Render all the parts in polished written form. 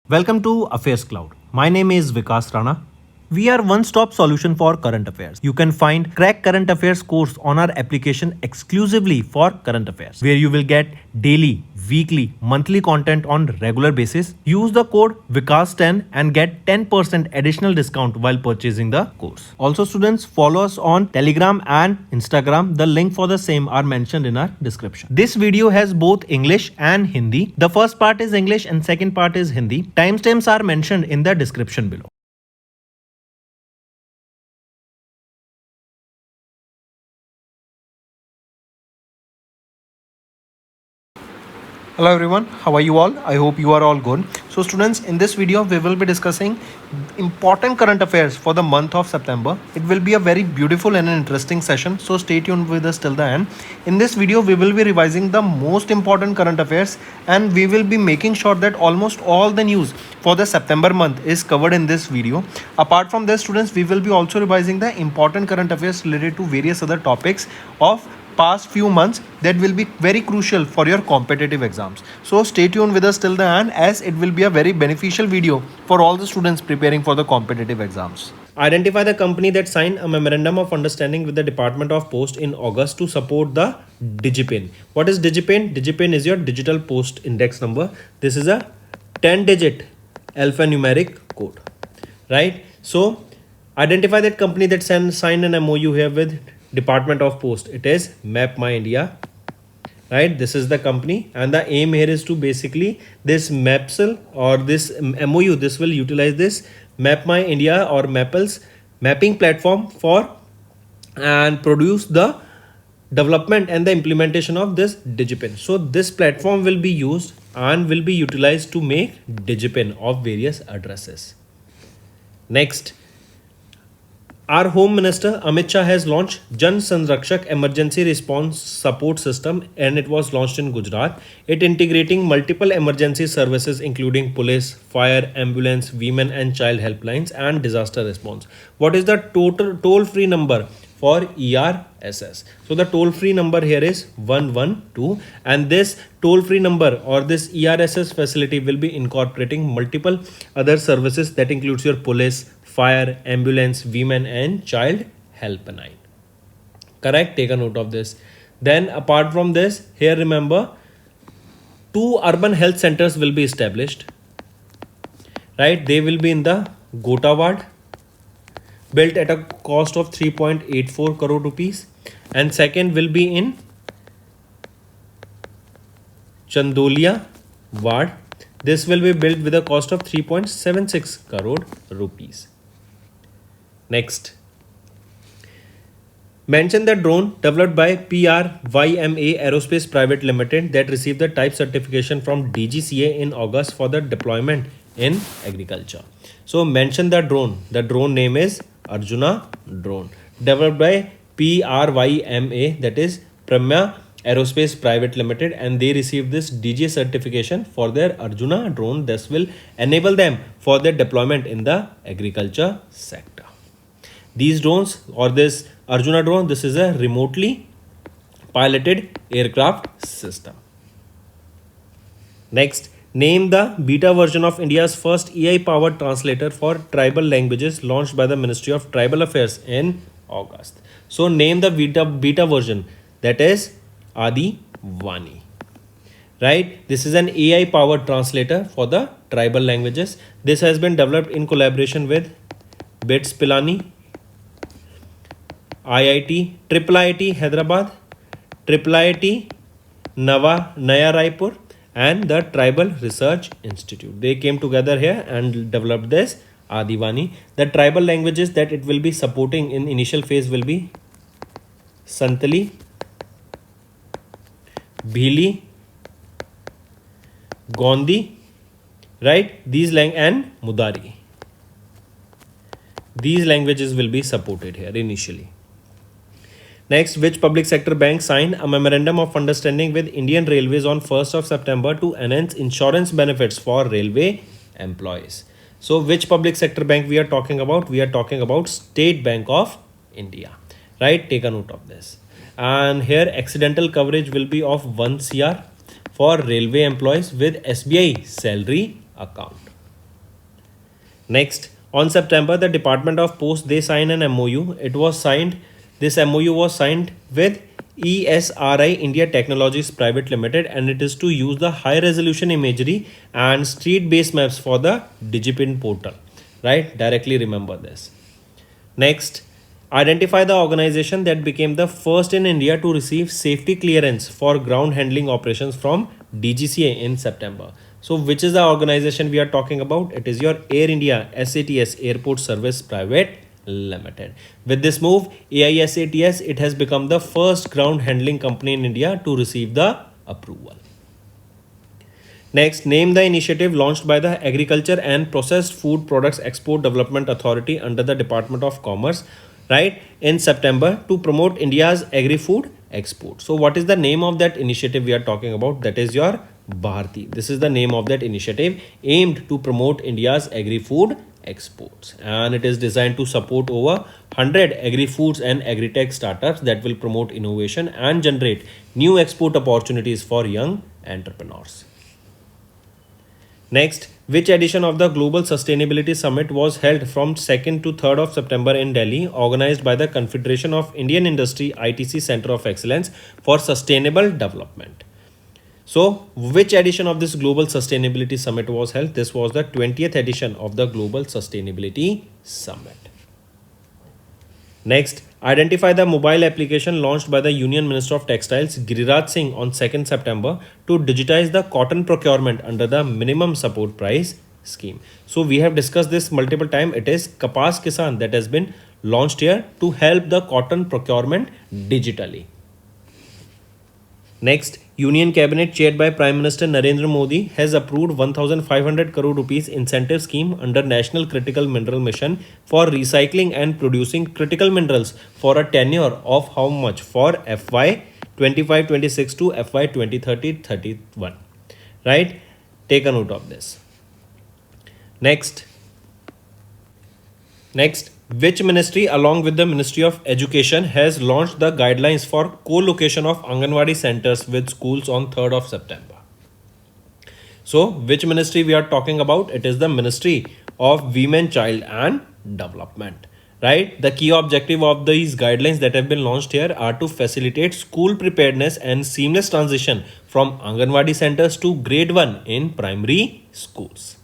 Welcome to AffairsCloud. My name is Vikas Rana. We are one-stop solution for current affairs. You can find Crack Current Affairs course on our application exclusively for current affairs, where you will get daily, weekly, monthly content on regular basis. Use the code Vikas10 and get 10% additional discount while purchasing the course. Also, students, follow us on Telegram and Instagram. The link for the same are mentioned in our description. This video has both English and Hindi. The first part is English and second part is Hindi. Timestamps are mentioned in the description below. Hello everyone, how are you all? I hope you are all good. So students, in this video we will be discussing important current affairs for the month of September. It will be a very beautiful and an interesting session, so stay tuned with us till the end. In this video we will be revising the most important current affairs and we will be making sure that almost all the news for the September month is covered in this video. Apart from this, students, we will be also revising the important current affairs related to various other topics of past few months that will be very crucial for your competitive exams. So stay tuned with us till the end, as it will be a very beneficial video for all the students preparing for the competitive exams. Identify the company that signed a memorandum of understanding with the Department of Post in August to support the DigiPin. What is DigiPin? DigiPin is your digital post index number. This is a 10-digit alphanumeric code, right? So identify that company that signed an MOU here with Department of Post. It is Map My India, right? This is the company, and the aim here is to basically this MAPSL or this MOU, this will utilize this Map My India or MAPL's mapping platform for and produce the development and the implementation of this DigiPin. So this platform will be used and will be utilized to make DigiPin of various addresses. Next, our Home Minister Amit Shah has launched Jan Sanrakshak Emergency Response Support System, and it was launched in Gujarat. It integrating multiple emergency services including police, fire, ambulance, women and child helplines and disaster response. What is the total toll-free number for ERSS? So the toll-free number here is 112, and this toll-free number or this ERSS facility will be incorporating multiple other services that includes your police, fire, ambulance, women and child helpline. Correct? Take a note of this. Then apart from this, here remember 2 urban health centers will be established, right? They will be in the Gota ward, built at a cost of 3.84 crore rupees, and second will be in Chandolia ward. This will be built with a cost of 3.76 crore rupees. Next, mention the drone developed by PRYMA Aerospace Private Limited that received the type certification from DGCA in August for the deployment in agriculture. So mention the drone. The drone name is Arjuna drone, developed by PRYMA, that is Prima Aerospace Private Limited, and they received this DGA certification for their Arjuna drone. This will enable them for their deployment in the agriculture sector. These drones or this Arjuna drone, this is a remotely piloted aircraft system. Next, name the beta version of India's first AI-powered translator for tribal languages launched by the Ministry of Tribal Affairs in August. So name the beta version, that is Adivani, right? This is an AI-powered translator for the tribal languages. This has been developed in collaboration with BITS Pilani, IIT Hyderabad, IIT Naya Raipur, and the Tribal Research Institute. They came together here and developed this Adivani. The tribal languages that it will be supporting in initial phase will be Santali, Bhili, Gondi, right? And Mudari. These languages will be supported here initially. Next, which public sector bank signed a memorandum of understanding with Indian Railways on 1st of September to enhance insurance benefits for railway employees? So which public sector bank we are talking about? We are talking about State Bank of India, right? Take a note of this. And here accidental coverage will be of 1 CR for railway employees with SBI salary account. Next, on September, the Department of Post, they signed an MOU. This MOU was signed with ESRI India Technologies Private Limited, and it is to use the high resolution imagery and street based maps for the DigiPin portal. Right? Directly remember this. Next, identify the organization that became the first in India to receive safety clearance for ground handling operations from DGCA in September. So, which is the organization we are talking about? It is your Air India SATS Airport Service Private Limited. With this move, AISATS, it has become the first ground handling company in India to receive the approval. Next, name the initiative launched by the Agriculture and Processed Food Products Export Development Authority under the Department of Commerce, right, in September to promote India's agri-food export. So, what is the name of that initiative we are talking about? That is your Bharti. This is the name of that initiative aimed to promote India's agri-food exports, and it is designed to support over 100 agri-foods and agri-tech startups that will promote innovation and generate new export opportunities for young entrepreneurs. Next, which edition of the Global Sustainability Summit was held from 2nd to 3rd of September in Delhi, organized by the Confederation of Indian Industry ITC Center of Excellence for Sustainable Development. So, which edition of this Global Sustainability Summit was held? This was the 20th edition of the Global Sustainability Summit. Next, identify the mobile application launched by the Union Minister of Textiles, Giriraj Singh, on 2nd September to digitize the cotton procurement under the minimum support price scheme. So, we have discussed this multiple times. It is Kapas Kisan that has been launched here to help the cotton procurement digitally. Next, Union Cabinet chaired by Prime Minister Narendra Modi has approved 1,500 crore rupees incentive scheme under National Critical Mineral Mission for recycling and producing critical minerals for a tenure of how much? For FY 25-26 to FY 2030-31. Right? Take a note of this. Next, which ministry along with the Ministry of Education has launched the guidelines for co-location of Anganwadi centers with schools on 3rd of September? So, which ministry we are talking about? It is the Ministry of Women, Child and Development. Right? The key objective of these guidelines that have been launched here are to facilitate school preparedness and seamless transition from Anganwadi centers to grade 1 in primary schools.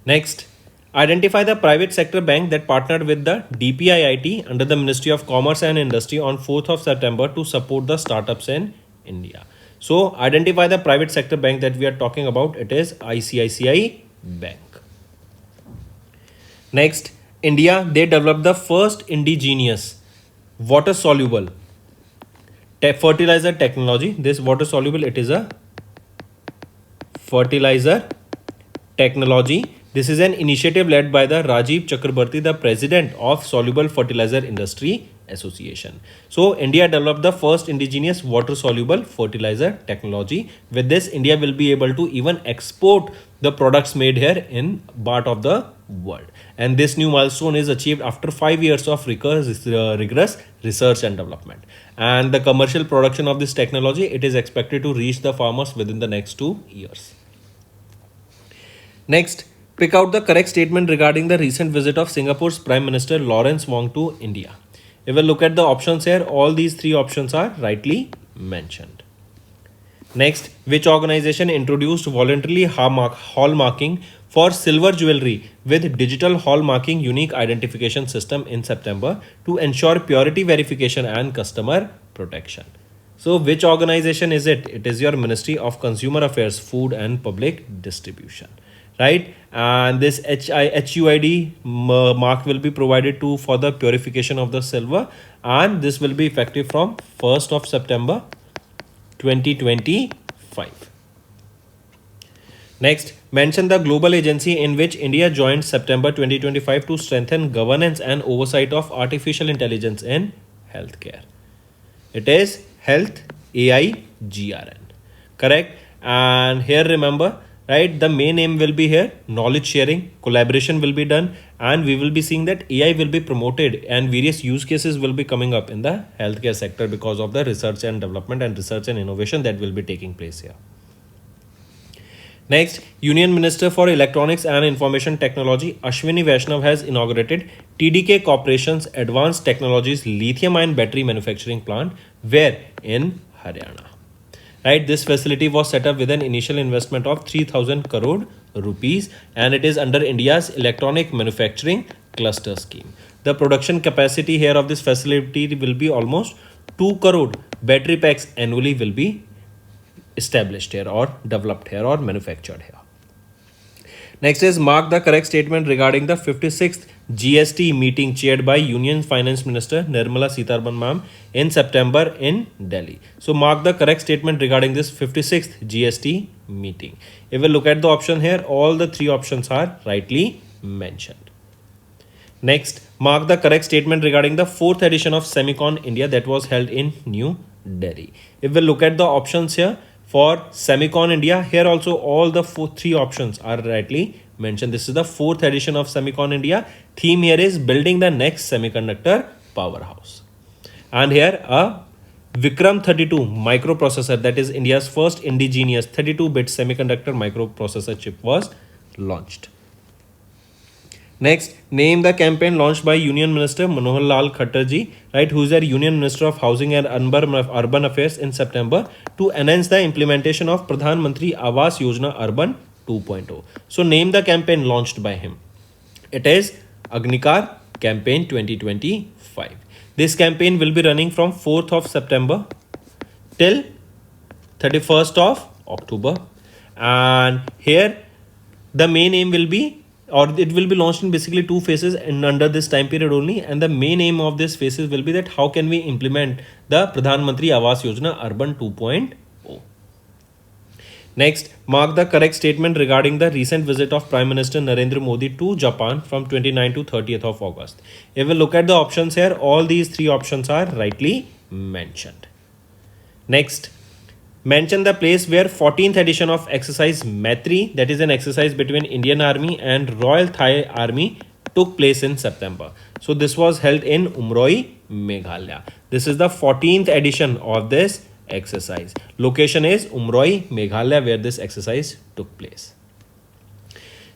Next, identify the private sector bank that partnered with the DPIIT under the Ministry of Commerce and Industry on 4th of September to support the startups in India. So, identify the private sector bank that we are talking about. It is ICICI Bank. Next, India, they developed the first indigenous water soluble fertilizer technology. This water soluble, it is a fertilizer technology. This is an initiative led by the Rajiv Chakrabarti, the president of Soluble Fertilizer Industry Association. So, India developed the first indigenous water soluble fertilizer technology. With this, India will be able to even export the products made here in part of the world. And this new milestone is achieved after 5 years of rigorous research and development. And the commercial production of this technology, it is expected to reach the farmers within the next 2 years. Next, pick out the correct statement regarding the recent visit of Singapore's Prime Minister Lawrence Wong to India. If we look at the options here, all these 3 options are rightly mentioned. Next, which organization introduced voluntarily hallmarking for silver jewelry with digital hallmarking unique identification system in September to ensure purity verification and customer protection? So, which organization is it? It is your Ministry of Consumer Affairs, Food and Public Distribution. Right, and this HUID mark will be provided to for the purification of the silver, and this will be effective from 1st of September 2025. Next, mention the global agency in which India joined September 2025 to strengthen governance and oversight of artificial intelligence in healthcare. It is Health AI GRN. Correct, and here remember, right, the main aim will be here knowledge sharing, collaboration will be done, and we will be seeing that AI will be promoted and various use cases will be coming up in the healthcare sector because of the research and development and research and innovation that will be taking place here. Next, Union Minister for Electronics and Information Technology Ashwini Vaishnav has inaugurated TDK Corporation's Advanced Technologies lithium-ion battery manufacturing plant, where in Haryana. Right, this facility was set up with an initial investment of 3,000 crore rupees, and it is under India's electronic manufacturing cluster scheme. The production capacity here of this facility will be almost 2 crore battery packs annually will be established here or developed here or manufactured here. Next is mark the correct statement regarding the 56th GST meeting chaired by Union Finance Minister Nirmala Sitharaman ma'am in September in Delhi. So mark the correct statement regarding this 56th GST meeting. If we look at the option here, all the three options are rightly mentioned. Next, mark the correct statement regarding the 4th edition of Semicon India that was held in New Delhi. If we look at the options here, for Semicon India, here also all the three options are rightly mentioned. This is the 4th edition of Semicon India. Theme here is building the next semiconductor powerhouse. And here a Vikram 32 microprocessor, that is India's first indigenous 32-bit semiconductor microprocessor chip, was launched. Next, name the campaign launched by Union Minister Manohar Lal Khattar ji, right, who is our Union Minister of Housing and Urban Affairs in September, to enhance the implementation of Pradhan Mantri Awas Yojana Urban 2.0. So name the campaign launched by him. It is Agnikar Campaign 2025. This campaign will be running from 4th of September till 31st of October. And here the main aim will be, or it will be launched in basically 2 phases and under this time period only. And the main aim of this phases will be that how can we implement the Pradhan Mantri Awas Yojana Urban 2.0. Next, mark the correct statement regarding the recent visit of Prime Minister Narendra Modi to Japan from 29th to 30th of August. If we look at the options here, all these three options are rightly mentioned. Next, mention the place where 14th edition of exercise Maitri, that is an exercise between Indian Army and Royal Thai Army, took place in September. So this was held in Umroi, Meghalaya. This is the 14th edition of this exercise. Location is Umroi, Meghalaya, where this exercise took place.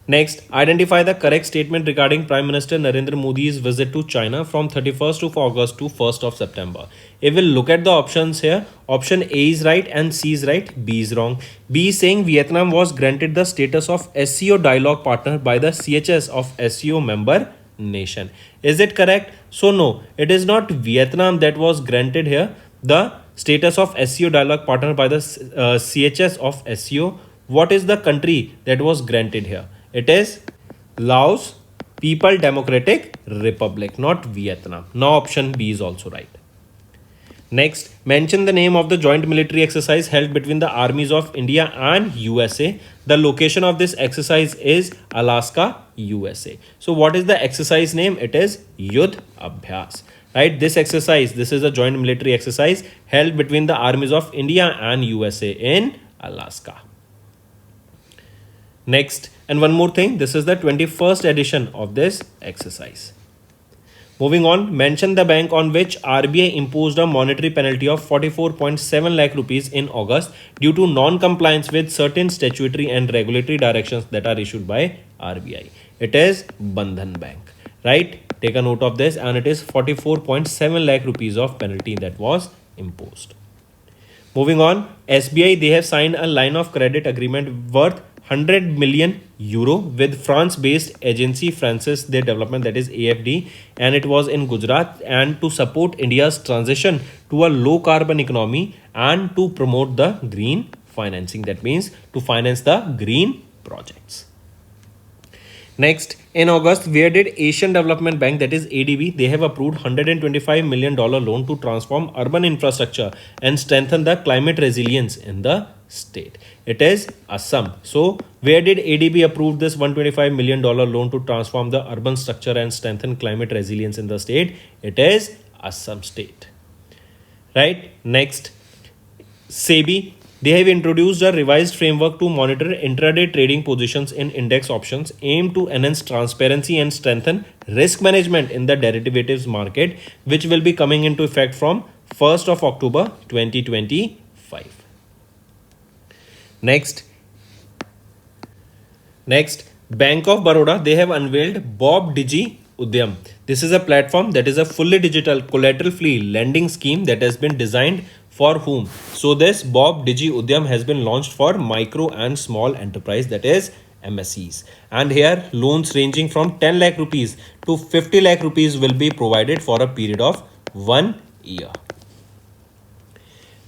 Next, identify the correct statement regarding Prime Minister Narendra Modi's visit to China from 31st of August to 1st of September. If we look at the options here, option A is right and C is right, B is wrong. B is saying Vietnam was granted the status of SCO dialogue partner by the CHS of SCO member nation. Is it correct? So no, it is not Vietnam that was granted here the status of SCO dialogue partner by the CHS of SCO. What is the country that was granted here? It is Laos People Democratic Republic, not Vietnam. Now option B is also right. Next, mention the name of the joint military exercise held between the armies of India and USA. The location of this exercise is Alaska, USA. So what is the exercise name? It is Yudh Abhyas. Right, this exercise, this is a joint military exercise held between the armies of India and USA in Alaska. Next, and one more thing, this is the 21st edition of this exercise. Moving on, mention the bank on which RBI imposed a monetary penalty of 44.7 lakh rupees in August due to non-compliance with certain statutory and regulatory directions that are issued by RBI. It is Bandhan Bank. Right? Take a note of this, and it is 44.7 lakh rupees of penalty that was imposed. Moving on, SBI, they have signed a line of credit agreement worth 100 million euro with France-based agency Francis Day Development, that is AFD, and it was in Gujarat, and to support India's transition to a low carbon economy and to promote the green financing. That means to finance the green projects. Next, in August, where did Asian Development Bank, that is ADB, they have approved $125 million loan to transform urban infrastructure and strengthen the climate resilience in the state. It is Assam. So, where did ADB approve this $125 million loan to transform the urban structure and strengthen climate resilience in the state? It is Assam state. Right? Next, SEBI, they have introduced a revised framework to monitor intraday trading positions in index options aimed to enhance transparency and strengthen risk management in the derivatives market, which will be coming into effect from 1st of October 2025. Next, Next, Bank of Baroda, they have unveiled Bob Digi Udyam. This is a platform that is a fully digital collateral-free lending scheme that has been designed for whom? So this Bob Digi Udyam has been launched for micro and small enterprise, that is MSEs. And here loans ranging from 10 lakh rupees to 50 lakh rupees will be provided for a period of 1 year.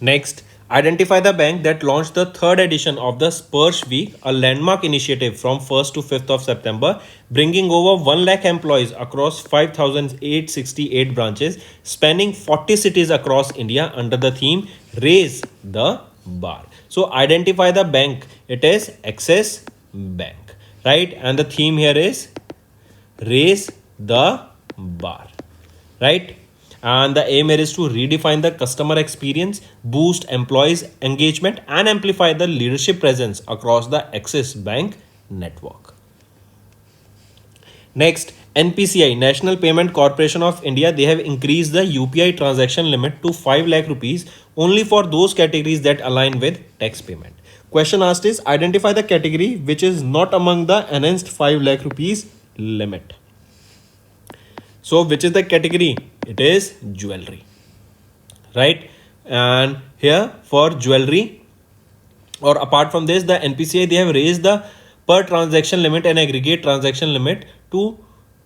Next, identify the bank that launched the third edition of the Spurs Week, a landmark initiative from 1st to 5th of September, bringing over 1 lakh employees across 5,868 branches, spanning 40 cities across India under the theme Raise the Bar. So, identify the bank. It is Axis Bank, right? And the theme here is Raise the Bar, right? And the aim here is to redefine the customer experience, boost employees' engagement, and amplify the leadership presence across the Axis Bank network. Next, NPCI, National Payment Corporation of India, they have increased the UPI transaction limit to 5 lakh rupees only for those categories that align with tax payment. Question asked is, identify the category which is not among the enhanced 5 lakh rupees limit. So, which is the category? It is jewelry, right? And here for jewelry, or apart from this, the NPCI, they have raised the per transaction limit and aggregate transaction limit to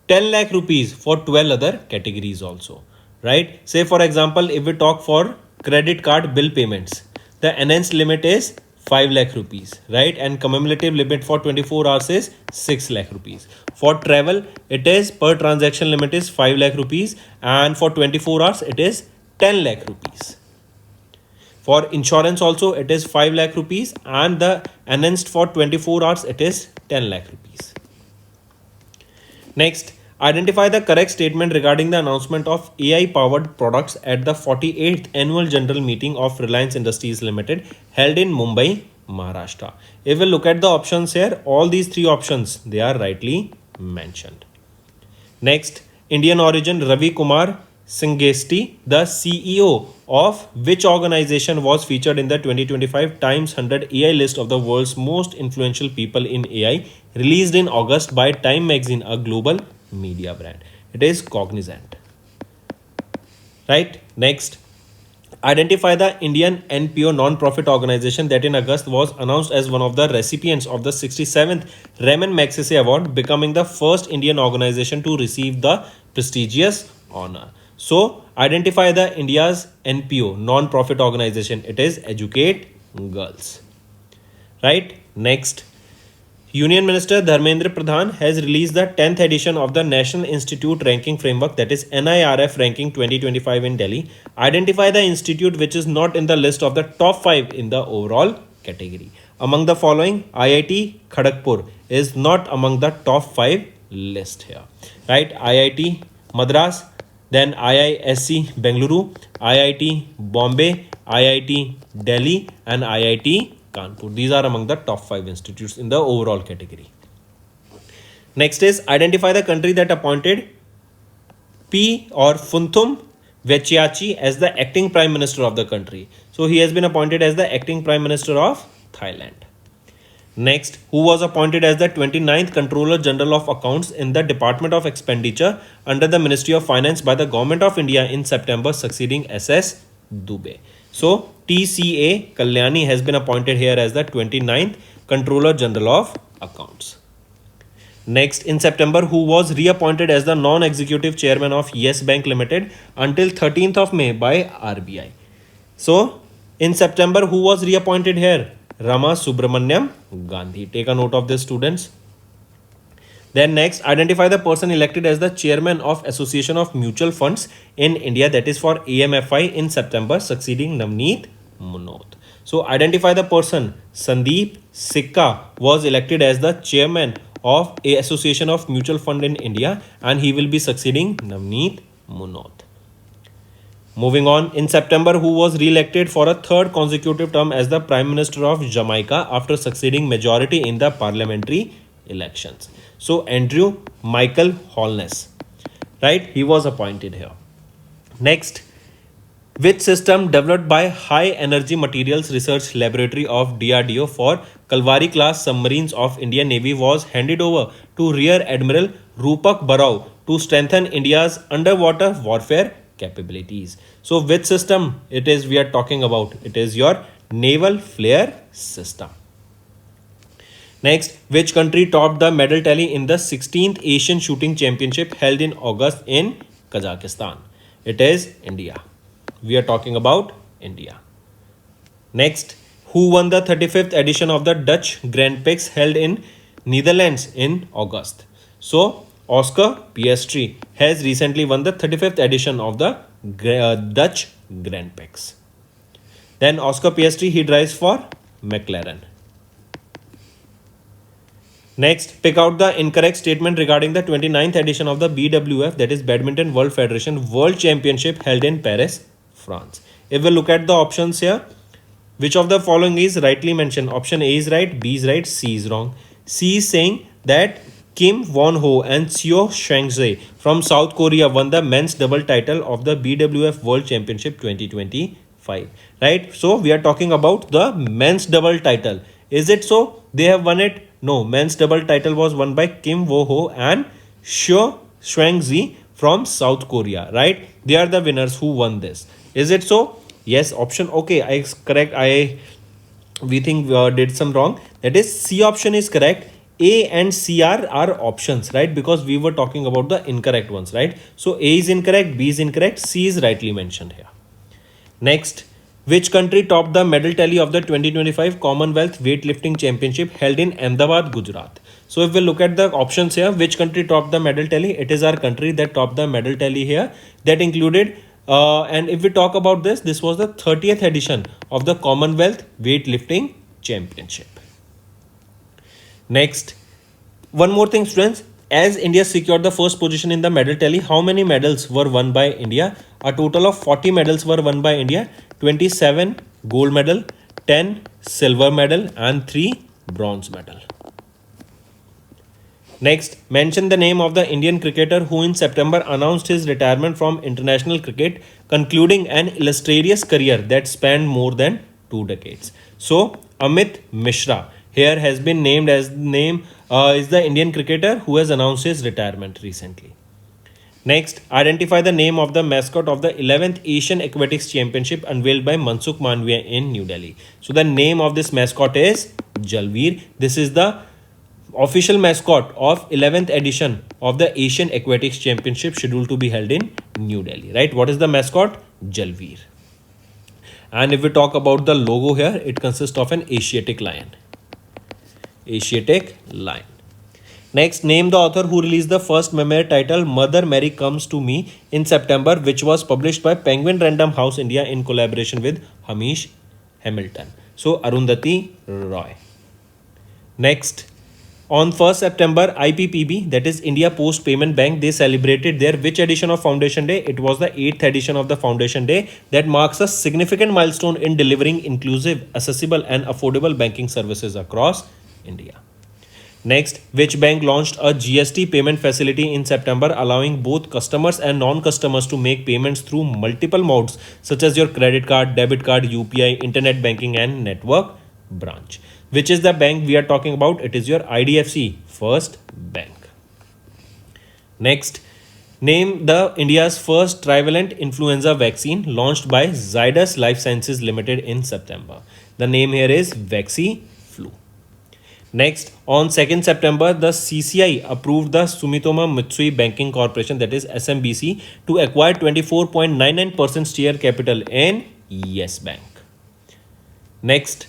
10 lakh rupees for 12 other categories also, right? Say for example, if we talk for credit card bill payments, the enhanced limit is 5 lakh rupees, right? And cumulative limit for 24 hours is 6 lakh rupees. For travel, it is per transaction limit is 5 lakh rupees, and for 24 hours, it is 10 lakh rupees. For insurance also, it is 5 lakh rupees, and the enhanced for 24 hours, it is 10 lakh rupees. Next, identify the correct statement regarding the announcement of AI powered products at the 48th annual general meeting of Reliance Industries Limited held in Mumbai, Maharashtra. If we look at the options here, all these three options, they are rightly mentioned. Next, Indian origin Ravi Kumar Singesti, the CEO of which organization was featured in the 2025 Times 100 AI list of the world's most influential people in AI, released in August by Time Magazine, a global media brand. It is Cognizant, right? Next, identify the Indian NPO non-profit organization that in August was announced as one of the recipients of the 67th Raman Magsaysay Award, becoming the first Indian organization to receive the prestigious honor. So, identify the India's NPO non-profit organization. It is Educate Girls, right? Next, Union Minister Dharmendra Pradhan has released the 10th edition of the National Institute Ranking Framework, that is NIRF Ranking 2025 in Delhi. Identify the institute which is not in the list of the top 5 in the overall category. Among the following, IIT Kharagpur is not among the top 5 list here, right? IIT Madras, then IISc Bengaluru, IIT Bombay, IIT Delhi, and IIT Kanpur. These are among the top 5 institutes in the overall category. Next is identify the country that appointed P or Funthum Vechiachi as the acting prime minister of the country. So he has been appointed as the acting prime minister of Thailand. Next, who was appointed as the 29th Controller General of Accounts in the Department of Expenditure under the Ministry of Finance by the Government of India in September, succeeding SS Dubey. So, TCA Kalyani has been appointed here as the 29th Controller General of Accounts. Next, in September, who was reappointed as the non-executive chairman of Yes Bank Limited until 13th of May by RBI. So, in September, who was reappointed here? Rama Subramaniam Gandhi. Take a note of this, students. Then next, identify the person elected as the chairman of Association of Mutual Funds in India, that is for AMFI, in September, succeeding Navneet Munot. So identify the person. Sandeep Sikka was elected as the chairman of a Association of Mutual Fund in India, and he will be succeeding Navneet Munot. Moving on, in September, who was re-elected for a third consecutive term as the Prime Minister of Jamaica after succeeding majority in the parliamentary elections. So, Andrew Michael Holness, right? He was appointed here. Next, Which system developed by High Energy Materials Research Laboratory of DRDO for Kalvari class submarines of Indian Navy was handed over to Rear Admiral Rupak Barao to strengthen India's underwater warfare capabilities? So which system it is we are talking about? It is your naval flare system. Next, which country topped the medal tally in the 16th Asian Shooting Championship held in August in Kazakhstan? It is India. We are talking about India. Next, who won the 35th edition of the Dutch Grand Prix held in Netherlands in August? So, Oscar Piastri has recently won the 35th edition of the Dutch Grand Prix. Then Oscar Piastri, he drives for McLaren. Next, pick out the incorrect statement regarding the 29th edition of the BWF, that is Badminton World Federation World Championship held in Paris, France. If we look at the options here, which of the following is rightly mentioned? Option A is right, B is right, C is wrong. C is saying that Kim Won-ho and Seo Shang-jae from South Korea won the men's double title of the BWF World Championship 2025. Right? So we are talking about the men's double title. Is it so? They have won it? No. Men's double title was won by Kim Won-ho and Seo Shang-jae from South Korea. Right? They are the winners who won this. Is it so? Yes. Option okay. I correct. We think did some wrong. That is C option is correct. A and C are options, right? Because we were talking about the incorrect ones, right? So A is incorrect, B is incorrect, C is rightly mentioned here. Next, which country topped the medal tally of the 2025 Commonwealth Weightlifting Championship held in Ahmedabad, Gujarat? So if we look at the options here, which country topped the medal tally? It is our country that topped the medal tally here. That included, and if we talk about this was the 30th edition of the Commonwealth Weightlifting Championship. Next, one more thing, students. As India secured the first position in the medal tally, how many medals were won by India? A total of 40 medals were won by India. 27 gold medal, 10 silver medal and 3 bronze medal. Next, mention the name of the Indian cricketer who in September announced his retirement from international cricket, concluding an illustrious career that spanned more than 2 decades. So, Amit Mishra here has been named as is the Indian cricketer who has announced his retirement recently. Next, identify the name of the mascot of the 11th Asian Aquatics Championship unveiled by Mansukh Manviya in New Delhi. So the name of this mascot is Jalveer. This is the official mascot of 11th edition of the Asian Aquatics Championship scheduled to be held in New Delhi. Right? What is the mascot? Jalveer. And if we talk about the logo here, it consists of an Asiatic lion. Asiatic lion. Next, name the author who released the first memoir titled Mother Mary Comes to Me in September, which was published by Penguin Random House India in collaboration with Hamish Hamilton. So, Arundhati Roy. Next, on 1st September, IPPB, that is India Post Payment Bank, they celebrated their which edition of Foundation Day? It was the 8th edition of the Foundation Day that marks a significant milestone in delivering inclusive, accessible and affordable banking services across India. Next, which bank launched a GST payment facility in September, allowing both customers and non-customers to make payments through multiple modes such as your credit card, debit card, UPI, internet banking and network branch. Which is the bank we are talking about? It is your IDFC First Bank. Next, name the India's first trivalent influenza vaccine launched by Zydus Life Sciences Limited in September. The name here is Vaxi Flu. Next, on 2nd September, the CCI approved the Sumitomo Mitsui Banking Corporation, that is SMBC, to acquire 24.99% share capital in Yes Bank. Next,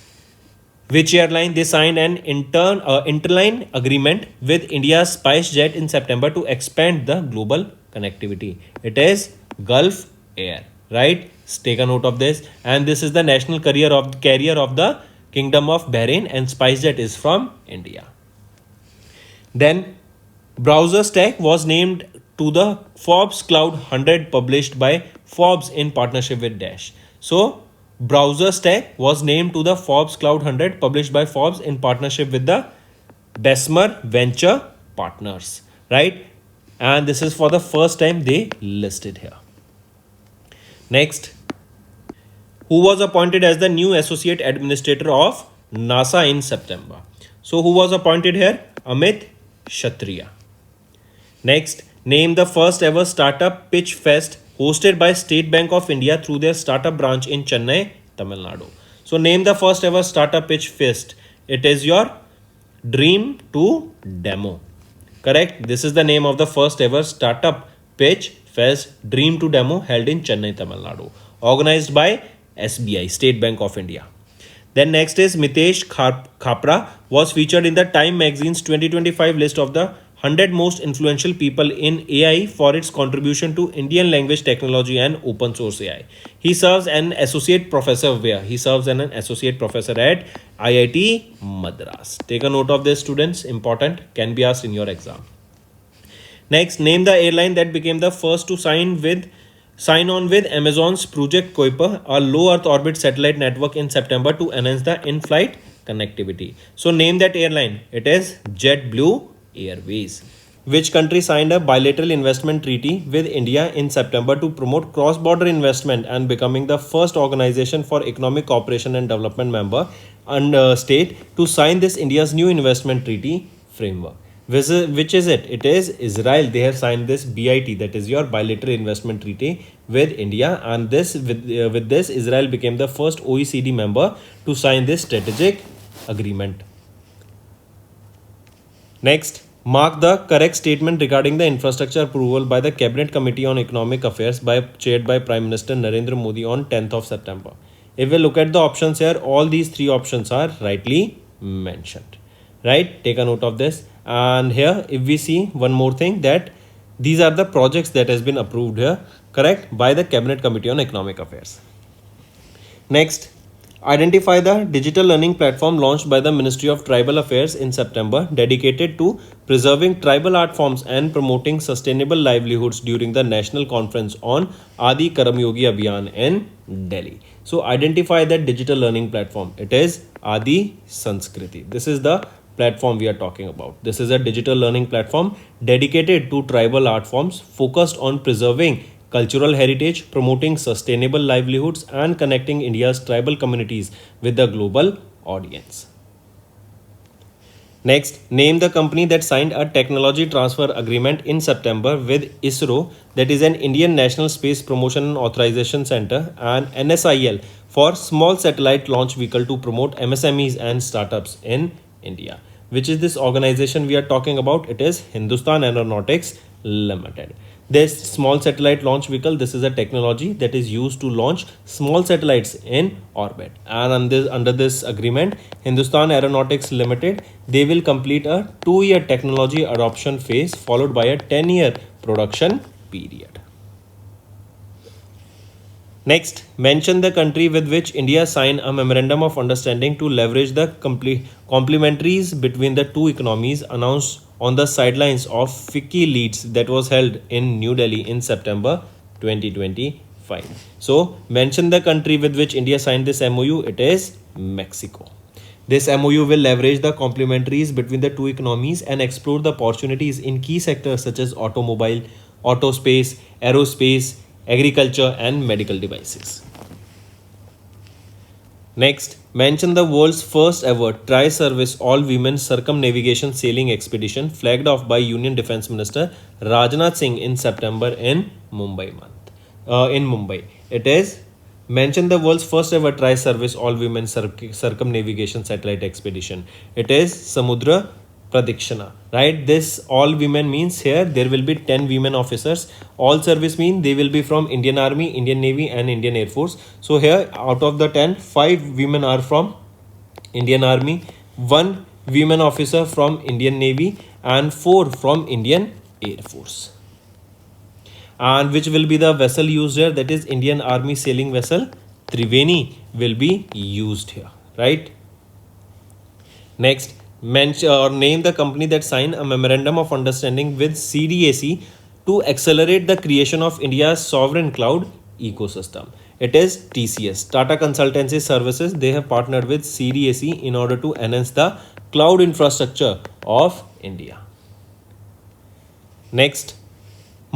which airline they signed an interline agreement with India's SpiceJet in September to expand the global connectivity? It is Gulf Air, right? Take a note of this. And this is the national carrier of the Kingdom of Bahrain, and SpiceJet is from India. Then, browser stack was named to the Forbes Cloud 100 published by Forbes in partnership with Dash. So, browser stack was named to the Forbes Cloud 100 published by Forbes in partnership with the Bessemer Venture Partners, right? And this is for the first time they listed here. Next, who was appointed as the new associate administrator of NASA in September. So who was appointed here? Amit Kshatriya. Next, name the first ever startup pitch fest hosted by State Bank of India through their startup branch in Chennai, Tamil Nadu. So name the first ever startup pitch fest. It is your Dream to Demo. Correct? This is the name of the first ever startup pitch fest Dream to Demo held in Chennai, Tamil Nadu. Organized by SBI, State Bank of India. Then next is Mitesh Khapra was featured in the Time magazine's 2025 list of the 100 most influential people in AI for its contribution to Indian language technology and open source AI. He serves an associate professor where? He serves as an associate professor at IIT Madras. Take a note of this, students. Important. Can be asked in your exam. Next, name the airline that became the first to sign on with Amazon's Project Kuiper, a low Earth orbit satellite network in September to enhance the in-flight connectivity. So name that airline. It is JetBlue Airways. Which country signed a bilateral investment treaty with India in September to promote cross-border investment and becoming the first organization for economic cooperation and development member and state to sign this India's new investment treaty framework? Which is it? It is Israel. They have signed this BIT, that is your bilateral investment treaty with India, and with this Israel became the first OECD member to sign this strategic agreement. Next, mark the correct statement regarding the infrastructure approval by the Cabinet Committee on Economic Affairs chaired by Prime Minister Narendra Modi on 10th of September. If we look at the options here, all these three options are rightly mentioned. Right? Take a note of this. And here, if we see one more thing, that these are the projects that has been approved here, correct, by the Cabinet Committee on Economic Affairs. Next, identify the digital learning platform launched by the Ministry of Tribal Affairs in September, dedicated to preserving tribal art forms and promoting sustainable livelihoods during the National Conference on Adi Karam Yogi Abhiyan in Delhi. So identify that digital learning platform. It is Adi Sanskriti. This is the platform we are talking about. This is a digital learning platform dedicated to tribal art forms, focused on preserving cultural heritage, promoting sustainable livelihoods, and connecting India's tribal communities with the global audience. Next, name the company that signed a technology transfer agreement in September with ISRO, that is an Indian National Space Promotion and Authorization Center, and NSIL for small satellite launch vehicle to promote MSMEs and startups in India. Which is this organization we are talking about? It is Hindustan Aeronautics Limited. This small satellite launch vehicle, this is a technology that is used to launch small satellites in orbit. And under this agreement, Hindustan Aeronautics Limited, they will complete a 2-year technology adoption phase followed by a 10-year production period. Next, mention the country with which India signed a memorandum of understanding to leverage the complementaries between the two economies, announced on the sidelines of FICCI Leads that was held in New Delhi in September 2025. So, mention the country with which India signed this MOU. It is Mexico. This MOU will leverage the complementaries between the two economies and explore the opportunities in key sectors such as automobile, auto space, aerospace, agriculture, and medical devices. Next, mention the world's first ever tri-service all-women circumnavigation sailing expedition flagged off by Union Defence Minister Rajnath Singh in September in Mumbai. It is mention the world's first ever tri-service all-women circumnavigation satellite expedition. It is Samudra Pradikshana, right? This all women means here there will be 10 women officers. All service mean they will be from Indian Army, Indian Navy, and Indian Air Force. So here out of the 10, 5 women are from Indian Army, 1 women officer from Indian Navy, and 4 from Indian Air Force. And which will be the vessel used here? That is Indian Army sailing vessel Triveni will be used here, right? Next, mention or name the company that signed a memorandum of understanding with CDAC to accelerate the creation of India's sovereign cloud ecosystem. It is TCS, Tata Consultancy Services. They have partnered with CDAC in order to enhance the cloud infrastructure of India. Next,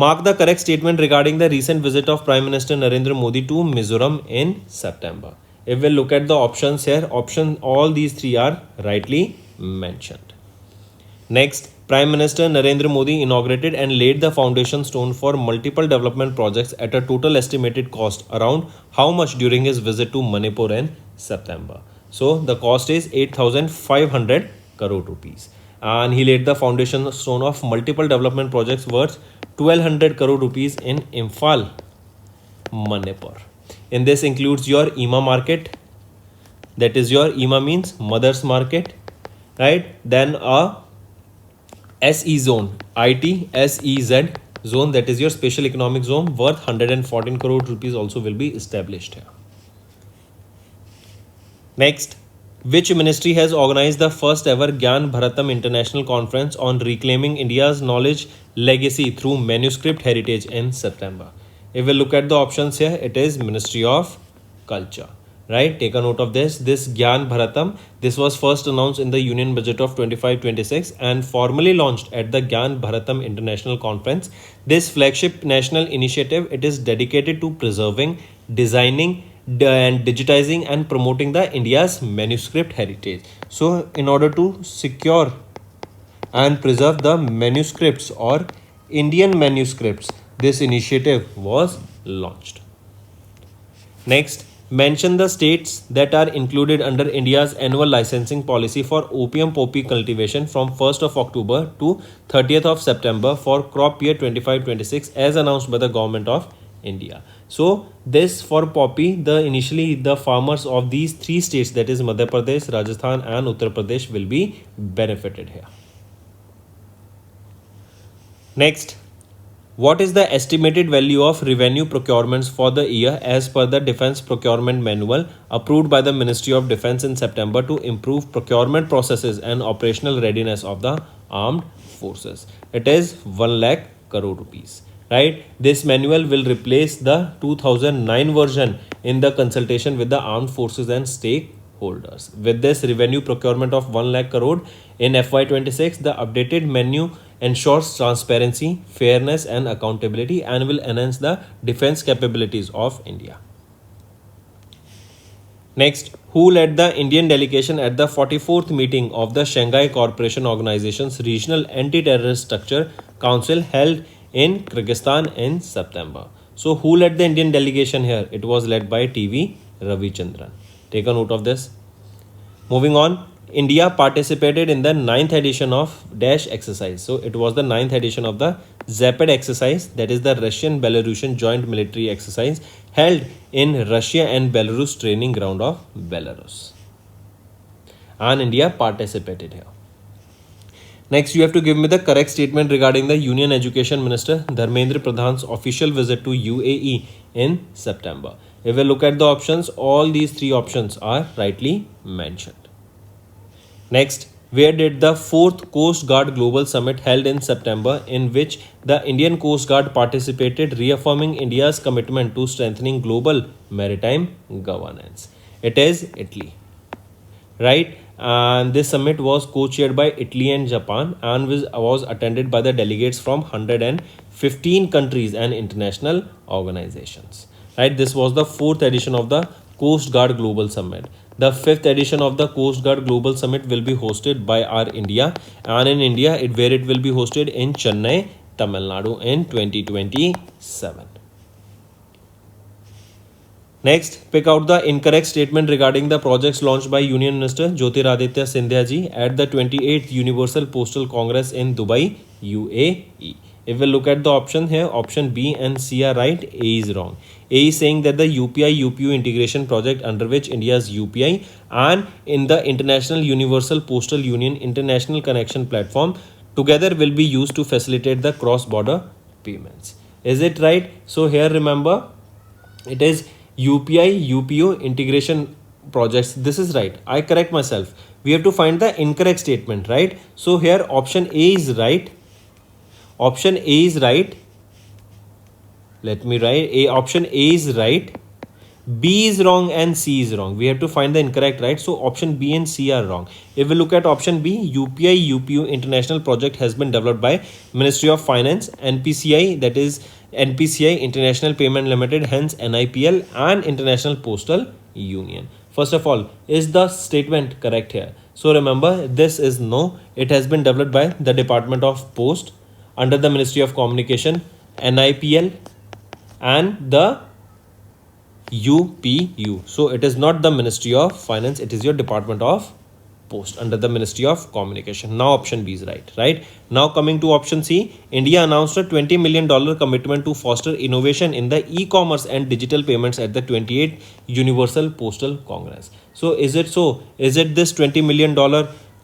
Mark the correct statement regarding the recent visit of Prime Minister Narendra Modi to Mizoram in September. If we look at the options here, all these three are rightly mentioned. Next, Prime Minister Narendra Modi inaugurated and laid the foundation stone for multiple development projects at a total estimated cost around how much during his visit to Manipur in September. So the cost is 8,500 crore rupees. And he laid the foundation stone of multiple development projects worth 1,200 crore rupees in Imphal, Manipur. In this includes your EMA market, that is your EMA means Mother's Market, right? Then a SE zone, IT SEZ zone, that is your special economic zone worth 114 crore rupees also will be established here. Next, which ministry has organized the first ever Gyan Bharatam International Conference on reclaiming India's knowledge legacy through manuscript heritage in September? If we look at the options here, it is Ministry of Culture. Right, take a note of this. This Gyan Bharatam, this was first announced in the Union Budget of 25-26 and formally launched at the Gyan Bharatam International Conference. This flagship national initiative, it is dedicated to preserving, designing and digitizing and promoting the India's manuscript heritage. So in order to secure and preserve the manuscripts or Indian manuscripts, this initiative was launched. Next, mention the states that are included under India's annual licensing policy for opium poppy cultivation from 1st of October to 30th of September for crop year 25-26 as announced by the government of India. So this for poppy, initially the farmers of these three states, that is Madhya Pradesh, Rajasthan and Uttar Pradesh, will be benefited here. Next, what is the estimated value of revenue procurements for the year as per the Defence Procurement Manual approved by the Ministry of Defence in September to improve procurement processes and operational readiness of the armed forces? It is 1 lakh crore rupees. Right? This manual will replace the 2009 version in the consultation with the armed forces and stakeholders. With this revenue procurement of 1 lakh crore in FY26, the updated menu ensures transparency, fairness and accountability and will enhance the defense capabilities of India. Next, who led the Indian delegation at the 44th meeting of the Shanghai Cooperation Organization's Regional Anti-Terrorist Structure Council held in Kyrgyzstan in September? So who led the Indian delegation here? It was led by TV Ravichandran. Take a note of this. Moving on, India participated in the 9th edition of Dash exercise. So it was the 9th edition of the ZAPAD exercise, that is the Russian-Belarusian joint military exercise held in Russia and Belarus training ground of Belarus. And India participated here. Next, you have to give me the correct statement regarding the Union Education Minister Dharmendra Pradhan's official visit to UAE in September. If we look at the options, all these three options are rightly mentioned. Next, where did the 4th Coast Guard Global Summit held in September, in which the Indian Coast Guard participated, reaffirming India's commitment to strengthening global maritime governance? It is Italy. Right? And this summit was co-chaired by Italy and Japan and was attended by the delegates from 115 countries and international organizations. Right? This was the 4th edition of the Coast Guard Global Summit. The 5th edition of the Coast Guard Global Summit will be hosted by our India, and in India, where it will be hosted in Chennai, Tamil Nadu in 2027. Next, pick out the incorrect statement regarding the projects launched by Union Minister Jyotiraditya Scindia ji at the 28th Universal Postal Congress in Dubai, UAE. If we look at the option here, option B and C are right, A is wrong. A is saying that the UPI-UPU integration project, under which India's UPI and in the International Universal Postal Union International Connection Platform together will be used to facilitate the cross-border payments. Is it right? So here remember, it is UPI-UPU integration projects. This is right. I correct myself. We have to find the incorrect statement, right? So here option A is right. Option A is right. Let me write A. Option A is right. B is wrong and C is wrong. We have to find the incorrect, right? So option B and C are wrong. If we look at option B, UPI UPU international project has been developed by Ministry of Finance, NPCI, that is NPCI International Payment Limited, hence NIPL, and International Postal Union. First of all, is the statement correct here? So remember, this is no. It has been developed by the Department of Post under the Ministry of Communication, NIPL, and the UPU. So it is not the Ministry of Finance, it is your Department of Post under the Ministry of Communication. Now option B is right. Now coming to option C, India announced a $20 million commitment to foster innovation in the e-commerce and digital payments at the 28th Universal Postal Congress. So is it so? Is it this $20 million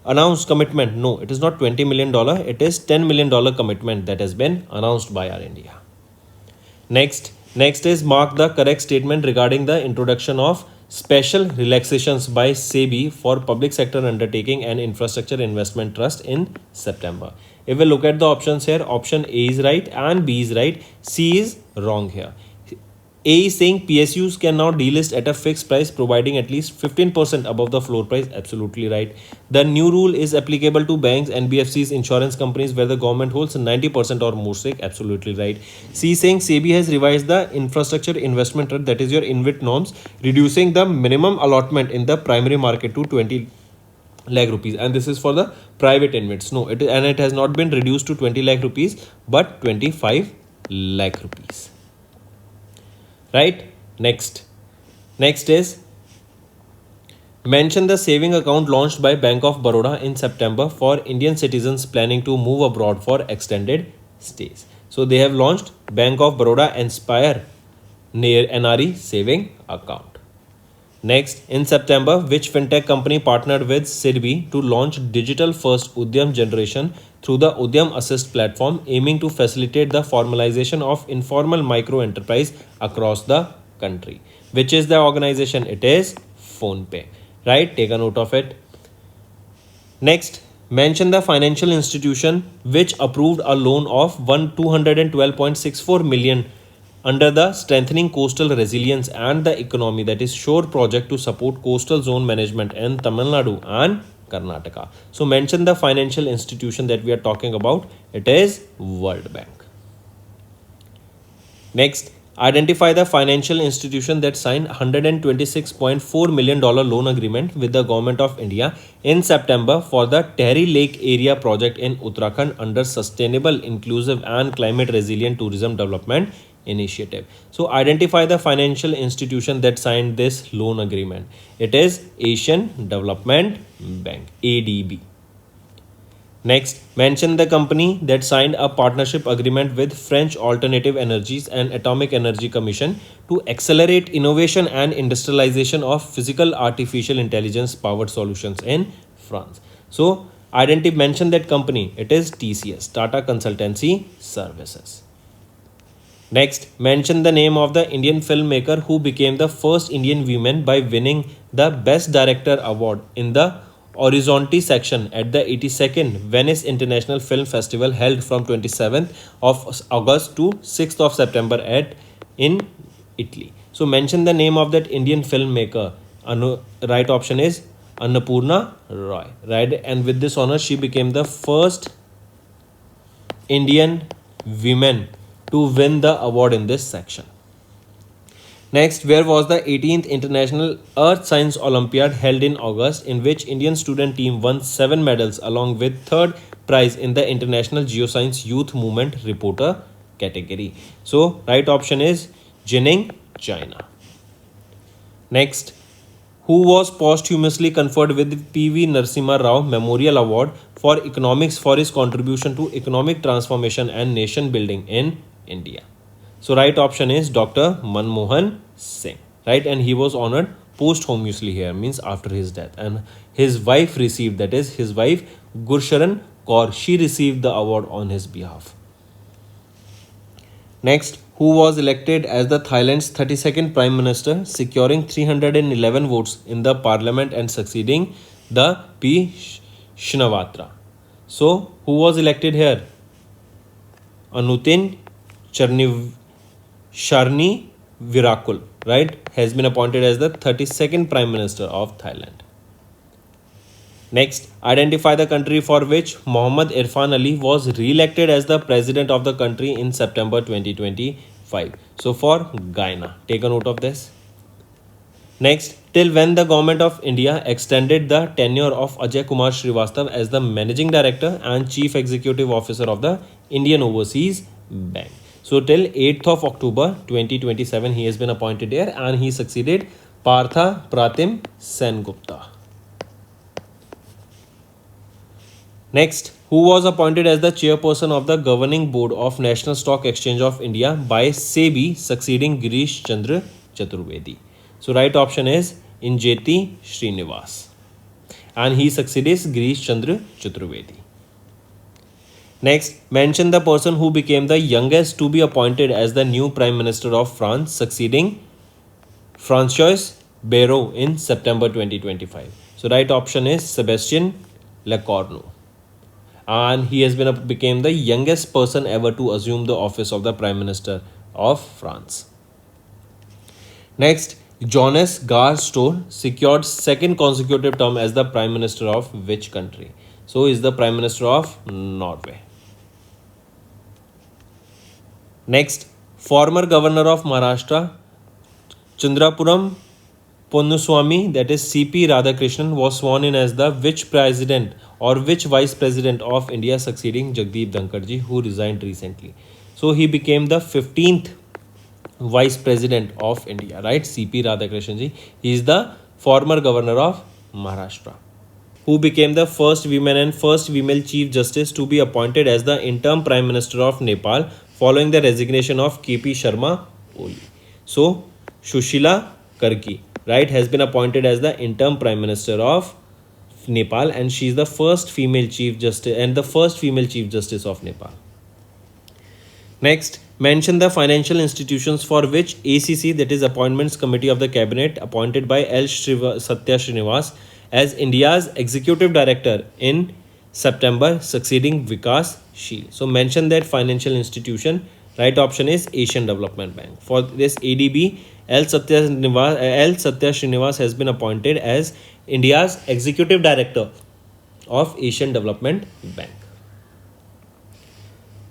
announced commitment? No, it is not $20 million. It is $10 million commitment that has been announced by our India. Next is mark the correct statement regarding the introduction of special relaxations by SEBI for public sector undertaking and infrastructure investment trust in September. If we look at the options here, option A is right and B is right. C is wrong here. A is saying PSUs can now delist at a fixed price providing at least 15% above the floor price. Absolutely right. The new rule is applicable to banks, NBFCs, insurance companies where the government holds 90% or more stake. Absolutely right. C is saying SEBI has revised the infrastructure investment rate, that is your InvIT norms, reducing the minimum allotment in the primary market to 20 lakh rupees, and this is for the private InvITs. No, it has not been reduced to 20 lakh rupees but 25 lakh rupees. Right. Next is mention the saving account launched by Bank of Baroda in September for Indian citizens planning to move abroad for extended stays. So they have launched Bank of Baroda Inspire NRE saving account. Next, in September, which fintech company partnered with SIDBI to launch digital first Udyam generation through the Udyam Assist platform, aiming to facilitate the formalization of informal micro enterprise across the country? Which is the organization? It is PhonePe. Right? Take a note of it. Next, mention the financial institution which approved a loan of 212.64 million under the Strengthening Coastal Resilience and the Economy, that is SHORE project, to support coastal zone management in Tamil Nadu and Karnataka. So mention the financial institution that we are talking about. It is World Bank. Next, identify the financial institution that signed $126.4 million loan agreement with the Government of India in September for the Tehri Lake Area project in Uttarakhand under Sustainable, Inclusive and Climate Resilient Tourism Development Initiative. So identify the financial institution that signed this loan agreement. It is Asian Development Bank, ADB. Next, mention the company that signed a partnership agreement with French Alternative Energies and Atomic Energy Commission to accelerate innovation and industrialization of physical artificial intelligence powered solutions in France. So mention that company. It is TCS, Tata Consultancy Services. Next, mention the name of the Indian filmmaker who became the first Indian woman by winning the Best Director Award in the Orizzonti section at the 82nd Venice International Film Festival held from 27th of August to 6th of September in Italy. So mention the name of that Indian filmmaker. Right option is Annapurna Roy. Right, and with this honor she became the first Indian woman to win the award in this section. Next, where was the 18th International Earth Science Olympiad held in August, in which Indian student team won 7 medals along with third prize in the International Geoscience Youth Movement Reporter category? So, right option is Jining, China. Next, who was posthumously conferred with P.V. Narasimha Rao Memorial Award for Economics for his contribution to economic transformation and nation building in India? So right option is Dr. Manmohan Singh, right, and he was honored posthumously here, means after his death, and his wife received, that is his wife Gursharan Kaur, she received the award on his behalf. Next, who was elected as the Thailand's 32nd Prime Minister, securing 311 votes in the parliament and succeeding the P. Shinawatra? So who was elected here? Anutin Sharni Virakul. right, has been appointed as the 32nd Prime Minister of Thailand. Next, identify the country for which Mohammad Irfan Ali was re-elected as the president of the country in September 2025. So for Guyana, take a note of this. Next, till when the government of India extended the tenure of Ajay Kumar Srivastav as the managing director and chief executive officer of the Indian Overseas Bank. So till 8th of October 2027 he has been appointed here and he succeeded Partha Pratim Sengupta. Next, who was appointed as the chairperson of the governing board of National Stock Exchange of India by SEBI, succeeding Girish Chandra Chaturvedi. So right option is Injeti Srinivas and he succeeds Girish Chandra Chaturvedi. Next, mention the person who became the youngest to be appointed as the new Prime Minister of France, succeeding François Bayrou in September 2025. So right option is Sebastien Lecornu. And he has became the youngest person ever to assume the office of the Prime Minister of France. Next, Jonas Gahr Store secured second consecutive term as the Prime Minister of which country? So, he is the Prime Minister of Norway. Next, former Governor of Maharashtra, Chandrapuram Ponnuswamy, that is CP Radhakrishnan, was sworn in as the which president or which vice president of India, succeeding Jagdeep Dhankarji, who resigned recently. So he became the 15th vice president of India, right? CP Radhakrishnan ji. He is the former governor of Maharashtra, who became the first woman and first female chief justice to be appointed as the interim prime minister of Nepal following the resignation of KP Sharma Oli. So Sushila Karki, right, has been appointed as the interim prime minister of Nepal and she is the first female chief justice and the first female chief justice of Nepal. Next, mention the financial institutions for which ACC, that is Appointments Committee of the Cabinet, appointed by L. Satya Srinivas as India's executive director in September, succeeding Vikas Sheel. So mention that financial institution. Right option is Asian Development Bank. For this ADB, L. Satya Srinivas has been appointed as India's executive director of Asian Development Bank.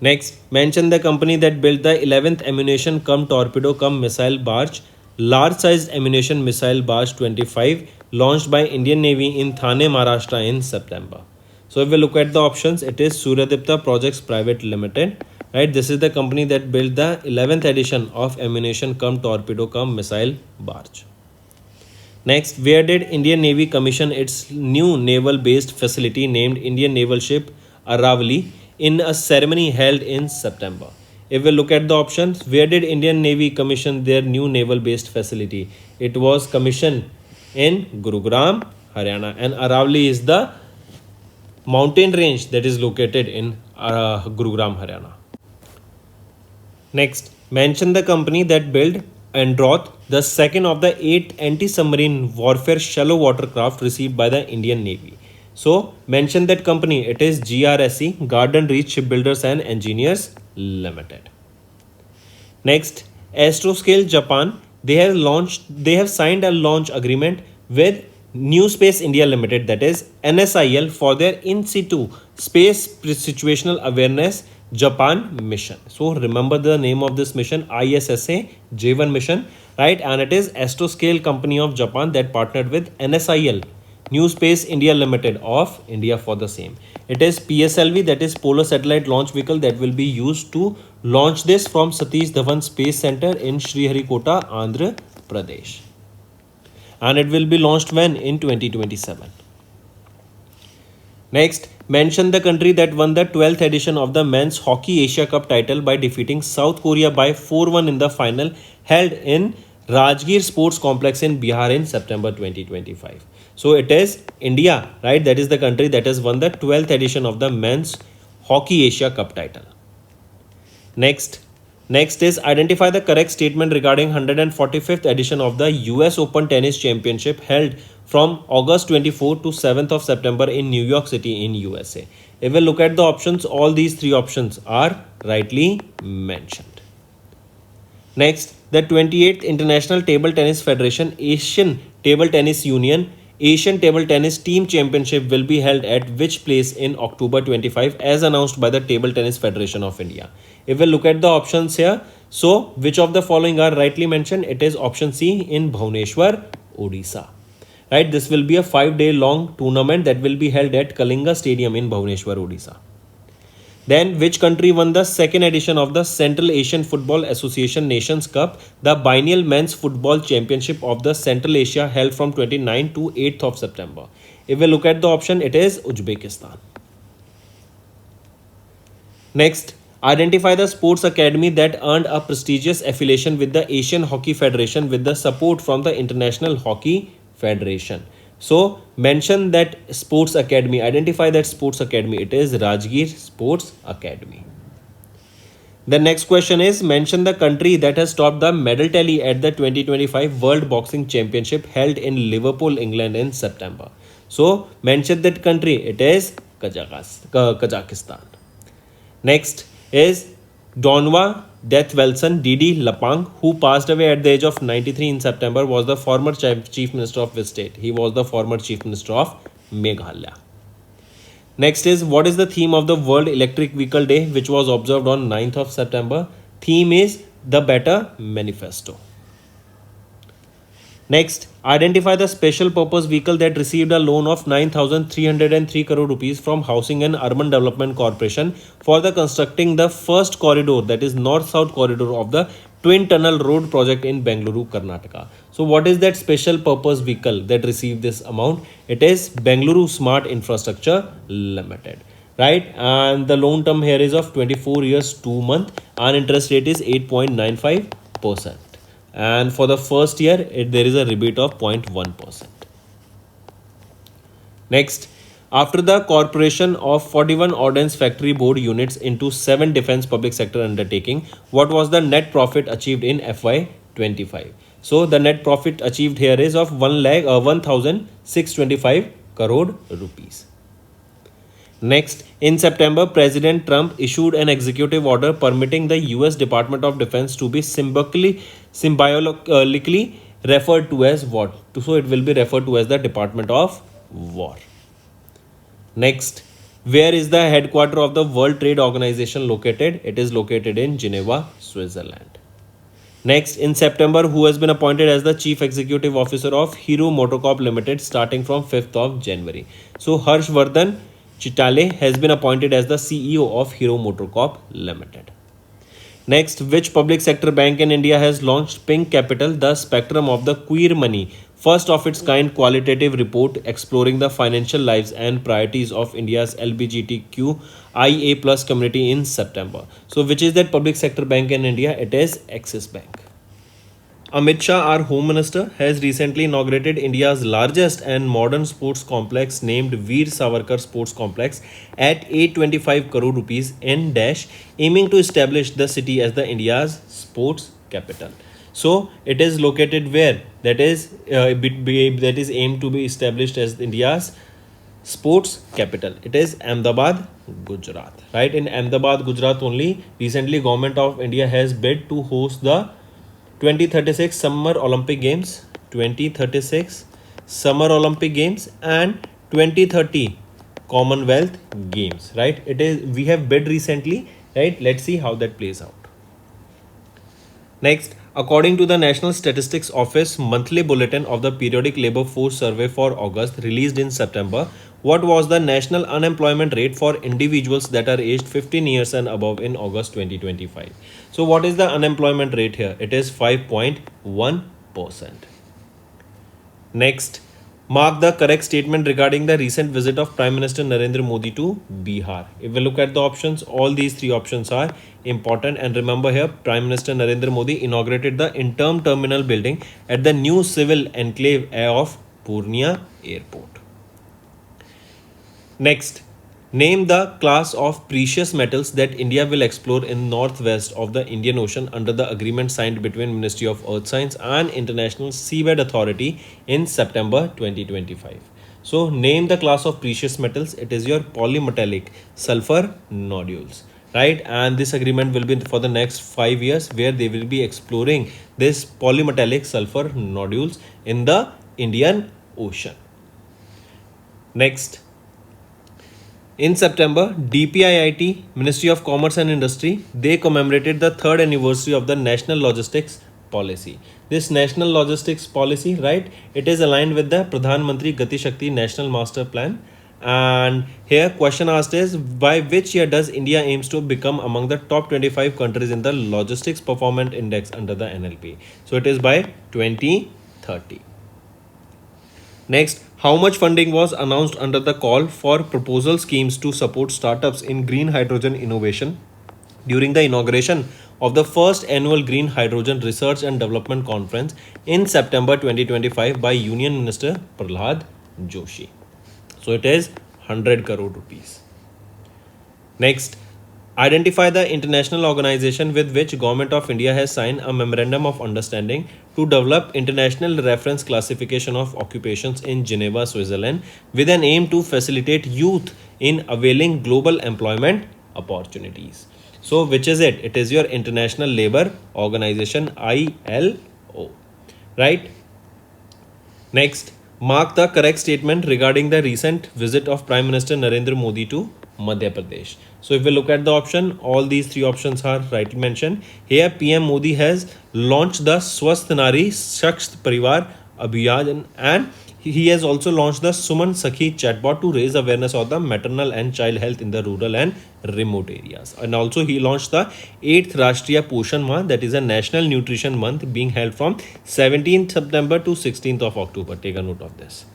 Next, mention the company that built the 11th ammunition cum torpedo cum missile barge, large sized ammunition missile barge 25, launched by Indian Navy in Thane, Maharashtra in September. So if we look at the options, it is Suryadipta Projects Private Limited. Right, this is the company that built the 11th edition of ammunition cum torpedo cum missile barge. Next, where did Indian Navy commission its new naval-based facility named Indian Naval Ship Aravali in a ceremony held in September? If we look at the options, where did Indian Navy commission their new naval-based facility? It was commissioned in Gurugram, Haryana, and Aravali is the mountain range that is located in Gurugram, Haryana. Next, mention the company that built Androth, the second of the 8 anti-submarine warfare shallow water craft received by the Indian Navy. So, mention that company. It is GRSE, Garden Reach Shipbuilders and Engineers Limited. Next, Astroscale Japan. They have signed a launch agreement with New Space India Limited, that is NSIL, for their in situ space situational awareness Japan mission. So remember the name of this mission, ISSA J1 mission, right? And it is Astroscale company of Japan that partnered with NSIL, New Space India Limited of India, for the same. It is PSLV, that is Polar Satellite Launch Vehicle, that will be used to launch this from Satish Dhawan Space Center in Sriharikota, Andhra Pradesh. And it will be launched when? In 2027. Next, mention the country that won the 12th edition of the Men's Hockey Asia Cup title by defeating South Korea by 4-1 in the final held in Rajgir Sports Complex in Bihar in September 2025. So it is India, right? That is the country that has won the 12th edition of the Men's Hockey Asia Cup title. Next is identify the correct statement regarding 145th edition of the US Open Tennis Championship held from August 24 to 7th of September in New York City in USA. If we look at the options, all these three options are rightly mentioned. Next, The 28th International Table Tennis Federation, Asian Table Tennis Union, Asian Table Tennis Team Championship will be held at which place in October 25 as announced by the Table Tennis Federation of India? If we look at the options here, so which of the following are rightly mentioned? It is option C in Bhubaneswar, Odisha. Right, this will be a 5-day long tournament that will be held at Kalinga Stadium in Bhubaneswar, Odisha. Then, which country won the second edition of the Central Asian Football Association Nations Cup, the biennial men's football championship of the Central Asia held from 29 to 8th of September? If we look at the option, it is Uzbekistan. Next, identify the sports academy that earned a prestigious affiliation with the Asian Hockey Federation with the support from the International Hockey Federation. So mention that sports academy, identify that sports academy. It is Rajgir Sports Academy. The next question is mention the country that has topped the medal tally at the 2025 World Boxing Championship held in Liverpool, England in September. So mention that country. It is Kazakhstan. Next is Donwa Deathwelson Didi Lapang, who passed away at the age of 93 in September, was the former Chief Minister of which state? He was the former Chief Minister of Meghalaya. Next is what is the theme of the World Electric Vehicle Day, which was observed on 9th of September? Theme is The Better Manifesto. Next, identify the special purpose vehicle that received a loan of 9,303 crore rupees from Housing and Urban Development Corporation for the constructing the first corridor, that is north-south corridor of the Twin Tunnel Road project in Bengaluru, Karnataka. So what is that special purpose vehicle that received this amount? It is Bengaluru Smart Infrastructure Limited. Right, and the loan term here is of 24 years 2 months and interest rate is 8.95%. And for the first year, there is a rebate of 0.1%. Next, after the corporation of 41 Ordnance Factory Board units into 7 defense public sector undertaking, what was the net profit achieved in FY25? So the net profit achieved here is of 1,625 crore rupees. Next, in September, President Trump issued an executive order permitting the US Department of Defense to be symbolically referred to as what? So it will be referred to as the Department of War. Next, where is the headquarters of the World Trade Organization located? It is located in Geneva, Switzerland. Next, in September, who has been appointed as the Chief Executive Officer of Hero Motocorp Limited starting from 5th of January? So Harshvardhan Chitale has been appointed as the CEO of Hero Motocorp Limited. Next, which public sector bank in India has launched Pink Capital, the Spectrum of the Queer Money, first of its kind qualitative report exploring the financial lives and priorities of India's LGBTQIA plus community in September? So which is that public sector bank in India? It is Axis Bank. Amit Shah, our Home Minister, has recently inaugurated India's largest and modern sports complex named Veer Savarkar Sports Complex at 825 crore rupees in dash, aiming to establish the city as the India's sports capital. So it is located where? That is aimed to be established as India's sports capital. It is Ahmedabad, Gujarat. Right, in Ahmedabad, Gujarat only, recently Government of India has bid to host the 2036 Summer Olympic Games, 2036 Summer Olympic Games and 2030 Commonwealth Games. Right, it is, we have bid recently. Right, let's see how that plays out. Next, according to the National Statistics Office monthly bulletin of the Periodic Labour Force Survey for August released in September, what was the national unemployment rate for individuals that are aged 15 years and above in August 2025? So what is the unemployment rate here? It is 5.1%. Next, mark the correct statement regarding the recent visit of Prime Minister Narendra Modi to Bihar. If we look at the options, all these 3 options are important, and remember here Prime Minister Narendra Modi inaugurated the interim terminal building at the new civil enclave of Purnia Airport. Next, name the class of precious metals that India will explore in northwest of the Indian Ocean under the agreement signed between Ministry of Earth Science and International Seabed Authority in September 2025. So name the class of precious metals. It is your polymetallic sulfur nodules. right? And this agreement will be for the next 5 years, where they will be exploring this polymetallic sulfur nodules in the Indian Ocean. Next, in September, DPIIT, Ministry of Commerce and Industry, they commemorated the third anniversary of the National Logistics Policy. This National Logistics Policy, right, it is aligned with the Pradhan Mantri Gati Shakti National Master Plan. And here question asked is, by which year does India aims to become among the top 25 countries in the Logistics Performance Index under the NLP? So it is by 2030. Next, how much funding was announced under the call for proposal schemes to support startups in green hydrogen innovation during the inauguration of the first annual Green Hydrogen Research and Development Conference in September 2025 by Union Minister Prahlad Joshi? So it is 100 crore rupees. Next, identify the international organization with which Government of India has signed a memorandum of understanding to develop international reference classification of occupations in Geneva, Switzerland, with an aim to facilitate youth in availing global employment opportunities. So which is it? It is your International Labour Organization, ILO, right? Next, mark the correct statement regarding the recent visit of Prime Minister Narendra Modi to Madhya Pradesh. So if we look at the option, all these three options are rightly mentioned. Here PM Modi has launched the Swasth Nari Shaksh Parivar Abhiyan, and he has also launched the Suman Sakhi chatbot to raise awareness of the maternal and child health in the rural and remote areas. And also he launched the 8th Rashtriya Poshan Month, that is a National Nutrition Month, being held from 17th September to 16th of October. Take a note of this.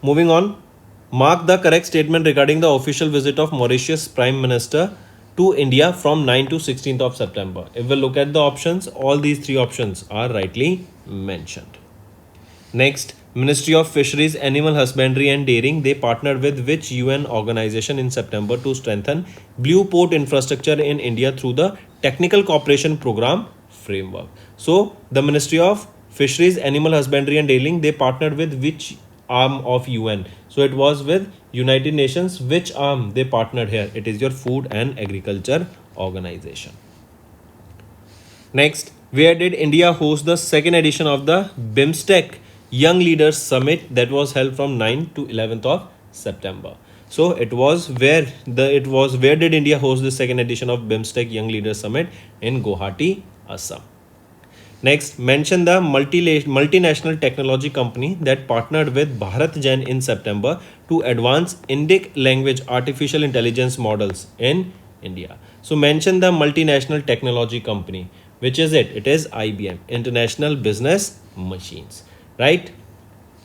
Moving on, mark the correct statement regarding the official visit of Mauritius Prime Minister to India from 9 to 16th of September. If we look at the options, all these three options are rightly mentioned. Next, Ministry of Fisheries, Animal Husbandry and Dairying, they partnered with which UN organization in September to strengthen blue port infrastructure in India through the Technical Cooperation Program framework? So, the Ministry of Fisheries, Animal Husbandry and Dairying, they partnered with which arm of UN? So, it was with United Nations. Which arm they partnered here? It is your Food and Agriculture Organization. Next, where did India host the second edition of the BIMSTEC Young Leaders Summit that was held from 9th to 11th of September? So it was where did India host the second edition of BIMSTEC Young Leaders Summit? In Guwahati, Assam. Next, mention the multinational technology company that partnered with Bharat Gen in September to advance Indic language artificial intelligence models in India. So mention the multinational technology company. Which is it? It is IBM, International Business Machines, right?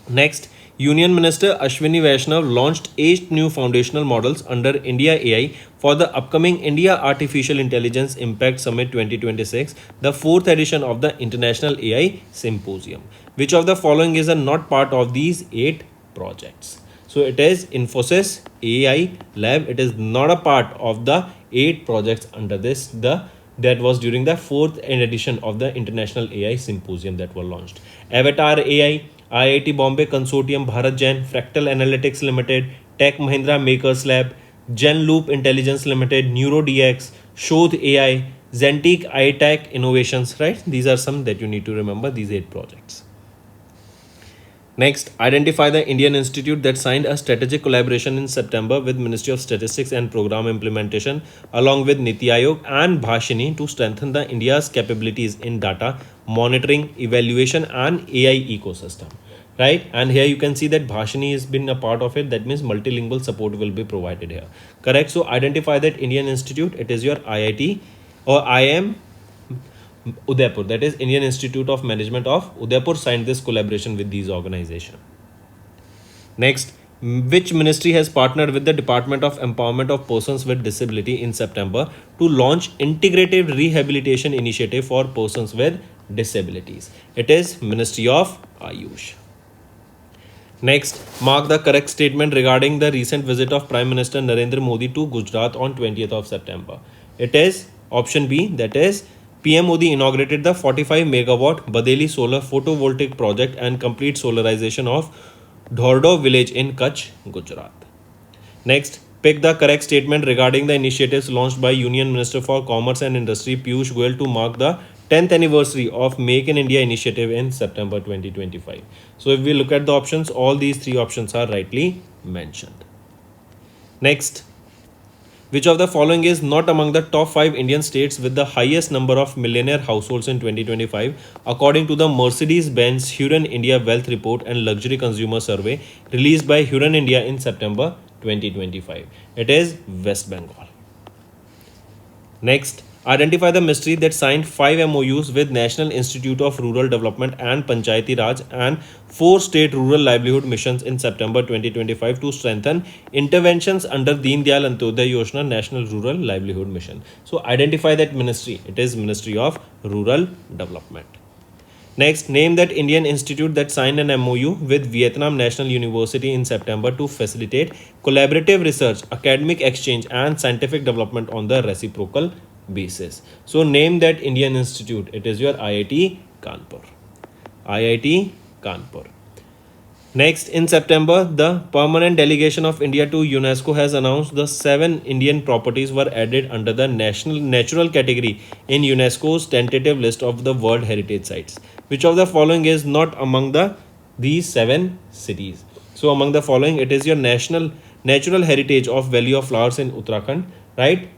Next, Union Minister Ashwini Vaishnav launched 8 new foundational models under India AI for the upcoming India Artificial Intelligence Impact Summit 2026, the 4th edition of the International AI Symposium. Which of the following is not part of these 8 projects? So it is Infosys AI Lab. It is not a part of the 8 projects under this. That was during the 4th edition of the International AI Symposium that were launched. Avatar AI, IIT Bombay Consortium, Bharat Gen, Fractal Analytics Limited, Tech Mahindra Makers Lab, Gen Loop Intelligence Limited, NeuroDX, Shodh AI, Zentik iTech Innovations, right? These are some that you need to remember, these 8 projects. Next, identify the Indian institute that signed a strategic collaboration in September with Ministry of Statistics and Program Implementation along with Niti Aayog and Bhashini to strengthen the India's capabilities in data monitoring, evaluation and AI ecosystem, right? And here you can see that Bhashini has been a part of it. That means multilingual support will be provided here, correct? So identify that Indian institute. It is your IIT or IM Udaipur, that is Indian Institute of Management of Udaipur, signed this collaboration with these organizations. Next, which ministry has partnered with the Department of Empowerment of Persons with Disability in September to launch integrative rehabilitation initiative for persons with disabilities? It is Ministry of Ayush. Next, mark the correct statement regarding the recent visit of Prime Minister Narendra Modi to Gujarat on 20th of September. It is option B, that is PM Modi inaugurated the 45 megawatt Badeli solar photovoltaic project and complete solarization of Dhordo village in Kutch, Gujarat. Next, Pick the correct statement regarding the initiatives launched by Union Minister for Commerce and Industry Piyush Goyal to mark the 10th anniversary of Make in India initiative in September 2025. So if we look at the options, all these three options are rightly mentioned. Next, which of the following is not among the top 5 Indian states with the highest number of millionaire households in 2025 according to the Mercedes-Benz Huron India Wealth Report and Luxury Consumer Survey released by Huron India in September 2025? It is West Bengal. Next, identify the ministry that signed 5 MOUs with National Institute of Rural Development and Panchayati Raj and 4 state rural livelihood missions in September 2025 to strengthen interventions under Deen Dayal Antyodaya Yojana National Rural Livelihood Mission. So identify that ministry. It is Ministry of Rural Development. Next, name that Indian institute that signed an MOU with Vietnam National University in September to facilitate collaborative research, academic exchange, and scientific development on the reciprocal basis. So, name that Indian institute. It is your IIT Kanpur. IIT Kanpur. Next, in September, the permanent delegation of India to UNESCO has announced the 7 Indian properties were added under the national natural category in UNESCO's tentative list of the World Heritage Sites. Which of the following is not among these 7 cities? So, among the following, it is your national natural heritage of Valley of Flowers in Uttarakhand, right?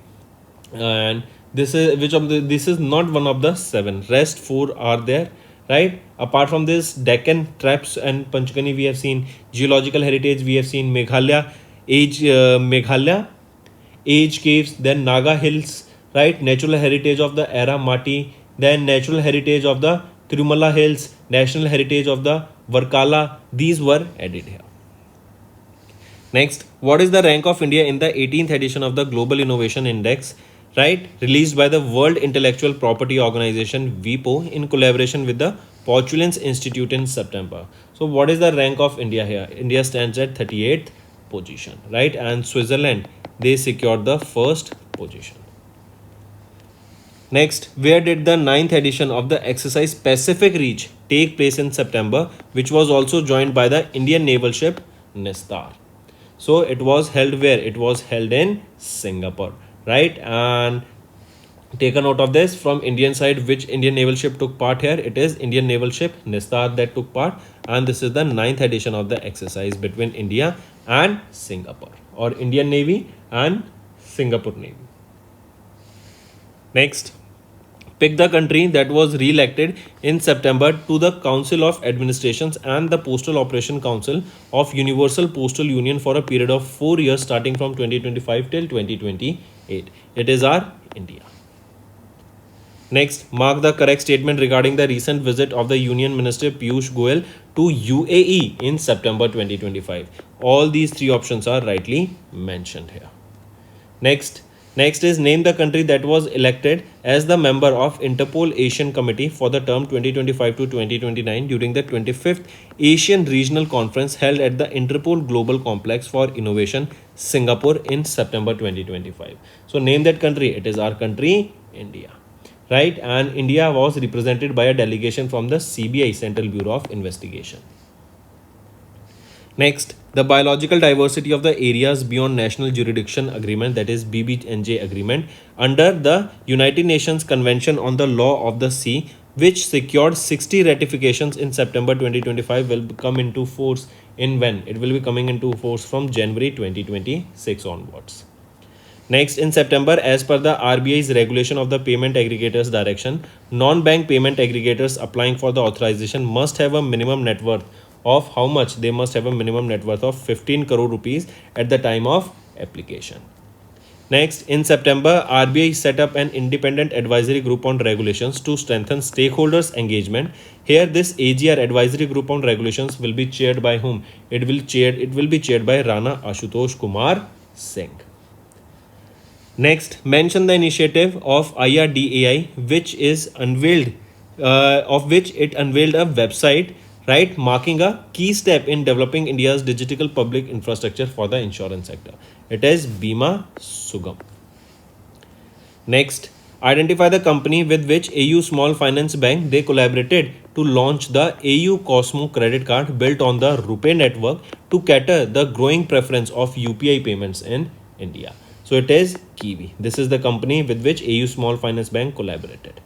And this is not one of the 7. Rest 4 are there, right? Apart from this, Deccan Traps and Panchgani we have seen. Geological heritage we have seen Meghalaya age caves, then Naga Hills, right? Natural heritage of the Era Mati, then natural heritage of the Tirumala Hills, national heritage of the Varkala. These were added here. Next, what is the rank of India in the 18th edition of the Global Innovation Index, right, released by the World Intellectual Property Organization WIPO in collaboration with the Portulans Institute in September? So what is the rank of India here? India stands at 38th position, right? And Switzerland, they secured the first position. Next, where did the 9th edition of the exercise Pacific Reach take place in September, which was also joined by the Indian naval ship Nistar? So it was held where? It was held in Singapore, right? And take a note of this from Indian side, which Indian naval ship took part here? It is Indian naval ship Nistar that took part, and this is the 9th edition of the exercise between India and Singapore, or Indian Navy and Singapore Navy. Next, pick the country that was re-elected in September to the Council of Administrations and the Postal Operation Council of Universal Postal Union for a period of 4 years starting from 2025 till 2028. It is our India. Next, mark the correct statement regarding the recent visit of the Union Minister Piyush Goyal to UAE in September 2025. All these 3 options are rightly mentioned here. Next is name the country that was elected as the member of Interpol Asian Committee for the term 2025 to 2029 during the 25th Asian Regional Conference held at the Interpol Global Complex for Innovation, Singapore in September 2025. So name that country. It is our country, India, right? And India was represented by a delegation from the CBI, Central Bureau of Investigation. Next, the biological diversity of the areas beyond national jurisdiction agreement, that is BBNJ agreement, under the United Nations Convention on the Law of the Sea, which secured 60 ratifications in September 2025, will come into force in when? It will be coming into force from January 2026 onwards. Next, in September, as per the RBI's regulation of the payment aggregators direction, non-bank payment aggregators applying for the authorization must have a minimum net worth of how much? They must have a minimum net worth of 15 crore rupees at the time of application. Next, in September, RBI set up an independent advisory group on regulations to strengthen stakeholders' engagement. Here, this AGR advisory group on regulations will be chaired by whom? It will be chaired by Rana Ashutosh Kumar Singh. Next, mention the initiative of IRDAI, which is unveiled, unveiled a website, right, marking a key step in developing India's digital public infrastructure for the insurance sector. It is Bima Sugam. Next, identify the company with which AU Small Finance Bank they collaborated to launch the AU Cosmo credit card built on the RuPay network to cater the growing preference of UPI payments in India. So it is Kiwi. This is the company with which AU Small Finance Bank collaborated.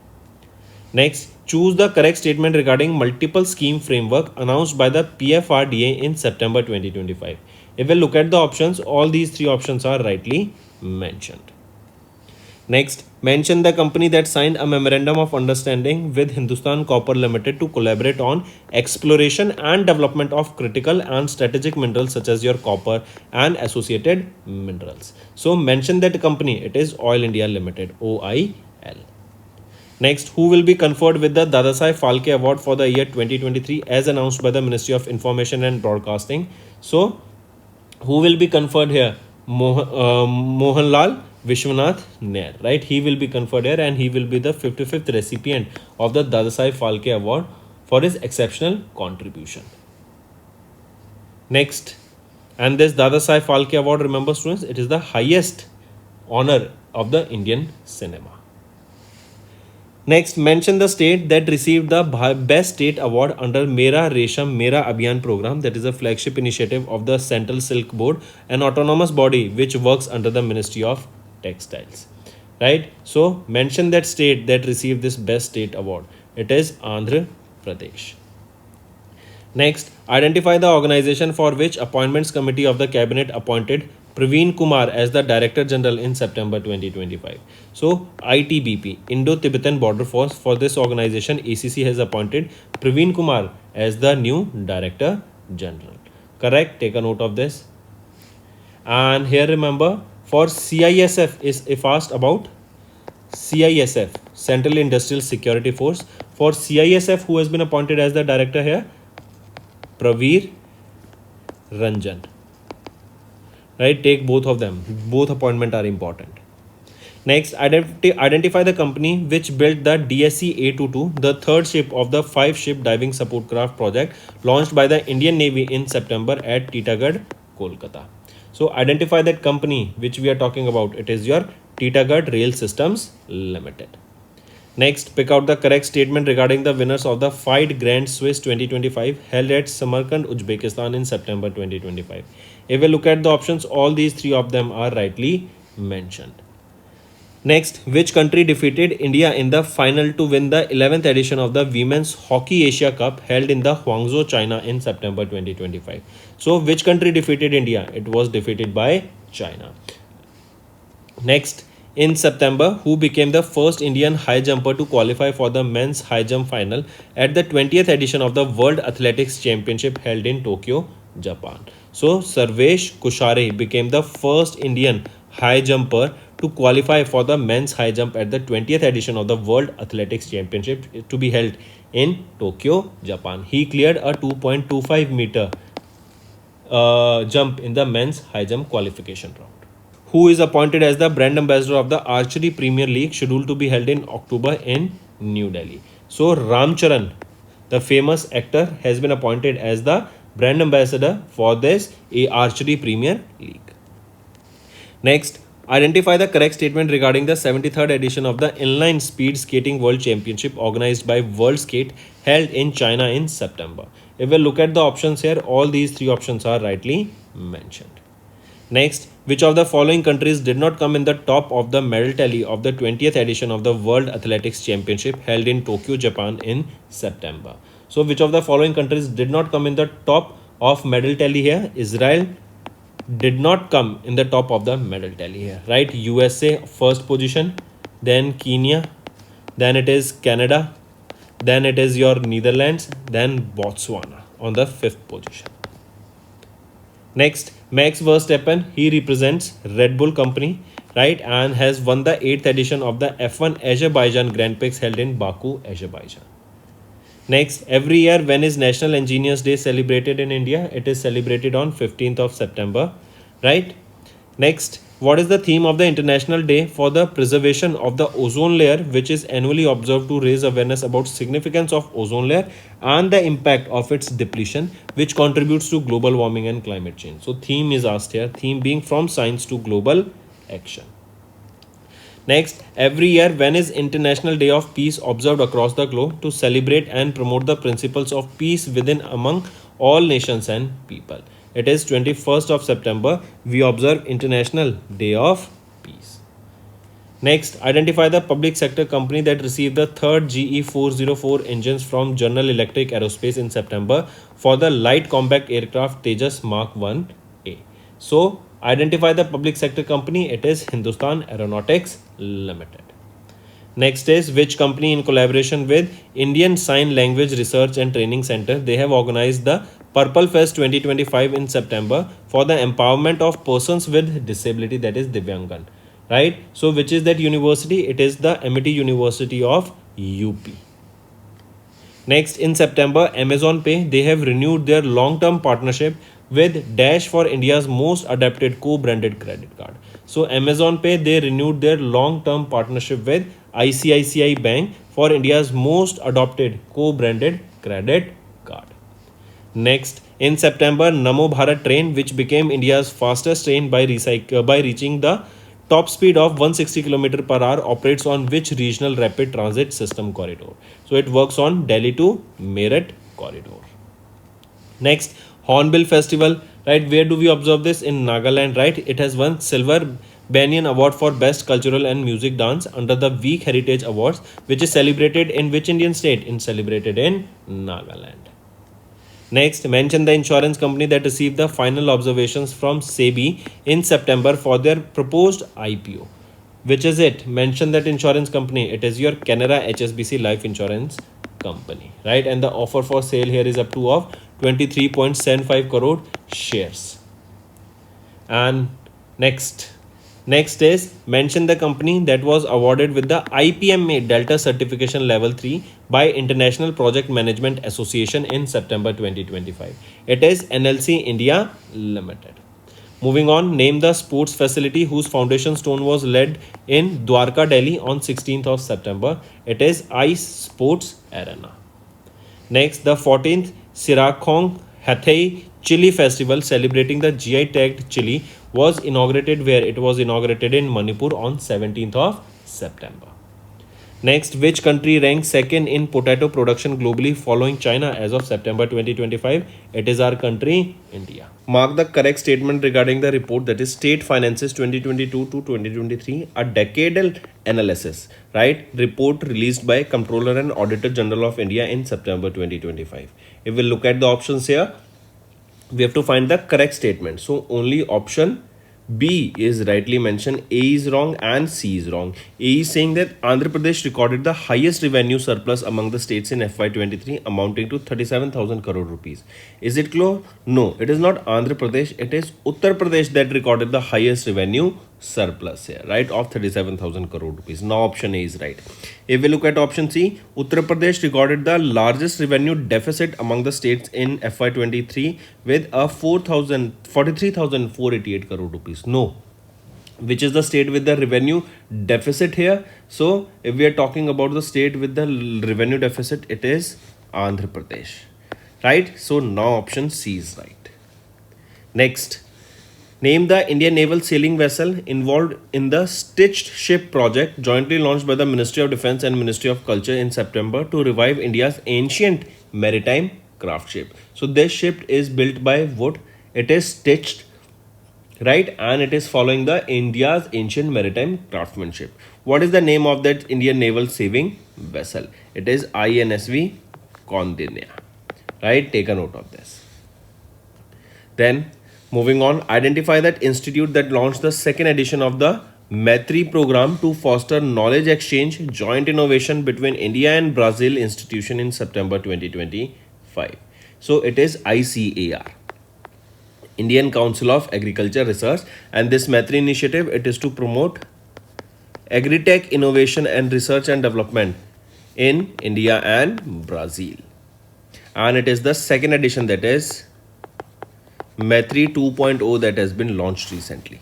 Next, choose the correct statement regarding multiple scheme framework announced by the PFRDA in September 2025. If we look at the options, all these three options are rightly mentioned. Next, mention the company that signed a memorandum of understanding with Hindustan Copper Limited to collaborate on exploration and development of critical and strategic minerals such as your copper and associated minerals. So mention that company, it is Oil India Limited, OIL. Next, who will be conferred with the Dadasaheb Phalke Award for the year 2023 as announced by the Ministry of Information and Broadcasting? So, who will be conferred here? Mohanlal Vishwanath Nair, right? He will be conferred here and he will be the 55th recipient of the Dadasaheb Phalke Award for his exceptional contribution. Next, and this Dadasaheb Phalke Award, remember students, it is the highest honor of the Indian cinema. Next, mention the state that received the Best State Award under Mera Resham Mera Abhiyan program, that is a flagship initiative of the Central Silk Board, an autonomous body which works under the Ministry of Textiles. Right? So, mention that state that received this Best State Award. It is Andhra Pradesh. Next, identify the organization for which Appointments Committee of the Cabinet appointed Praveen Kumar as the Director General in September 2025. So, ITBP, Indo-Tibetan Border Force, for this organization, ACC has appointed Praveen Kumar as the new Director General. Correct? Take a note of this. And here remember, for CISF, if asked about CISF, Central Industrial Security Force, for CISF, who has been appointed as the Director here? Praveer Ranjan. Right, take both of them. Both appointments are important. Next, identify the company which built the DSC A22, the third ship of the 5-ship diving support craft project launched by the Indian Navy in September at Titagarh, Kolkata. So, identify that company which we are talking about. It is your Titagarh Rail Systems Limited. Next, pick out the correct statement regarding the winners of the FIDE Grand Swiss 2025 held at Samarkand, Uzbekistan in September 2025. If we look at the options, all these three of them are rightly mentioned. Next, which country defeated India in the final to win the 11th edition of the Women's Hockey Asia Cup held in the Guangzhou, China in September 2025? So, which country defeated India? It was defeated by China. Next, in September, who became the first Indian high jumper to qualify for the men's high jump final at the 20th edition of the World Athletics Championship held in Tokyo, Japan? So, Sarvesh Kushare became the first Indian high jumper to qualify for the men's high jump at the 20th edition of the World Athletics Championship to be held in Tokyo, Japan. He cleared a 2.25 meter jump in the men's high jump qualification round. Who is appointed as the brand ambassador of the Archery Premier League scheduled to be held in October in New Delhi? So, Ram Charan, the famous actor, has been appointed as the brand ambassador for this Archery Premier League. Next, identify the correct statement regarding the 73rd edition of the Inline Speed Skating World Championship organized by World Skate held in China in September. If we look at the options here, all these three options are rightly mentioned. Next, which of the following countries did not come in the top of the medal tally of the 20th edition of the World Athletics Championship held in Tokyo, Japan in September? So, which of the following countries did not come in the top of medal tally here? Israel did not come in the top of the medal tally here, right? USA first position, then Kenya, then it is Canada, then it is your Netherlands, then Botswana on the 5th position. Next, Max Verstappen, he represents Red Bull company, right, and has won the 8th edition of the F1 Azerbaijan Grand Prix held in Baku, Azerbaijan. Next, every year when is National Engineers Day celebrated in India? It is celebrated on 15th of September, right? Next, what is the theme of the International Day for the Preservation of the Ozone Layer, which is annually observed to raise awareness about significance of ozone layer and the impact of its depletion, which contributes to global warming and climate change. So, theme is asked here, theme being from science to global action. Next, every year when is International Day of Peace observed across the globe to celebrate and promote the principles of peace within among all nations and people? It is 21st of September. We observe International Day of Peace. Next, identify the public sector company that received the third GE 404 engines from General Electric Aerospace in September for the light combat aircraft Tejas Mark 1A. So, identify the public sector company. It is Hindustan Aeronautics Limited. Next is which company in collaboration with Indian Sign Language Research and Training Center, they have organized the Purple Fest 2025 in September for the empowerment of persons with disability, that is Divyangan. Right? So which is that university? It is the MIT University of UP. Next, in September, Amazon Pay, they have renewed their long-term partnership with Dash for India's most adapted co-branded credit card. So Amazon Pay, they renewed their long-term partnership with ICICI Bank for India's most adopted co-branded credit card. Next, in September, Namo Bharat train, which became India's fastest train by reaching the top speed of 160 km per hour, operates on which regional rapid transit system corridor? So it works on Delhi to Meerut corridor. Next, Hornbill Festival, right? Where do we observe this? In Nagaland, right? It has won Silver Banyan Award for Best Cultural and Music Dance under the Week Heritage Awards, which is celebrated in which Indian state? Celebrated in Nagaland. Next, mention the insurance company that received the final observations from SEBI in September for their proposed IPO. Which is it? Mention that insurance company. It is your Canara HSBC Life Insurance Company, right? And the offer for sale here is up to of 23.75 crore shares. And next is mention the company that was awarded with the IPMA Delta Certification Level 3 by International Project Management Association in September 2025. It is NLC India Limited. Moving on, name the sports facility whose foundation stone was laid in Dwarka, Delhi on 16th of September. It is Ice Sports Arena. Next, the 14th Sirakhong Hathei Chili Festival celebrating the GI tagged chili was inaugurated where? It was inaugurated in Manipur on 17th of September. Next, which country ranks second in potato production globally following China as of September 2025? It is our country, India. Mark the correct statement regarding the report, that is State Finances 2022 to 2023, a decadal analysis, right? Report released by Comptroller and Auditor General of India in September 2025. If we look at the options here, we have to find the correct statement. So only option B is rightly mentioned, A is wrong and C is wrong. A is saying that Andhra Pradesh recorded the highest revenue surplus among the states in FY23 amounting to 37,000 crore rupees. Is it clear? No, it is not Andhra Pradesh, it is Uttar Pradesh that recorded the highest revenue surplus here, right, of 37,000 crore rupees. Now option A is right. If we look at option C, Uttar Pradesh recorded the largest revenue deficit among the states in FY23 with a 43,488 crore rupees. No. Which is the state with the revenue deficit here? So if we are talking about the state with the revenue deficit, it is Andhra Pradesh, right? So now option C is right. Next, name the Indian naval sailing vessel involved in the Stitched Ship project jointly launched by the Ministry of Defence and Ministry of Culture in September to revive India's ancient maritime craft ship. So this ship is built by wood. It is stitched, right, and it is following the India's ancient maritime craftsmanship. What is the name of that Indian naval saving vessel? It is INSV Kondinya, right? Take a note of this. Then moving on, identify that institute that launched the second edition of the Maitri program to foster knowledge exchange, joint innovation between India and Brazil institution in September 2025. So it is ICAR, Indian Council of Agriculture Research, and this Maitri initiative, it is to promote agri-tech innovation and research and development in India and Brazil. And it is the second edition, that is Maitri 2.0, that has been launched recently.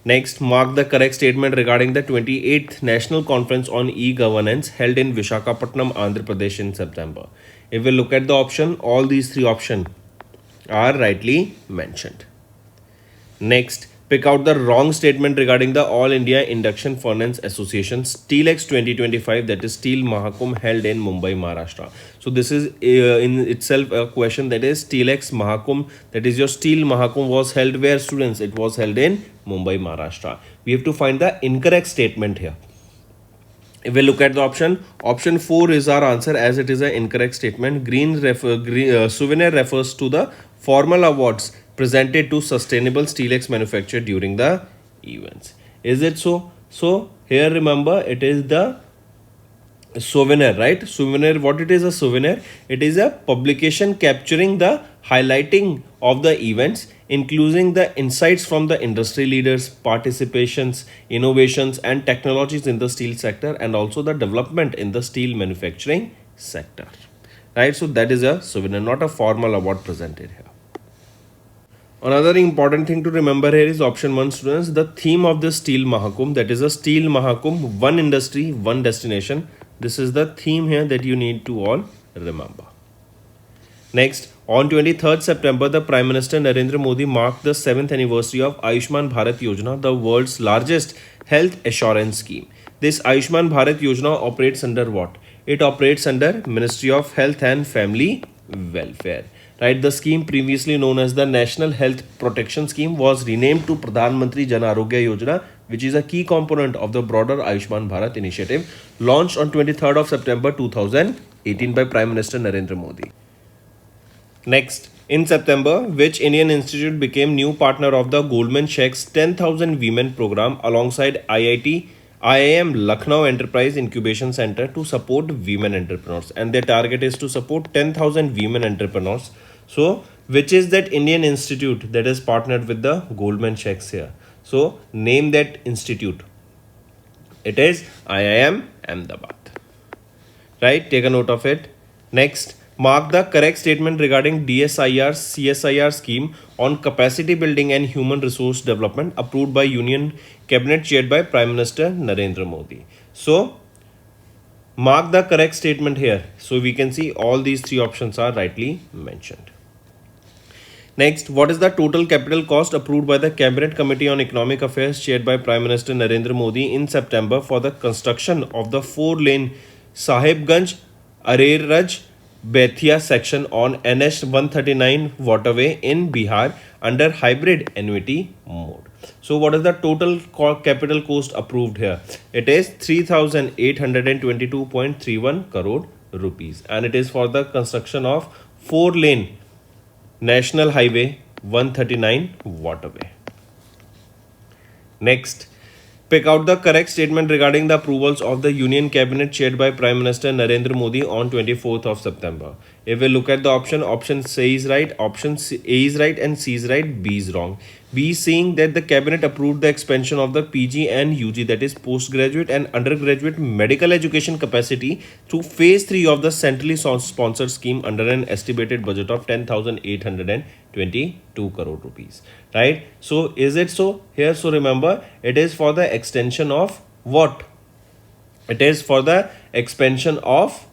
Next, mark the correct statement regarding the 28th National Conference on E-Governance held in Visakhapatnam, Andhra Pradesh in September. If we look at the option, all these three options are rightly mentioned. Next, Pick out the wrong statement regarding the All India Induction Furnace Association SteelX 2025, that is Steel Mahakumbh, held in Mumbai, Maharashtra. So this is in itself a question, that is SteelX Mahakumbh, that is your Steel Mahakumbh was held where, students? It was held in Mumbai, Maharashtra. We have to find the incorrect statement here. If we look at the option 4 is our answer, as it is an incorrect statement. Souvenir refers to the formal awards presented to sustainable SteelX manufacture during the events. Is it so? So here remember, it is the souvenir, right? Souvenir, what it is a souvenir? It is a publication capturing the highlighting of the events, including the insights from the industry leaders, participations, innovations and technologies in the steel sector, and also the development in the steel manufacturing sector, right? So that is a souvenir, not a formal award presented here. Another important thing to remember here is option 1, students. The theme of the Steel Mahakumbh, that is a Steel Mahakumbh, one industry, one destination. This is the theme here that you need to all remember. Next, on 23rd September, the Prime Minister Narendra Modi marked the 7th anniversary of Ayushman Bharat Yojana, the world's largest health assurance scheme. This Ayushman Bharat Yojana operates under what? It operates under Ministry of Health and Family Welfare. Right, the scheme, previously known as the National Health Protection Scheme, was renamed to Pradhan Mantri Jan Arogya Yojana, which is a key component of the broader Ayushman Bharat initiative, launched on 23rd of September 2018 by Prime Minister Narendra Modi. Next, in September, which Indian institute became new partner of the Goldman Sachs 10,000 Women program alongside IIM Lucknow Enterprise Incubation Center to support women entrepreneurs, and their target is to support 10,000 women entrepreneurs. So, which is that Indian institute that is partnered with the Goldman Sachs here? So, name that institute. It is IIM Ahmedabad. Right? Take a note of it. Next, mark the correct statement regarding DSIR's CSIR scheme on capacity building and human resource development approved by Union Cabinet chaired by Prime Minister Narendra Modi. So, mark the correct statement here. So, we can see all these three options are rightly mentioned. Next, what is the total capital cost approved by the Cabinet Committee on Economic Affairs chaired by Prime Minister Narendra Modi in September for the construction of the 4-lane Sahibganj Areraj Bethia section on NH 139 waterway in Bihar under hybrid annuity mode? So what is the total capital cost approved here? It is 3,822.31 crore rupees, and it is for the construction of 4-lane National Highway 139 waterway. Next, pick out the correct statement regarding the approvals of the Union Cabinet chaired by Prime Minister Narendra Modi on 24th of September. If we look at the option C is right, option A is right and C is right, B is wrong. B is saying that the Cabinet approved the expansion of the PG and UG, that is postgraduate and undergraduate medical education capacity through phase 3 of the centrally sponsored scheme under an estimated budget of 10,822 crore rupees. Right? So is it so here? So remember, it is for the extension of what? It is for the expansion of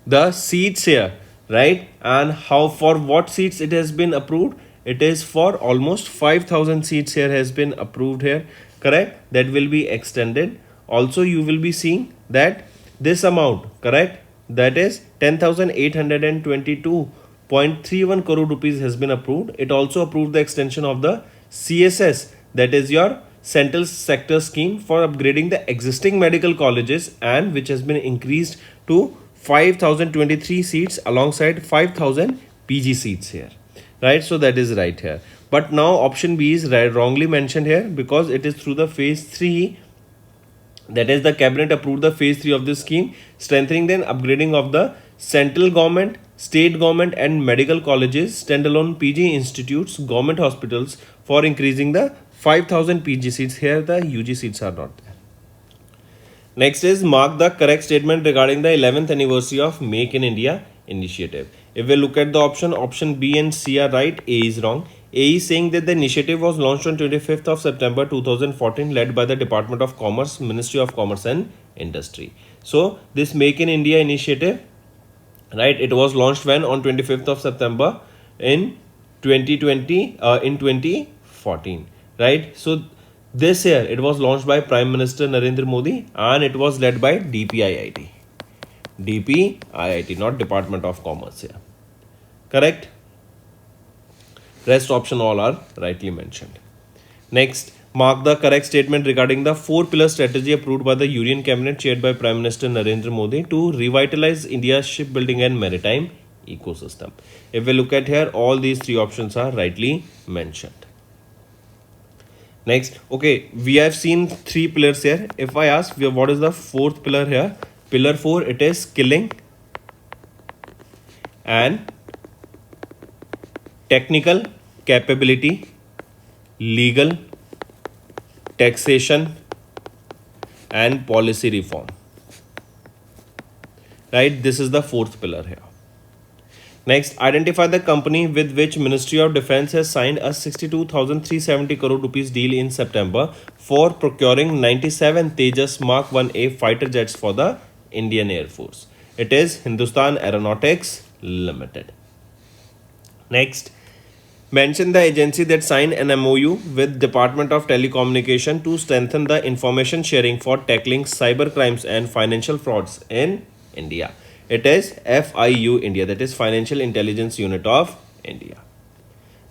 the seats here, right? And how, for what seats it has been approved? It is for almost 5,000 seats here has been approved here, correct? That will be extended. Also, you will be seeing that this amount, correct? That is 10,822.31 crore rupees has been approved. It also approved the extension of the CSS, that is your Central Sector Scheme for upgrading the existing medical colleges, and which has been increased to 5,023 seats alongside 5,000 PG seats here. Right, so that is right here. But now option B is wrongly mentioned here because it is through the phase 3, that is the Cabinet approved the phase 3 of this scheme, strengthening and upgrading of the central government, state government and medical colleges, standalone PG institutes, government hospitals for increasing the 5,000 PG seats. Here the UG seats are not there. Next is mark the correct statement regarding the 11th anniversary of Make in India initiative. If we look at the option B and C are right, A is wrong. A is saying that the initiative was launched on 25th of September 2014, led by the Department of Commerce, Ministry of Commerce and Industry. So this Make in India initiative, right, it was launched when? On 25th of September in 2020, in 2014. 14, right? So this year it was launched by Prime Minister Narendra Modi and it was led by DPIIT. DPIIT, not Department of Commerce here. Correct? Rest option all are rightly mentioned. Next, mark the correct statement regarding the 4-pillar strategy approved by the Union Cabinet chaired by Prime Minister Narendra Modi to revitalize India's shipbuilding and maritime ecosystem. If we look at here, all these 3 options are rightly mentioned. Next, okay, we have seen 3 pillars here. If I ask what is the 4th pillar here, pillar 4, it is skilling and technical capability, legal, taxation and policy reform. Right, this is the 4th pillar here. Next, identify the company with which Ministry of Defence has signed a 62,370 crore rupees deal in September for procuring 97 Tejas Mark 1A fighter jets for the Indian Air Force. It is Hindustan Aeronautics Limited. Next, mention the agency that signed an MOU with Department of Telecommunication to strengthen the information sharing for tackling cyber crimes and financial frauds in India. It is FIU India, that is Financial Intelligence Unit of India.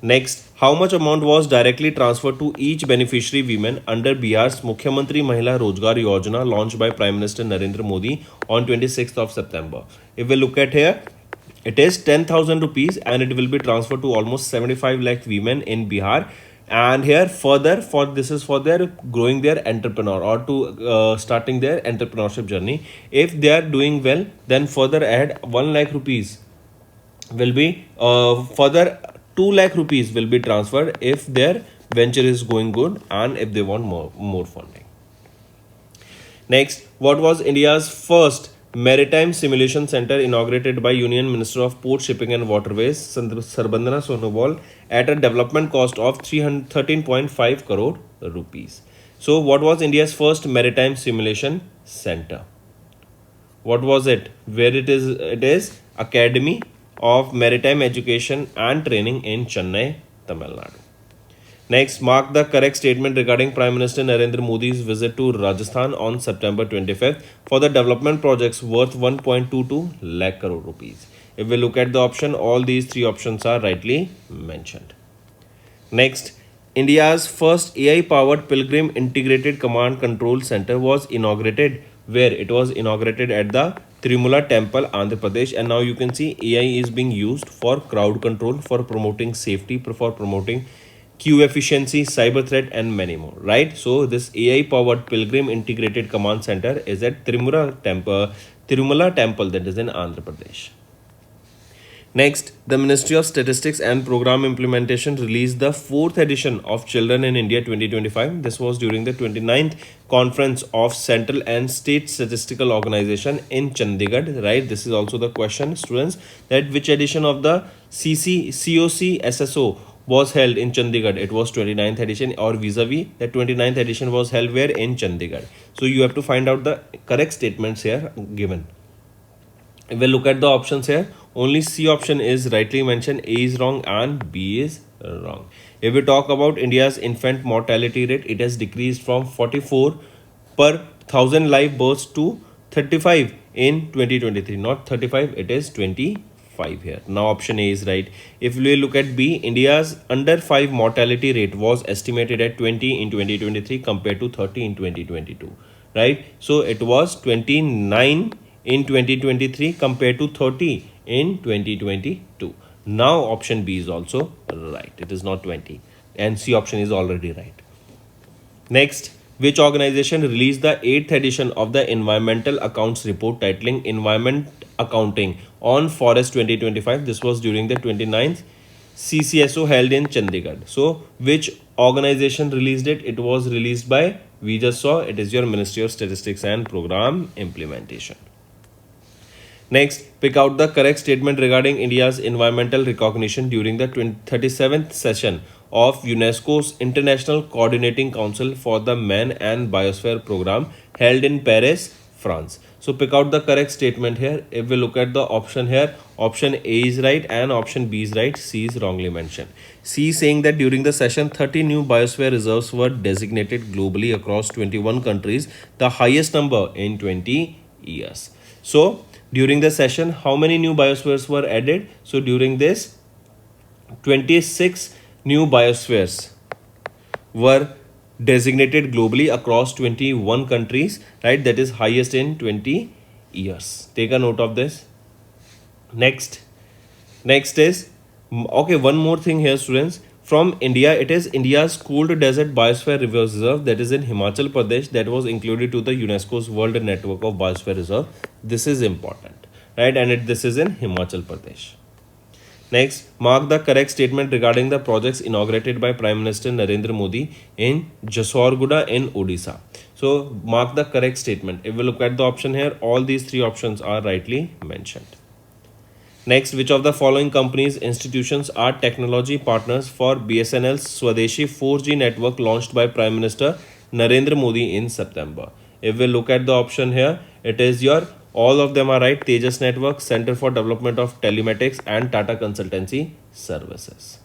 Next, how much amount was directly transferred to each beneficiary women under Bihar's Mukhyamantri Mahila Rozgar Yojana launched by Prime Minister Narendra Modi on 26th of September? If we look at here, it is 10,000 rupees and it will be transferred to almost 75 lakh women in Bihar. And here further, for this is for their growing their entrepreneur or to starting their entrepreneurship journey. If they are doing well, then further add 1 lakh rupees will be further 2 lakh rupees will be transferred if their venture is going good and if they want more funding. Next, what was India's first Maritime Simulation Center inaugurated by Union Minister of Port, Shipping and Waterways Sarbandana Sonowal at a development cost of 13.5 crore rupees. So what was India's first Maritime Simulation Center? What was it? Where it is? It is Academy of Maritime Education and Training in Chennai, Tamil Nadu. Next, mark the correct statement regarding Prime Minister Narendra Modi's visit to Rajasthan on September 25th for the development projects worth 1.22 lakh crore rupees. If we look at the option, all these 3 options are rightly mentioned. Next, India's first AI-powered Pilgrim Integrated Command Control Center was inaugurated where it was inaugurated at the Tirumala Temple, Andhra Pradesh, and now you can see AI is being used for crowd control, for promoting safety, for promoting queue efficiency, cyber threat and many more, right? So this AI powered Pilgrim Integrated Command Center is at Tirumala Temple, that is in Andhra Pradesh. Next, the Ministry of Statistics and Program Implementation released the 4th edition of Children in India 2025. This was during the 29th conference of Central and State Statistical Organization in Chandigarh, right? This is also the question, students, that which edition of the COCSSO was held in Chandigarh. It was 29th edition, or vis-a-vis that 29th edition was held where? In Chandigarh. So you have to find out the correct statements here given. If we look at the options here, only C option is rightly mentioned, A is wrong and B is wrong. If we talk about India's infant mortality rate, it has decreased from 44 per 1000 live births to 35 in 2023. Not 35, it is 25 here. Now option A is right. If we look at B, India's under 5 mortality rate was estimated at 20 in 2023 compared to 30 in 2022, right? So it was 29 in 2023 compared to 30 in 2022. Now option B is also right. It is not 20 and C option is already right. Next, which organization released the 8th edition of the Environmental Accounts Report titling Environment Accounting on Forest 2025? This was during the 29th CCSO held in Chandigarh. So which organization released it? It was released by, we just saw, it is your Ministry of Statistics and Program Implementation. Next, pick out the correct statement regarding India's environmental recognition during the 37th session of UNESCO's International Coordinating Council for the Man and Biosphere Program held in Paris, France. So pick out the correct statement here. If we look at the option here, option A is right and option B is right, C is wrongly mentioned. C saying that during the session, 30 new biosphere reserves were designated globally across 21 countries, the highest number in 20 years. So, during the session, how many new biospheres were added? So, during this, 26 new biospheres were designated globally across 21 countries, right? That is highest in 20 years. Take a note of this. Next is okay. One more thing here, students. From India, it is India's cooled desert biosphere reserve that is in Himachal Pradesh that was included to the UNESCO's World Network of Biosphere Reserve. This is important, right? And this is in Himachal Pradesh. Next, mark the correct statement regarding the projects inaugurated by Prime Minister Narendra Modi in Jasorguda in Odisha. So, mark the correct statement. If we look at the option here, all these three options are rightly mentioned. Next, which of the following companies, institutions are technology partners for BSNL's Swadeshi 4G network launched by Prime Minister Narendra Modi in September? If we look at the option here, it is your all of them are right. Tejas Network, Center for Development of Telematics, and Tata Consultancy Services.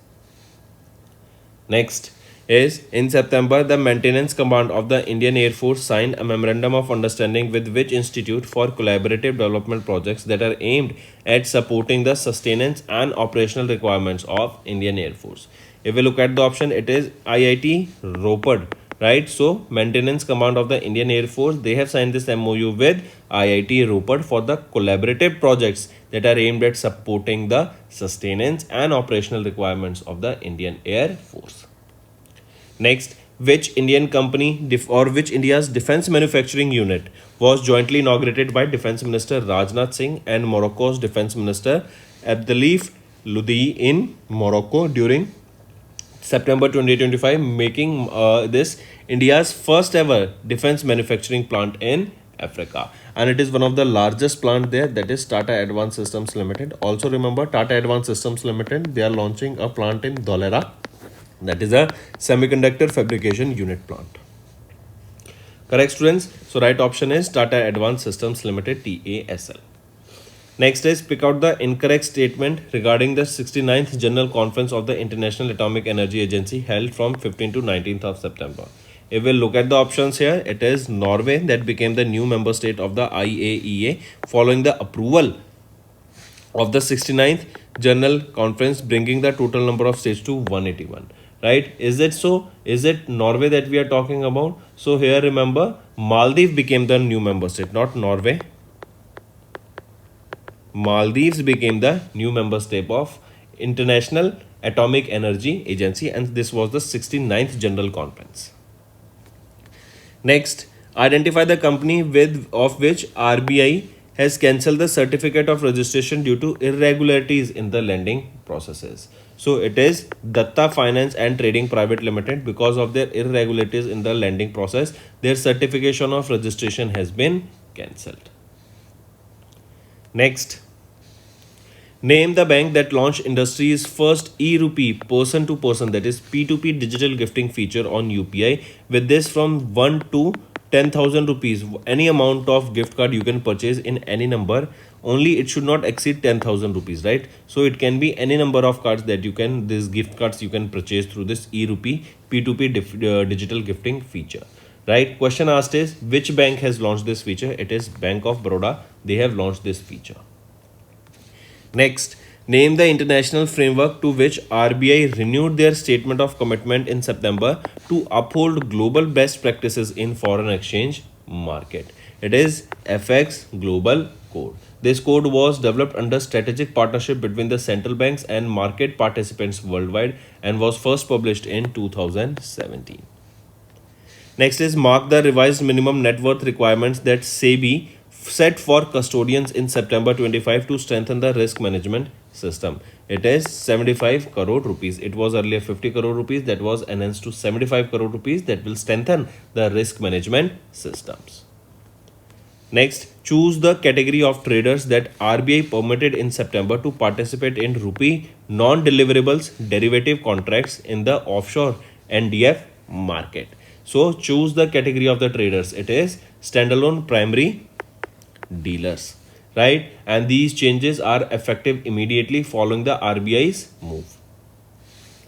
Next is in September, the Maintenance Command of the Indian Air Force signed a memorandum of understanding with which institute for collaborative development projects that are aimed at supporting the sustenance and operational requirements of Indian Air Force. If we look at the option, it is IIT Ropar, right? So, Maintenance Command of the Indian Air Force, they have signed this MOU with IIT Ropar for the collaborative projects that are aimed at supporting the sustenance and operational requirements of the Indian Air Force. Next, which Indian company or which India's defense manufacturing unit was jointly inaugurated by Defense Minister Rajnath Singh and Morocco's Defense Minister Abdelif Ludi in Morocco during September 2025, making this India's first ever defense manufacturing plant in Africa. And it is one of the largest plant there, that is Tata Advanced Systems Limited. Also remember, Tata Advanced Systems Limited, they are launching a plant in Dholera. That is a semiconductor fabrication unit plant. Correct, students? So, right option is Tata Advanced Systems Limited, TASL. Next is pick out the incorrect statement regarding the 69th General Conference of the International Atomic Energy Agency held from 15th to 19th of September. If we look at the options here, it is Norway that became the new member state of the IAEA following the approval of the 69th General Conference, bringing the total number of states to 181. Right? Is it so? Is it Norway that we are talking about? So here remember, Maldives became the new member state, not Norway. Maldives became the new member state of International Atomic Energy Agency, and this was the 69th General Conference. Next, identify the company of which RBI has cancelled the certificate of registration due to irregularities in the lending processes. So it is Datta Finance and Trading Private Limited. Because of their irregularities in the lending process, their certification of registration has been cancelled. Next, name the bank that launched industry's first e-rupee person-to-person, that is P2P digital gifting feature on UPI. With this, from 1 to 10,000 rupees, any amount of gift card you can purchase in any number. Only it should not exceed 10,000 rupees, right? So it can be any number of cards that you can, these gift cards you can purchase through this e-rupee P2P digital gifting feature, right? Question asked is, which bank has launched this feature? It is Bank of Baroda. They have launched this feature. Next, name the international framework to which RBI renewed their statement of commitment in September to uphold global best practices in foreign exchange market. It is FX Global Code. This code was developed under strategic partnership between the central banks and market participants worldwide and was first published in 2017. Next is mark the revised minimum net worth requirements that SEBI set for custodians in September 25 to strengthen the risk management system. It is 75 crore rupees. It was earlier 50 crore rupees, that was enhanced to 75 crore rupees, that will strengthen the risk management systems. Next, choose the category of traders that RBI permitted in September to participate in rupee non-deliverables derivative contracts in the offshore NDF market. So, choose the category of the traders. It is standalone primary dealers, right? And these changes are effective immediately following the RBI's move.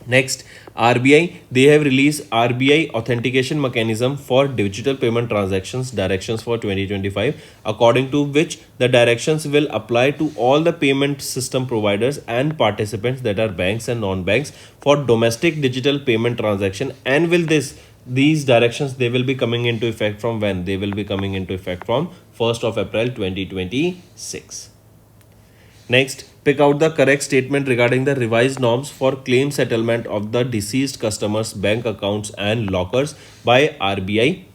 Next, RBI, they have released RBI authentication mechanism for digital payment transactions directions for 2025, according to which the directions will apply to all the payment system providers and participants that are banks and non-banks for domestic digital payment transaction. And will these directions, they will be coming into effect from when? They will be coming into effect from 1st of April 2026. Next, pick out the correct statement regarding the revised norms for claim settlement of the deceased customers' bank accounts and lockers by RBI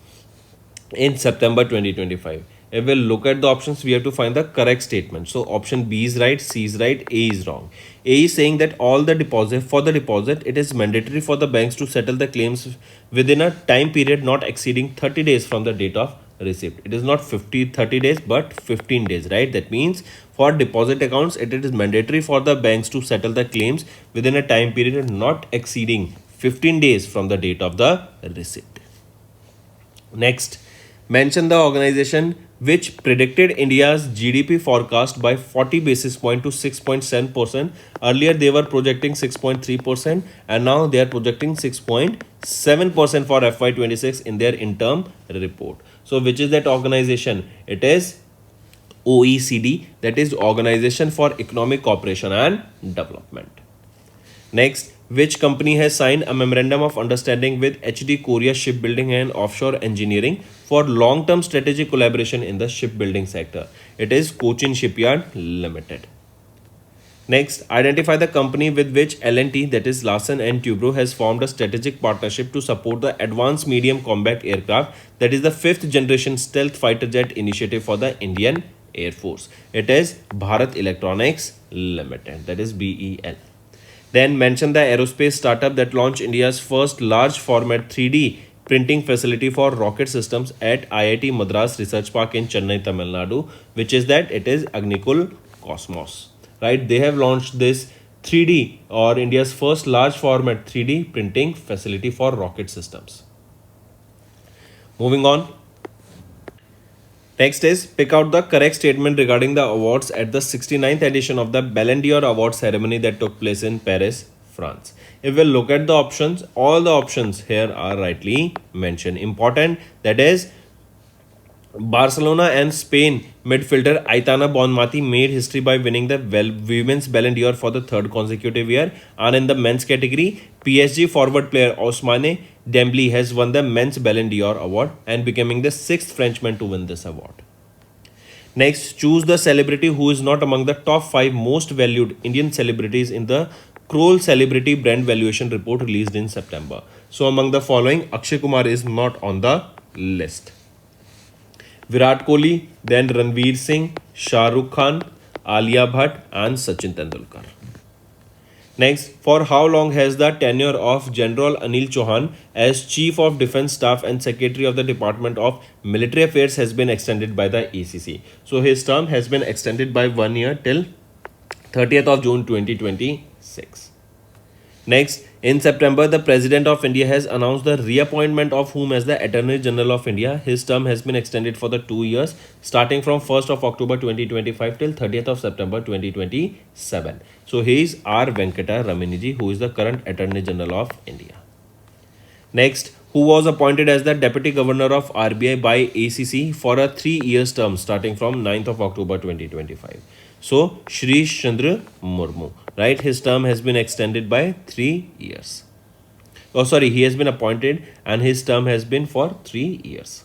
in September 2025. If we look at the options, we have to find the correct statement. So option B is right, C is right, A is wrong. A is saying that all the deposit, it is mandatory for the banks to settle the claims within a time period not exceeding 30 days from the date of receipt. It is not 30 days but 15 days, right? That means for deposit accounts, it is mandatory for the banks to settle the claims within a time period not exceeding 15 days from the date of the receipt. Next, mention the organization which predicted India's GDP forecast by 40 basis point to 6.7%. Earlier they were projecting 6.3% and now they are projecting 6.7% for FY26 in their interim report. So which is that organization? It is OECD, that is Organization for Economic Cooperation and Development. Next, which company has signed a memorandum of understanding with HD Korea Shipbuilding and Offshore Engineering for long-term strategic collaboration in the shipbuilding sector? It is Cochin Shipyard Limited. Next, identify the company with which L&T, that is Larsen and Toubro, has formed a strategic partnership to support the Advanced Medium Combat Aircraft, that is the 5th generation stealth fighter jet initiative for the Indian Air Force. It is Bharat Electronics Limited, that is BEL. Then mention the aerospace startup that launched India's first large format 3D printing facility for rocket systems at IIT Madras Research Park in Chennai, Tamil Nadu, which is that it is Agnikul Cosmos, right? They have launched this 3D or India's first large format 3D printing facility for rocket systems. Moving on. Next is pick out the correct statement regarding the awards at the 69th edition of the Ballon d'Or award ceremony that took place in Paris, France. If we look at the options, all the options here are rightly mentioned. Important, that is Barcelona and Spain midfielder Aitana Bonmati made history by winning the Women's Ballon d'Or for the 3rd consecutive year. And in the men's category, PSG forward player Ousmane Dembele has won the Men's Ballon d'Or award and becoming the 6th Frenchman to win this award. Next, choose the celebrity who is not among the top 5 most valued Indian celebrities in the Kroll Celebrity Brand Valuation Report released in September. So among the following, Akshay Kumar is not on the list. Virat Kohli, then Ranveer Singh, Shah Rukh Khan, Alia Bhatt and Sachin Tendulkar. Next, for how long has the tenure of General Anil Chauhan as Chief of Defence Staff and Secretary of the Department of Military Affairs has been extended by the ACC? So his term has been extended by 1 year till 30th of June 2026. Next, in September, the President of India has announced the reappointment of whom as the Attorney General of India. His term has been extended for the 2 years, starting from 1st of October 2025 till 30th of September 2027. So he is R. Venkata Ramaniji, who is the current Attorney General of India. Next, who was appointed as the Deputy Governor of RBI by ACC for a 3-year term starting from 9th of October 2025. So, Shri Chandra Murmu, right? His term has been extended by 3 years. Oh, sorry, he has been appointed and his term has been for 3 years.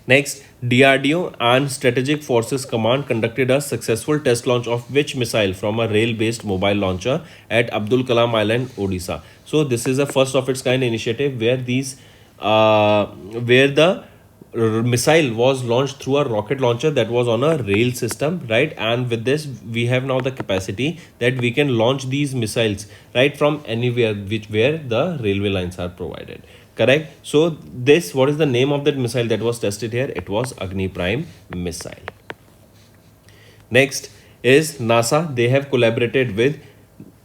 Next, DRDO and Strategic Forces Command conducted a successful test launch of which missile from a rail-based mobile launcher at Abdul Kalam Island, Odisha. So this is a first of its kind initiative where the missile was launched through a rocket launcher that was on a rail system, right? And with this, we have now the capacity that we can launch these missiles right from anywhere where the railway lines are provided. Correct. So this, what is the name of that missile that was tested here? It was Agni Prime missile. Next is NASA. They have collaborated with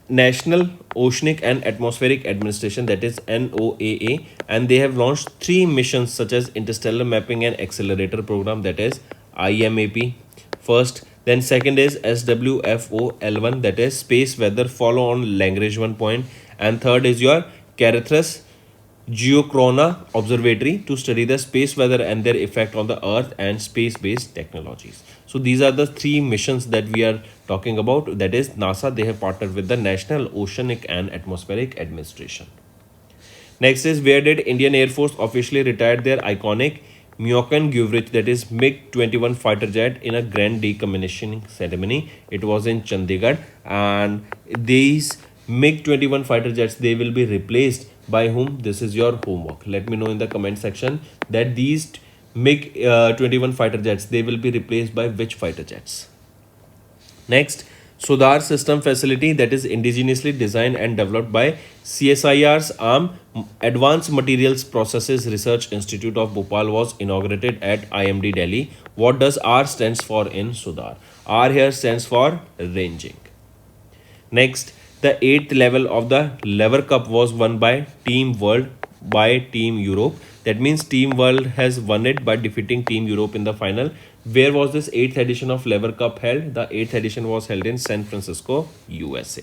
National Oceanic and Atmospheric Administration, that is NOAA, and they have launched 3 missions such as Interstellar Mapping and Accelerator Program, that is IMAP first. Then second is SWFO L1, that is Space Weather Follow on Lagrange 1 Point, And third is your Carithus Geochrona Observatory to study the space weather and their effect on the Earth and space-based technologies. So these are the three missions that we are talking about. That is NASA, they have partnered with the National Oceanic and Atmospheric Administration. Next is, where did Indian Air Force officially retire their iconic Myokan Guvrich, that is MiG-21 fighter jet, in a grand decommissioning ceremony? It was in Chandigarh, and these MiG-21 fighter jets, they will be replaced by whom? This is your homework. Let me know in the comment section that these MiG-21 fighter jets, they will be replaced by which fighter jets. Next, Sudhar System Facility, that is indigenously designed and developed by CSIR's arm Advanced Materials Processes Research Institute of Bhopal, was inaugurated at IMD Delhi. What does R stands for in Sudhar? R here stands for ranging. Next, the 8th level of the Lever Cup was won by Team World by Team Europe. That means Team World has won it by defeating Team Europe in the final. Where was this 8th edition of Lever Cup held? The 8th edition was held in San Francisco, USA.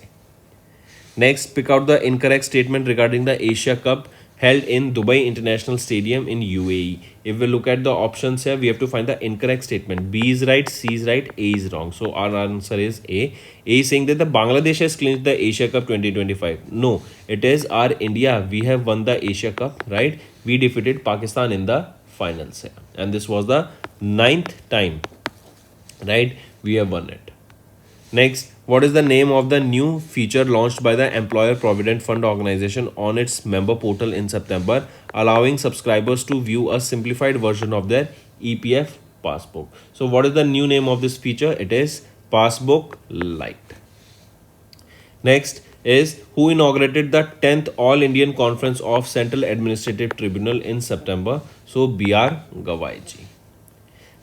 Next, pick out the incorrect statement regarding the Asia Cup held in Dubai International Stadium in UAE. If we look at the options here, we have to find the incorrect statement. B is right, C is right, A is wrong. So our answer is A. A is saying that the Bangladesh has clinched the Asia Cup 2025. No, it is our India. We have won the Asia Cup, right? We defeated Pakistan in the finals here. And this was the 9th time, right? We have won it. Next, what is the name of the new feature launched by the Employer Provident Fund organization on its member portal in September, allowing subscribers to view a simplified version of their EPF passbook? So what is the new name of this feature? It is Passbook Lite. Next is, who inaugurated the 10th All Indian Conference of Central Administrative Tribunal in September? So B.R. Gavaiji.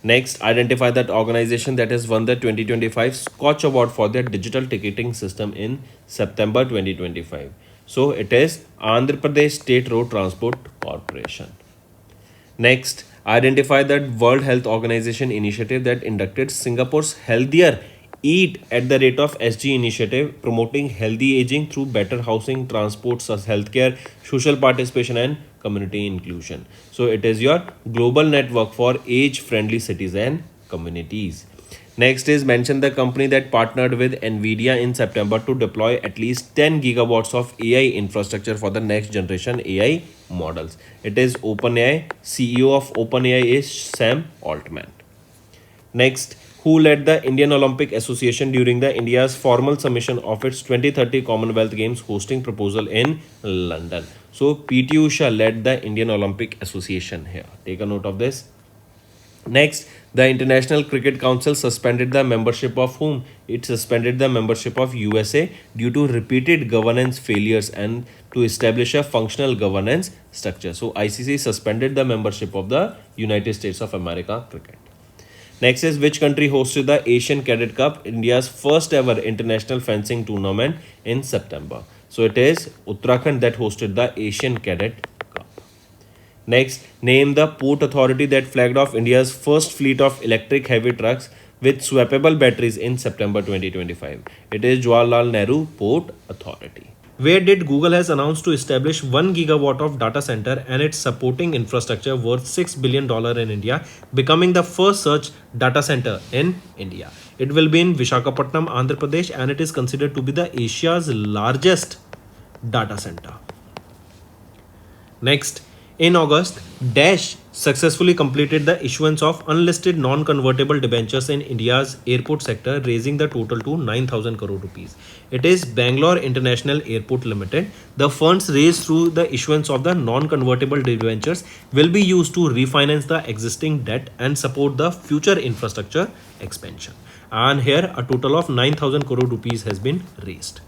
Next, identify that organization that has won the 2025 Scotch Award for their digital ticketing system in September 2025. So it is Andhra Pradesh State Road Transport Corporation. Next, identify that World Health Organization initiative that inducted Singapore's Healthier Eat at the Rate of SG initiative, promoting healthy aging through better housing, transport, healthcare, social participation and community inclusion. So it is your global network for age-friendly cities and communities. Next is, mention the company that partnered with NVIDIA in September to deploy at least 10 gigawatts of AI infrastructure for the next generation AI models. It is OpenAI. CEO of OpenAI is Sam Altman. Next, who led the Indian Olympic Association during the India's formal submission of its 2030 Commonwealth Games hosting proposal in London? So PT Usha led the Indian Olympic Association here. Take a note of this. Next, the International Cricket Council suspended the membership of whom? It suspended the membership of USA due to repeated governance failures and to establish a functional governance structure. So ICC suspended the membership of the United States of America Cricket. Next is, which country hosted the Asian Cadet Cup, India's first ever international fencing tournament, in September? So it is Uttarakhand that hosted the Asian Cadet Cup. Next, name the port authority that flagged off India's first fleet of electric heavy trucks with swappable batteries in September 2025. It is Jawaharlal Nehru Port Authority. Where did Google has announced to establish 1 gigawatt of data center and its supporting infrastructure worth $6 billion in India, becoming the first such data center in India. It will be in Visakhapatnam, Andhra Pradesh, and it is considered to be the Asia's largest data center. Next, in August, Dash successfully completed the issuance of unlisted non-convertible debentures in India's airport sector, raising the total to 9,000 crore rupees. It is Bangalore International Airport Limited. The funds raised through the issuance of the non-convertible debentures will be used to refinance the existing debt and support the future infrastructure expansion. And here a total of 9,000 crore rupees has been raised.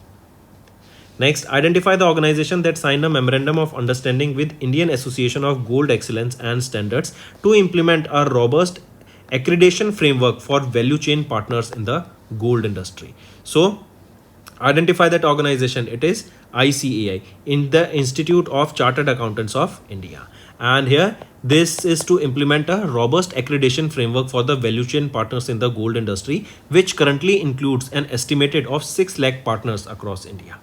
Next, identify the organization that signed a memorandum of understanding with Indian Association of Gold Excellence and Standards to implement a robust accreditation framework for value chain partners in the gold industry. So, identify that organization. It is ICAI, in the Institute of Chartered Accountants of India. And here, this is to implement a robust accreditation framework for the value chain partners in the gold industry, which currently includes an estimated of 6 lakh partners across India.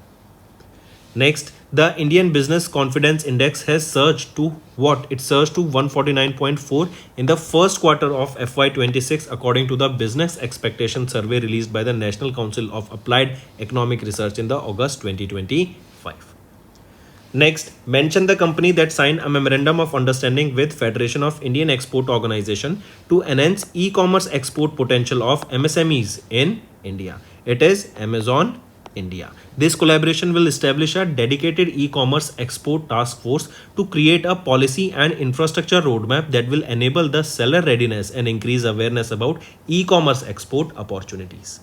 Next, the Indian Business Confidence Index has surged to what? It surged to 149.4 in the first quarter of FY26 according to the Business Expectation Survey released by the National Council of Applied Economic Research in the August 2025. Next, mention the company that signed a memorandum of understanding with Federation of Indian Export Organization to enhance e-commerce export potential of MSMEs in India. It is Amazon India. This collaboration will establish a dedicated e-commerce export task force to create a policy and infrastructure roadmap that will enable the seller readiness and increase awareness about e-commerce export opportunities.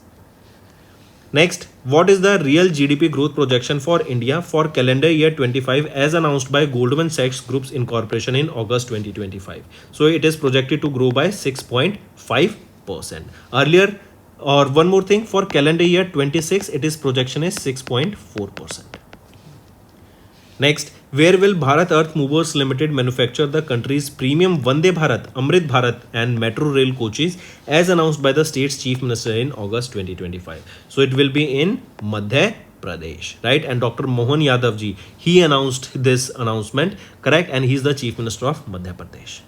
Next, what is the real GDP growth projection for India for calendar year 25 as announced by Goldman Sachs Group's Incorporation in August 2025? So it is projected to grow by 6.5%. Earlier, or one more thing, for calendar year 26, it is projection is 6.4%. Next, where will Bharat Earth Movers Limited manufacture the country's premium Vande Bharat, Amrit Bharat and Metro Rail coaches as announced by the state's chief minister in August 2025. So it will be in Madhya Pradesh, right? And Dr. Mohan Yadav ji, he announced this announcement, correct? And he is the chief minister of Madhya Pradesh.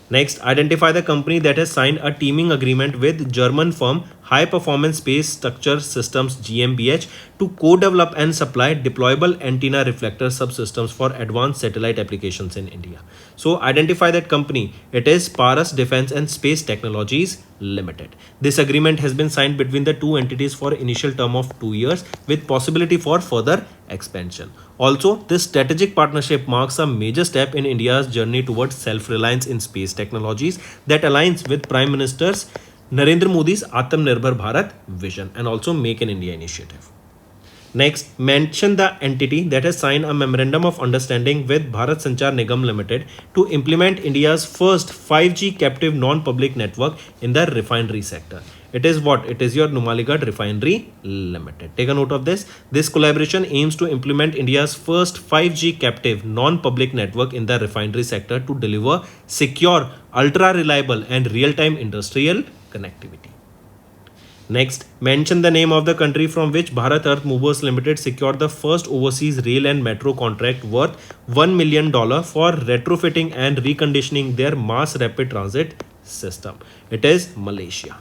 Next, identify the company that has signed a teaming agreement with German firm High Performance Space Structure Systems GmbH to co-develop and supply deployable antenna reflector subsystems for advanced satellite applications in India. So identify that company. It is Paras Defense and Space Technologies Limited. This agreement has been signed between the two entities for initial term of 2 years with possibility for further expansion. Also, this strategic partnership marks a major step in India's journey towards self-reliance in space technologies that aligns with Prime Minister's Narendra Modi's Atmanirbhar Bharat vision and also Make in India initiative. Next, mention the entity that has signed a memorandum of understanding with Bharat Sanchar Nigam Limited to implement India's first 5G captive non-public network in the refinery sector. It is what? It is your Numaligarh Refinery Limited. Take a note of this. This collaboration aims to implement India's first 5G captive non-public network in the refinery sector to deliver secure, ultra-reliable and real-time industrial connectivity. Next, mention the name of the country from which Bharat Earth Movers Limited secured the first overseas rail and metro contract worth $1 million for retrofitting and reconditioning their mass rapid transit system. It is Malaysia.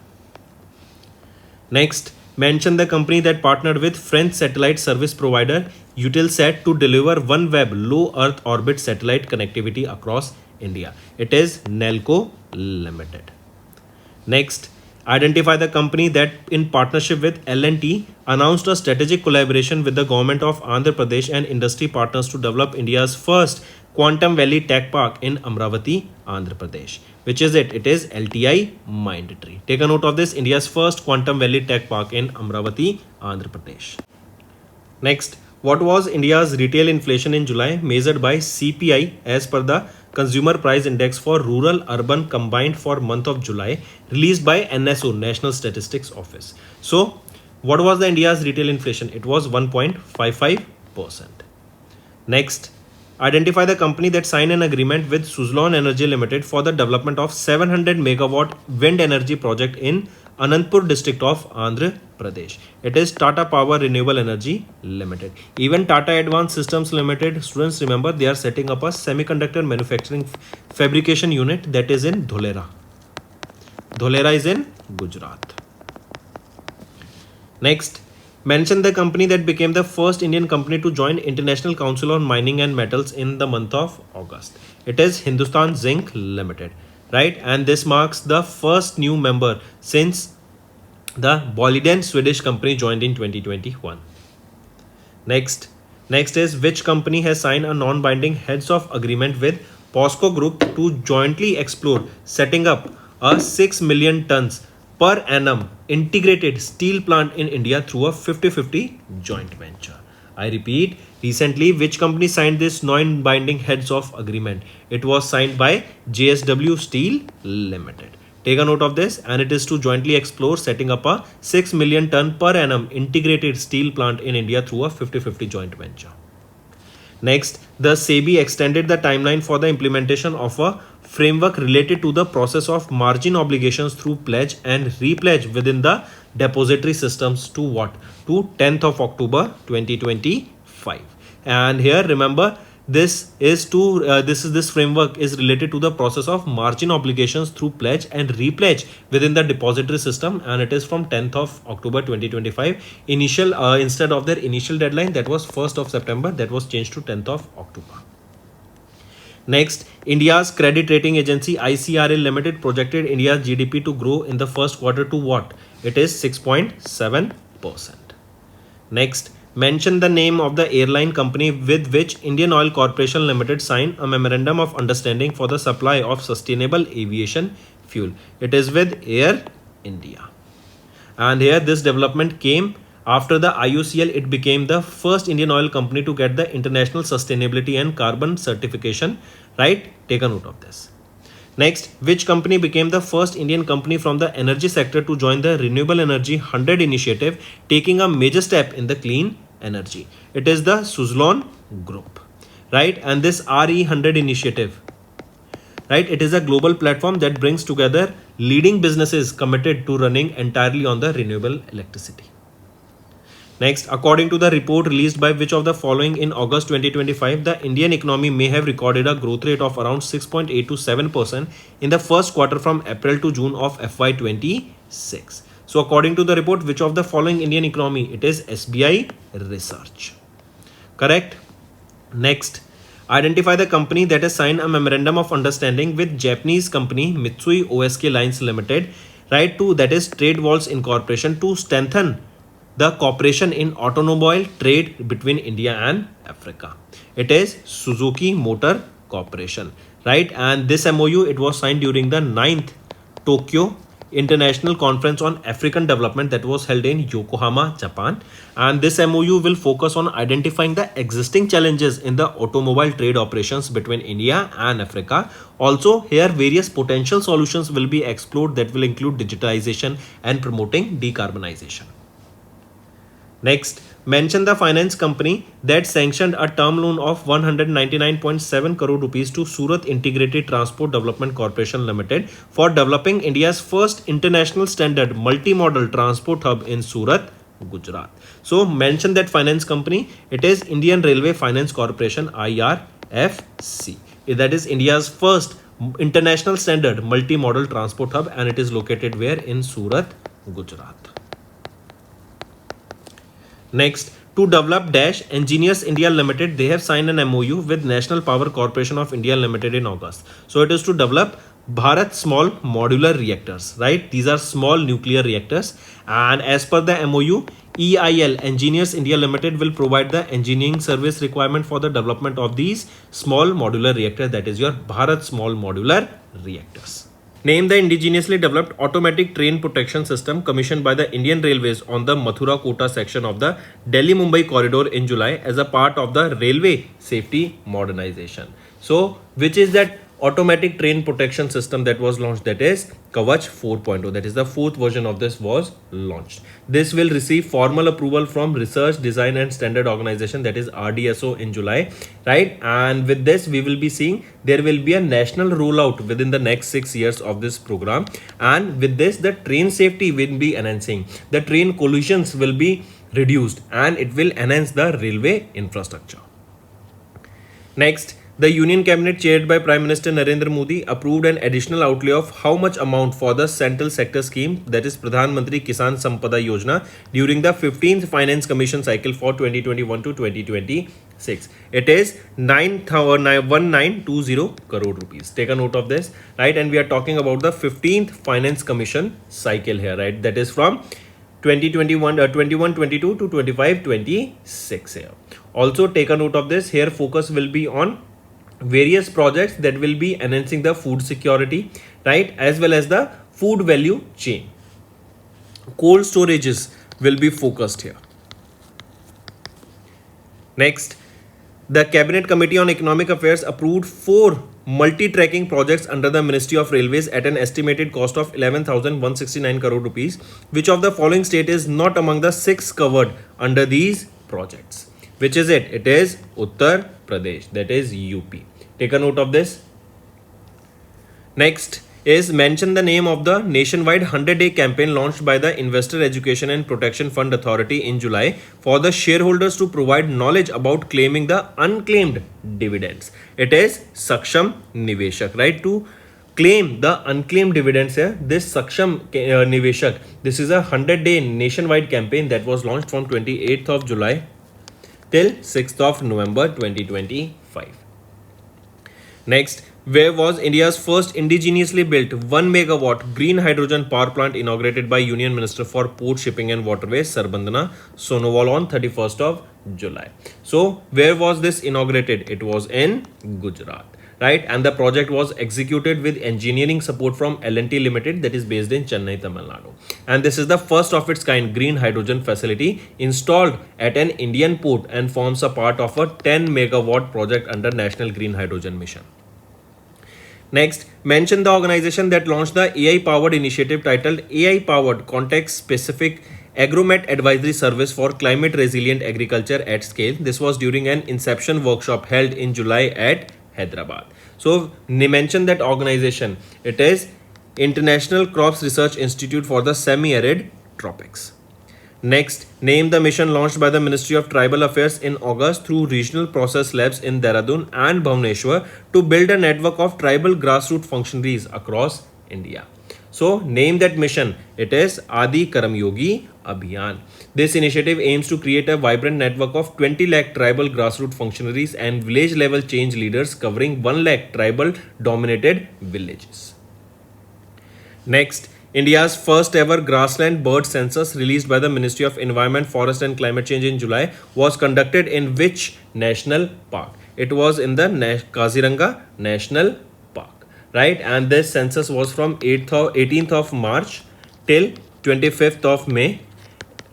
Next, mention the company that partnered with French satellite service provider Eutelsat to deliver OneWeb low Earth orbit satellite connectivity across India. It is Nelco Limited. Next, identify the company that in partnership with L&T announced a strategic collaboration with the government of Andhra Pradesh and industry partners to develop India's first Quantum Valley Tech Park in Amravati, Andhra Pradesh. Which is it? It is LTI Mindtree. Take a note of this. India's first Quantum Valley Tech Park in Amravati, Andhra Pradesh. Next, what was India's retail inflation in July measured by CPI as per the Consumer Price Index for rural urban combined for month of July released by NSO, National Statistics Office. So, what was the India's retail inflation? It was 1.55%. Next, identify the company that signed an agreement with Suzlon Energy Limited for the development of 700 megawatt wind energy project in Anandpur district of Andhra Pradesh. It is Tata Power Renewable Energy Limited. Even Tata Advanced Systems Limited, students remember, they are setting up a semiconductor manufacturing fabrication unit that is in Dholera. Dholera is in Gujarat. Next, mention the company that became the first Indian company to join International Council on Mining and Metals in the month of August. It is Hindustan Zinc Limited, right? And this marks the first new member since the Boliden Swedish company joined in 2021. Next is which company has signed a non-binding heads-off agreement with POSCO Group to jointly explore setting up a 6 million tons per annum integrated steel plant in India through a 50-50 joint venture. I repeat, recently which company signed this non-binding heads-off agreement? It was signed by JSW Steel Limited. Take a note of this, and it is to jointly explore setting up a 6 million ton per annum integrated steel plant in India through a 50-50 joint venture. Next, the SEBI extended the timeline for the implementation of a framework related to the process of margin obligations through pledge and repledge within the depository systems to what? To 10th of October 2025. 5. And here remember, this framework is related to the process of margin obligations through pledge and repledge within the depository system, and it is from 10th of October 2025. Instead of their initial deadline, that was 1st of September, that was changed to 10th of October. Next, India's credit rating agency ICRA Limited projected India's GDP to grow in the first quarter to what? It is 6.7%. Next, mention the name of the airline company with which Indian Oil Corporation Limited signed a memorandum of understanding for the supply of sustainable aviation fuel. It is with Air India. And here this development came after the IOCL. It became the first Indian oil company to get the International Sustainability and Carbon Certification, right? Take a note of this. Next, which company became the first Indian company from the energy sector to join the Renewable Energy 100 initiative, taking a major step in the clean energy? It is the Suzlon Group, right? And this RE100 initiative, right, it is a global platform that brings together leading businesses committed to running entirely on the renewable electricity. Next, according to the report released by which of the following in August 2025, the Indian economy may have recorded a growth rate of around 6.8 to 7% in the first quarter from April to June of FY26. So according to the report, which of the following Indian economy? It is SBI Research. Correct. Next, identify the company that has signed a memorandum of understanding with Japanese company Mitsui OSK Lines Limited, right, to that is Trade Walls Incorporation, to strengthen the cooperation in automobile trade between India and Africa. It is Suzuki Motor Corporation, right? And this MOU, it was signed during the 9th Tokyo International Conference on African Development that was held in Yokohama, Japan. And this MOU will focus on identifying the existing challenges in the automobile trade operations between India and Africa. Also, here various potential solutions will be explored that will include digitalization and promoting decarbonization. Next, mention the finance company that sanctioned a term loan of 199.7 crore rupees to Surat Integrated Transport Development Corporation Limited for developing India's first international standard multimodal transport hub in Surat, Gujarat. So mention that finance company. It is Indian Railway Finance Corporation, IRFC. That is India's first international standard multimodal transport hub, and it is located where? In Surat, Gujarat. Next, to develop Dash Engineers India Limited, they have signed an MOU with National Power Corporation of India Limited in August. So it is to develop Bharat small modular reactors, right? These are small nuclear reactors, and as per the MOU, EIL Engineers India Limited will provide the engineering service requirement for the development of these small modular reactors, that is your Bharat small modular reactors. Name the indigenously developed automatic train protection system commissioned by the Indian Railways on the Mathura-Kota section of the Delhi-Mumbai corridor in July as a part of the railway safety modernization. So, which is that automatic train protection system that was launched? That is Kavach 4.0. That is the fourth version of this was launched. This will receive formal approval from Research, Design and Standard Organization, that is RDSO, in July, right? And with this, we will be seeing there will be a national rollout within the next 6 years of this program. And with this, the train safety will be enhancing. The train collisions will be reduced, and it will enhance the railway infrastructure. Next, the Union Cabinet chaired by Prime Minister Narendra Modi approved an additional outlay of how much amount for the central sector scheme, that is Pradhan Mantri Kisan Sampada Yojana, during the 15th Finance Commission cycle for 2021 to 2026. It is 1920 crore rupees. Take a note of this, right? And we are talking about the 15th Finance Commission cycle here, right? That is from 21-22 to 25-26 here. Also take a note of this. Here focus will be on various projects that will be enhancing the food security, right, as well as the food value chain. Cold storages will be focused here. Next, the Cabinet Committee on Economic Affairs approved 4 multi-tracking projects under the Ministry of Railways at an estimated cost of 11,169 crore rupees. Which of the following state is not among the 6 covered under these projects? Which is it? It is Uttar Pradesh, that is UP. Take a note of this. Next, is mention the name of the nationwide 100-day campaign launched by the Investor Education and Protection Fund Authority in July for the shareholders to provide knowledge about claiming the unclaimed dividends. It is Saksham Niveshak, right? To claim the unclaimed dividends here, this Saksham Niveshak, this is a 100-day nationwide campaign that was launched from 28th of July till 6th of November 2025. Next, where was India's first indigenously built 1 megawatt green hydrogen power plant inaugurated by Union Minister for Port, Shipping and Waterways Sarbandana Sonowal on 31st of July. So, where was this inaugurated? It was in Gujarat, right? And the project was executed with engineering support from L&T Limited, that is based in Chennai, Tamil Nadu. And this is the first of its kind green hydrogen facility installed at an Indian port and forms a part of a 10 megawatt project under National Green Hydrogen Mission. Next, mention the organization that launched the AI-powered initiative titled AI-powered context-specific Agromet Advisory Service for Climate Resilient Agriculture at Scale. This was during an Inception workshop held in July at Hyderabad. So, mention that organization. It is International Crops Research Institute for the Semi-Arid Tropics. Next, name the mission launched by the Ministry of Tribal Affairs in August through regional process labs in Dehradun and Bhubaneswar to build a network of tribal grassroots functionaries across India. So, name that mission. It is Adi Karam Yogi Abhiyan. This initiative aims to create a vibrant network of 20 lakh tribal grassroots functionaries and village level change leaders covering 1 lakh tribal dominated villages. Next, India's first ever grassland bird census released by the Ministry of Environment, Forest and Climate Change in July was conducted in which national park? It was in the Kaziranga National Park, right? And this census was from 18th of March till 25th of May,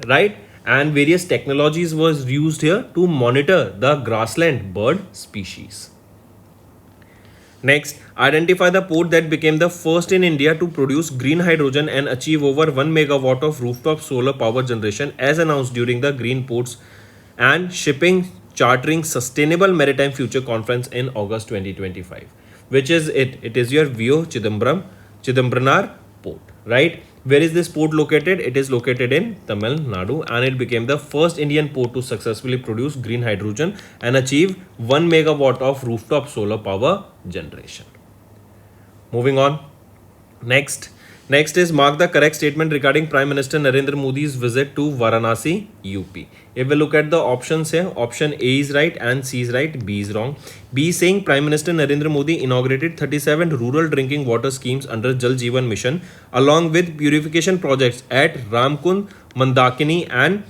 right? And various technologies was used here to monitor the grassland bird species. Next, identify the port that became the first in India to produce green hydrogen and achieve over 1 megawatt of rooftop solar power generation as announced during the Green Ports and Shipping Chartering Sustainable Maritime Future Conference in August 2025. Which is it? It is your Vio Chidambranar port, right? Where is this port located? It is located in Tamil Nadu and it became the first Indian port to successfully produce green hydrogen and achieve 1 megawatt of rooftop solar power generation. Moving on. Next is mark the correct statement regarding Prime Minister Narendra Modi's visit to Varanasi, UP. If we look at the options here, option A is right and C is right, B is wrong. B is saying Prime Minister Narendra Modi inaugurated 37 rural drinking water schemes under Jal Jeevan Mission along with purification projects at Ramkund, Mandakini and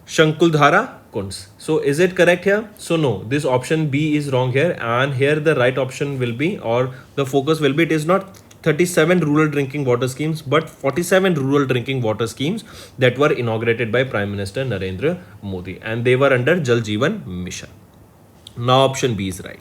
Shankuldhara Kunds. So is it correct here? So no, this option B is wrong here and here the right option will be, or the focus will be, it is not 37 rural drinking water schemes but 47 rural drinking water schemes that were inaugurated by Prime Minister Narendra Modi and they were under Jal Jeevan Mission. Now option B is right.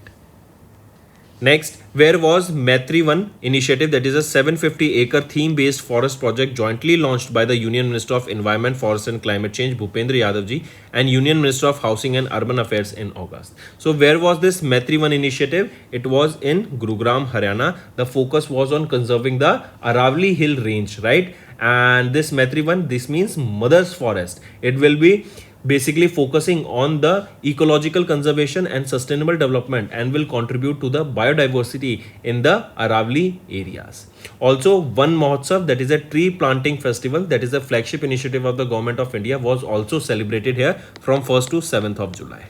Next, where was Maitri 1 initiative, that is a 750-acre theme-based forest project jointly launched by the Union Minister of Environment, Forest and Climate Change Bhupendra Yadav ji and Union Minister of Housing and Urban Affairs in August. So where was this Maitri 1 initiative? It was in Gurugram, Haryana. The focus was on conserving the Aravali Hill range, right? And this Maitri 1, this means Mother's Forest. It will be basically focusing on the ecological conservation and sustainable development and will contribute to the biodiversity in the Aravali areas. Also, One Mahotsav, that is a tree planting festival, that is a flagship initiative of the Government of India, was also celebrated here from 1st to 7th of July.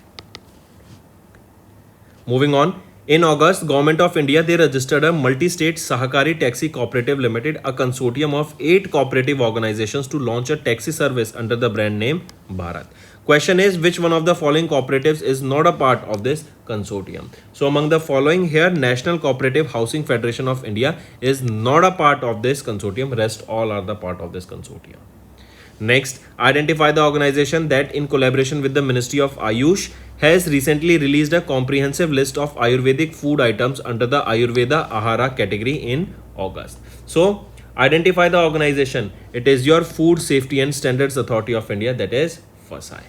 Moving on. In August, Government of India, they registered a multi-state Sahakari Taxi Cooperative Limited, a consortium of 8 cooperative organizations to launch a taxi service under the brand name Bharat. Question is, which one of the following cooperatives is not a part of this consortium? So among the following here, National Cooperative Housing Federation of India is not a part of this consortium. Rest all are the part of this consortium. Next, identify the organization that in collaboration with the Ministry of Ayush has recently released a comprehensive list of Ayurvedic food items under the Ayurveda Ahara category in August. So, identify the organization. It is your Food Safety and Standards Authority of India, that is FSSAI.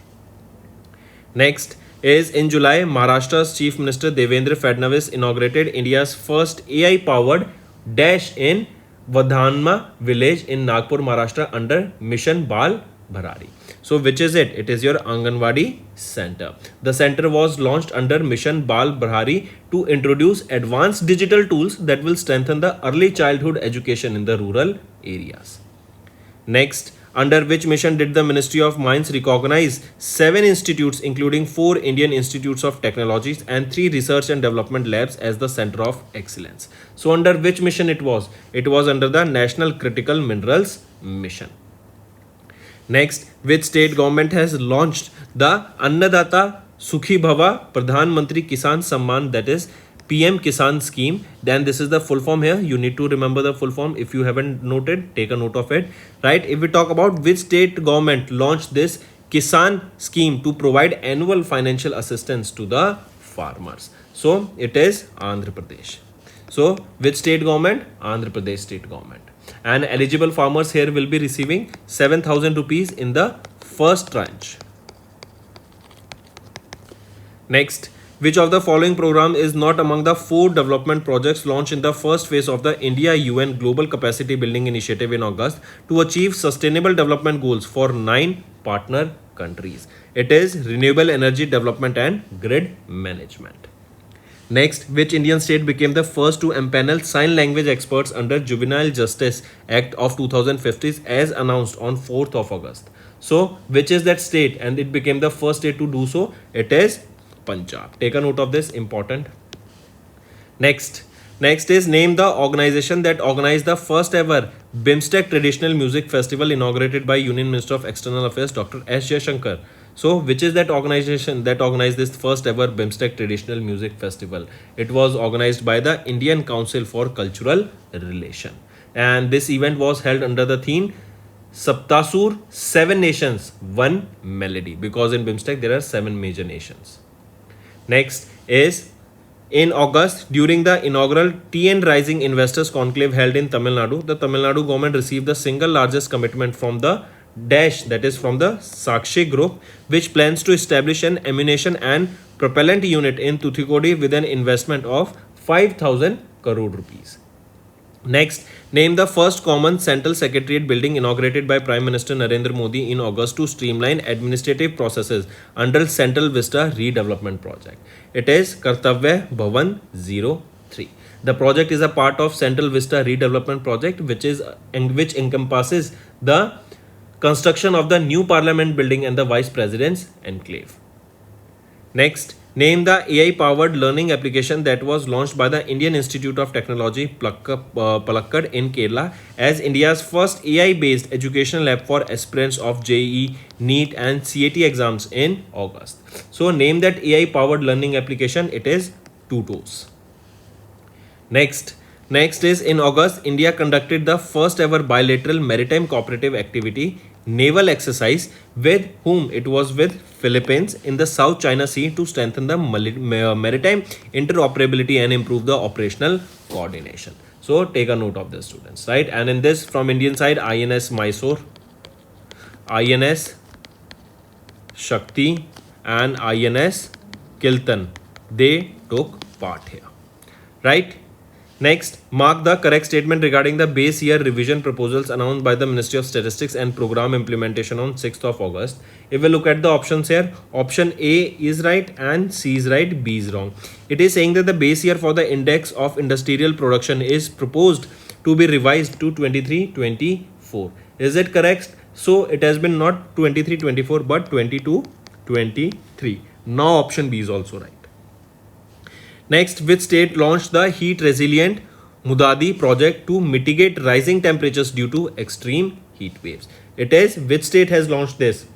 Next is in July, Maharashtra's Chief Minister Devendra Fadnavis inaugurated India's first AI-powered dash in Vadhanma village in Nagpur, Maharashtra under Mission Bal Bharari. So which is it? It is your Anganwadi center. The center was launched under Mission Bal Bharari to introduce advanced digital tools that will strengthen the early childhood education in the rural areas. Next, under which mission did the Ministry of Mines recognize 7 institutes, including 4 Indian Institutes of Technologies and 3 research and development labs as the center of excellence? So, under which mission it was? It was under the National Critical Minerals Mission. Next, which state government has launched the Annadata Sukhi Bhava Pradhan Mantri Kisan Samman, that is PM Kisan scheme? Then this is the full form here. You need to remember the full form. If you haven't noted, take a note of it. Right? If we talk about which state government launched this Kisan scheme to provide annual financial assistance to the farmers, so it is Andhra Pradesh. So which state government? Andhra Pradesh state government. And eligible farmers here will be receiving 7,000 rupees in the first tranche. Next, which of the following program is not among the 4 development projects launched in the first phase of the India UN Global Capacity Building Initiative in August to achieve sustainable development goals for 9 partner countries? It is renewable energy development and grid management. Next, which Indian state became the first to empanel sign language experts under Juvenile Justice Act of 2015 as announced on 4th of August? So, which is that state and it became the first state to do so? It is Punjab. Take a note of this, important. Next is name the organization that organized the first ever BIMSTEC Traditional Music Festival inaugurated by Union Minister of External Affairs Dr. S. Jaishankar. So, which is that organization that organized this first ever BIMSTEC Traditional Music Festival? It was organized by the Indian Council for Cultural Relation. And this event was held under the theme Saptasur, 7 Nations, 1 Melody. Because in BIMSTEC there are 7 major nations. Next is in August, during the inaugural TN Rising Investors Conclave held in Tamil Nadu, the Tamil Nadu government received the single largest commitment from the dash, that is from the Sakshi Group, which plans to establish an ammunition and propellant unit in Tuticorin with an investment of 5,000 crore rupees. Next, name the first common central secretariat building inaugurated by Prime Minister Narendra Modi in August to streamline administrative processes under Central Vista Redevelopment Project. It is Kartavya Bhavan 03. The project is a part of Central Vista Redevelopment Project, which encompasses the construction of the new Parliament building and the Vice President's enclave. Next, name the AI-powered learning application that was launched by the Indian Institute of Technology, Palakkad in Kerala as India's first AI-based educational app for aspirants of JEE, NEET and CAT exams in August. So, name that AI-powered learning application. It is Tutos. Next is in August, India conducted the first ever bilateral maritime cooperative activity naval exercise with whom? It was with Philippines in the South China Sea to strengthen the maritime interoperability and improve the operational coordination. So take a note of this, students, right? And in this, from Indian side, INS Mysore, INS Shakti and INS Kiltan, they took part here, right? Next, mark the correct statement regarding the base year revision proposals announced by the Ministry of Statistics and Program Implementation on 6th of August. If we look at the options here, option A is right and C is right, B is wrong. It is saying that the base year for the index of industrial production is proposed to be revised to 23-24. Is it correct? So it has been not 23-24 but 22-23. Now option B is also right. Next, which state launched the heat resilient Mudadi project to mitigate rising temperatures due to extreme heat waves? It is which state has launched this?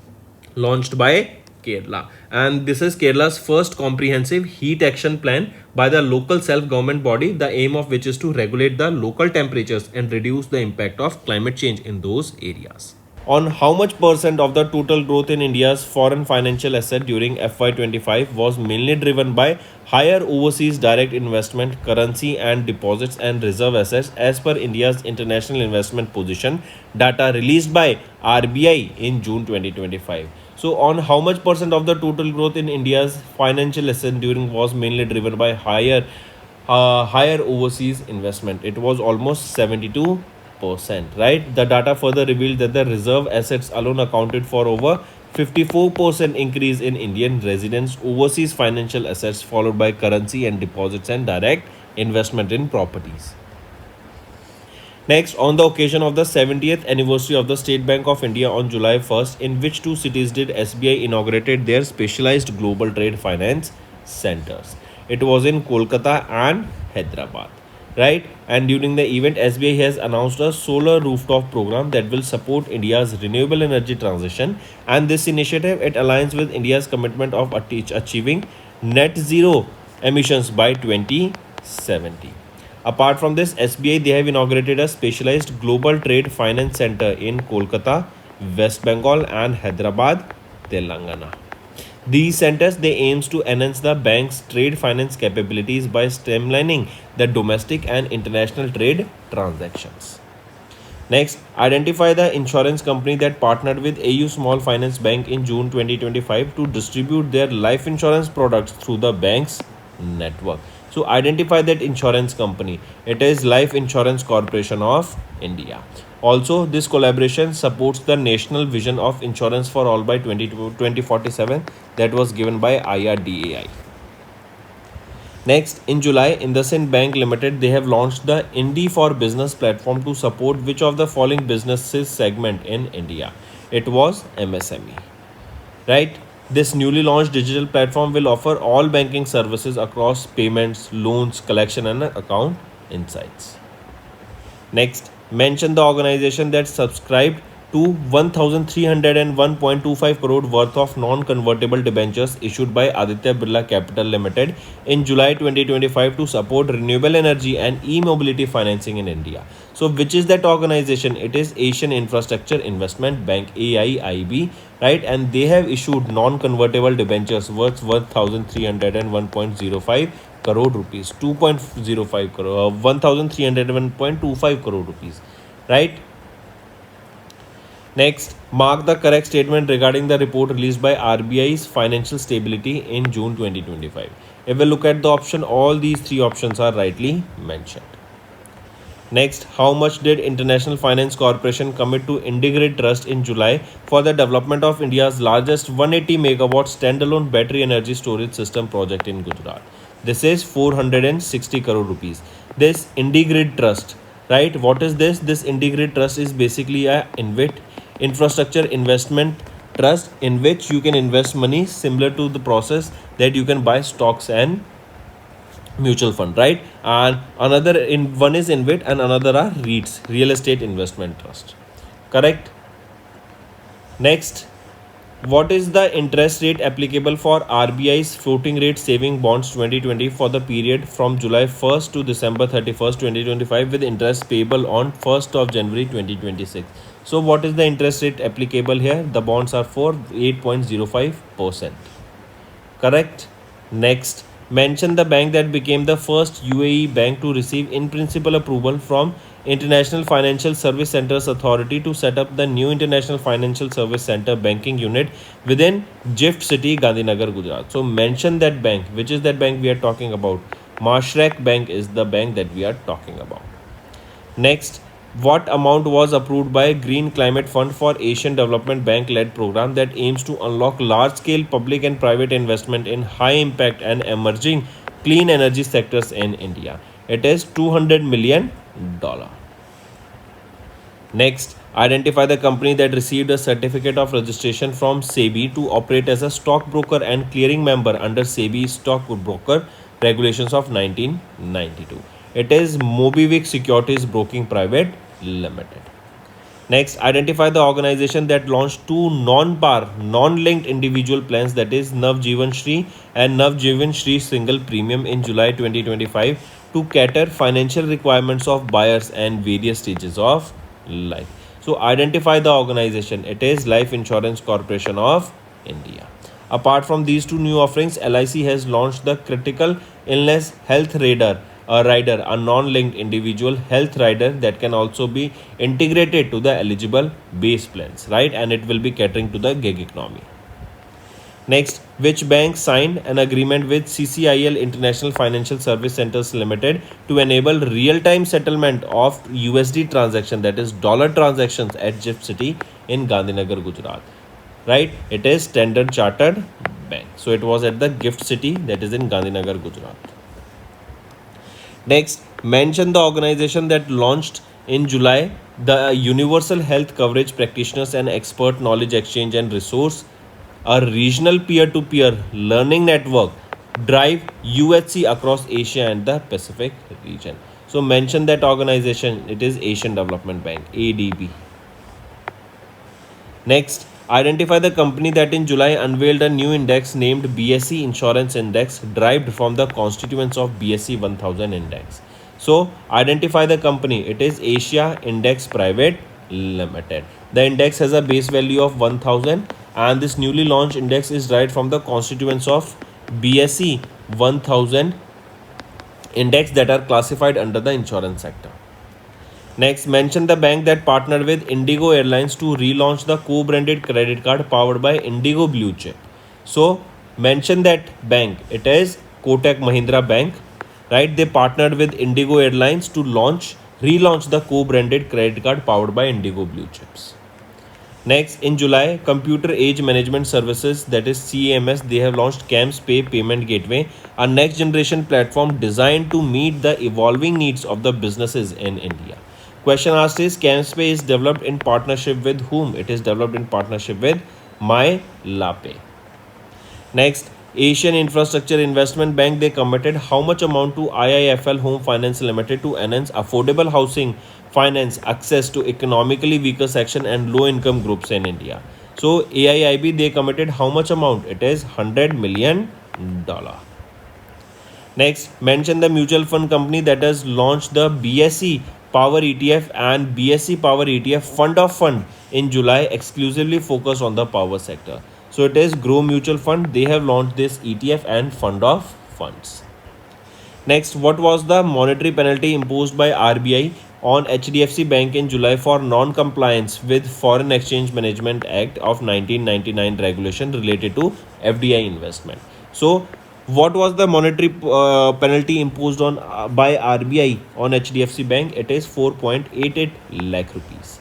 Launched by Kerala. And this is Kerala's first comprehensive heat action plan by the local self-government body, the aim of which is to regulate the local temperatures and reduce the impact of climate change in those areas. On how much percent of the total growth in India's foreign financial asset during FY25 was mainly driven by higher overseas direct investment, currency and deposits and reserve assets as per India's international investment position data released by RBI in June 2025. So on how much percent of the total growth in India's financial asset during was mainly driven by higher higher overseas investment. It was almost 72%, right? The data further revealed that the reserve assets alone accounted for over 54% increase in Indian residents' overseas financial assets, followed by currency and deposits and direct investment in properties. Next, on the occasion of the 70th anniversary of the State Bank of India on July 1st, in which two cities did SBI inaugurated their specialized global trade finance centers? It was in Kolkata and Hyderabad, right? And during the event, SBI has announced a solar rooftop program that will support India's renewable energy transition. And this initiative, it aligns with India's commitment of achieving net zero emissions by 2070. Apart from this, SBI, they have inaugurated a specialized global trade finance center in Kolkata, West Bengal and Hyderabad, Telangana. These centers, they aims to enhance the bank's trade finance capabilities by streamlining the domestic and international trade transactions. Next, identify the insurance company that partnered with AU Small Finance Bank in June 2025 to distribute their life insurance products through the bank's network. So, identify that insurance company. It is Life Insurance Corporation of India. Also, this collaboration supports the national vision of insurance for all by 2047 that was given by IRDAI. Next, in July, IndusInd Bank Limited, they have launched the Indie for Business platform to support which of the following businesses segment in India? It was MSME, right? This newly launched digital platform will offer all banking services across payments, loans, collection and account insights. Next, mention the organization that subscribed to 1301.25 crore worth of non-convertible debentures issued by Aditya Birla Capital Limited in July 2025 to support renewable energy and e-mobility financing in India. So which is that organization? It is Asian Infrastructure Investment Bank, AIIB, right? And they have issued non-convertible debentures worth 1301.05 crore rupees, 2.05 crore, 1301.25 crore rupees, right? Next, mark the correct statement regarding the report released by RBI's Financial Stability in June 2025. If we look at the option, all these three options are rightly mentioned. Next, how much did International Finance Corporation commit to IndiGrid Trust in July for the development of India's largest 180 megawatt standalone battery energy storage system project in Gujarat? This is 460 crore rupees. This IndiGrid Trust, right? What is this? This IndiGrid Trust is basically a infrastructure investment trust in which you can invest money similar to the process that you can buy stocks and mutual fund, right? And another in one is InvIT and another are REITs, real estate investment trust, correct? Next, what is the interest rate applicable for RBI's floating rate saving bonds 2020 for the period from July 1st to December 31st 2025 with interest payable on 1st of January 2026? So what is the interest rate applicable here? The bonds are for 8.05%, correct? Next, mention the bank that became the first UAE bank to receive in principle approval from International Financial Service Centers Authority to set up the new International Financial Service Center banking unit within GIFT City, Gandhinagar, Gujarat. So mention that bank. Which is that bank we are talking about? Mashreq Bank is the bank that we are talking about. Next, what amount was approved by Green Climate Fund for Asian Development Bank led program that aims to unlock large scale public and private investment in high impact and emerging clean energy sectors in India? It is $200 million. Next, identify the company that received a certificate of registration from SEBI to operate as a stockbroker and clearing member under SEBI stockbroker regulations of 1992. It is Mobivic Securities Broking Private Limited. Next, identify the organization that launched two non-par, non-linked individual plans, that is Navjeevan Shri and Navjeevan Shri Single Premium in July 2025 to cater financial requirements of buyers and various stages of life. So identify the organization. It is Life Insurance Corporation of India. Apart from these two new offerings, LIC has launched the Critical Illness Health Rider, a non-linked individual health rider that can also be integrated to the eligible base plans, right? And it will be catering to the gig economy. Next, which bank signed an agreement with CCIL International Financial Service Centers Limited to enable real-time settlement of USD transaction, that is dollar transactions, at GIFT City in Gandhinagar, Gujarat? Right? It is Standard Chartered Bank. So it was at the GIFT City, that is in Gandhinagar, Gujarat. Next, mention the organization that launched in July the Universal Health Coverage Practitioners and Expert Knowledge Exchange and Resource, a regional peer-to-peer learning network, drive UHC across Asia and the Pacific region. So mention that organization. It is Asian Development Bank, ADB. Next, identify the company that in July unveiled a new index named BSE Insurance Index, derived from the constituents of BSE 1000 index. So, identify the company. It is Asia Index Private Limited. The index has a base value of 1000, and this newly launched index is derived from the constituents of BSE 1000 index that are classified under the insurance sector. Next, mention the bank that partnered with Indigo Airlines to relaunch the co-branded credit card powered by Indigo Blue Chip. So, mention that bank. It is Kotak Mahindra Bank, right? They partnered with Indigo Airlines to relaunch the co-branded credit card powered by Indigo Blue Chips. Next, in July, Computer Age Management Services, that is CAMS, they have launched CAMS Pay Payment Gateway, a next generation platform designed to meet the evolving needs of the businesses in India. Question asked is, CAMS Pay is developed in partnership with whom? It is developed in partnership with MyLaPay. Next, Asian Infrastructure Investment Bank, they committed how much amount to IIFL Home Finance Limited to enhance affordable housing finance access to economically weaker section and low income groups in India. So AIIB, they committed how much amount? It is $100 million. Next, mention the mutual fund company that has launched the BSE Power ETF and BSE Power ETF Fund of Fund in July, exclusively focused on the power sector. So it is Grow Mutual Fund. They have launched this ETF and Fund of Funds. Next, what was the monetary penalty imposed by RBI on HDFC Bank in July for non-compliance with Foreign Exchange Management Act of 1999 regulation related to FDI investment? So, what was the monetary penalty imposed on by RBI on HDFC Bank? It is 4.88 lakh rupees.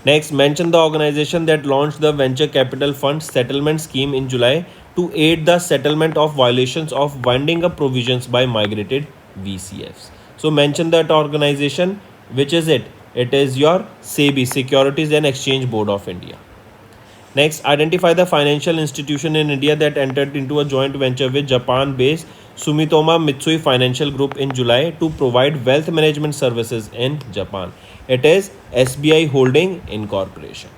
Next, mention the organization that launched the Venture Capital Fund Settlement Scheme in July to aid the settlement of violations of winding up provisions by migrated VCFs. So, mention that organization. Which is it? It is your SEBI, Securities and Exchange Board of India. Next, identify the financial institution in India that entered into a joint venture with Japan-based Sumitomo Mitsui Financial Group in July to provide wealth management services in Japan. It is SBI Holding Incorporation.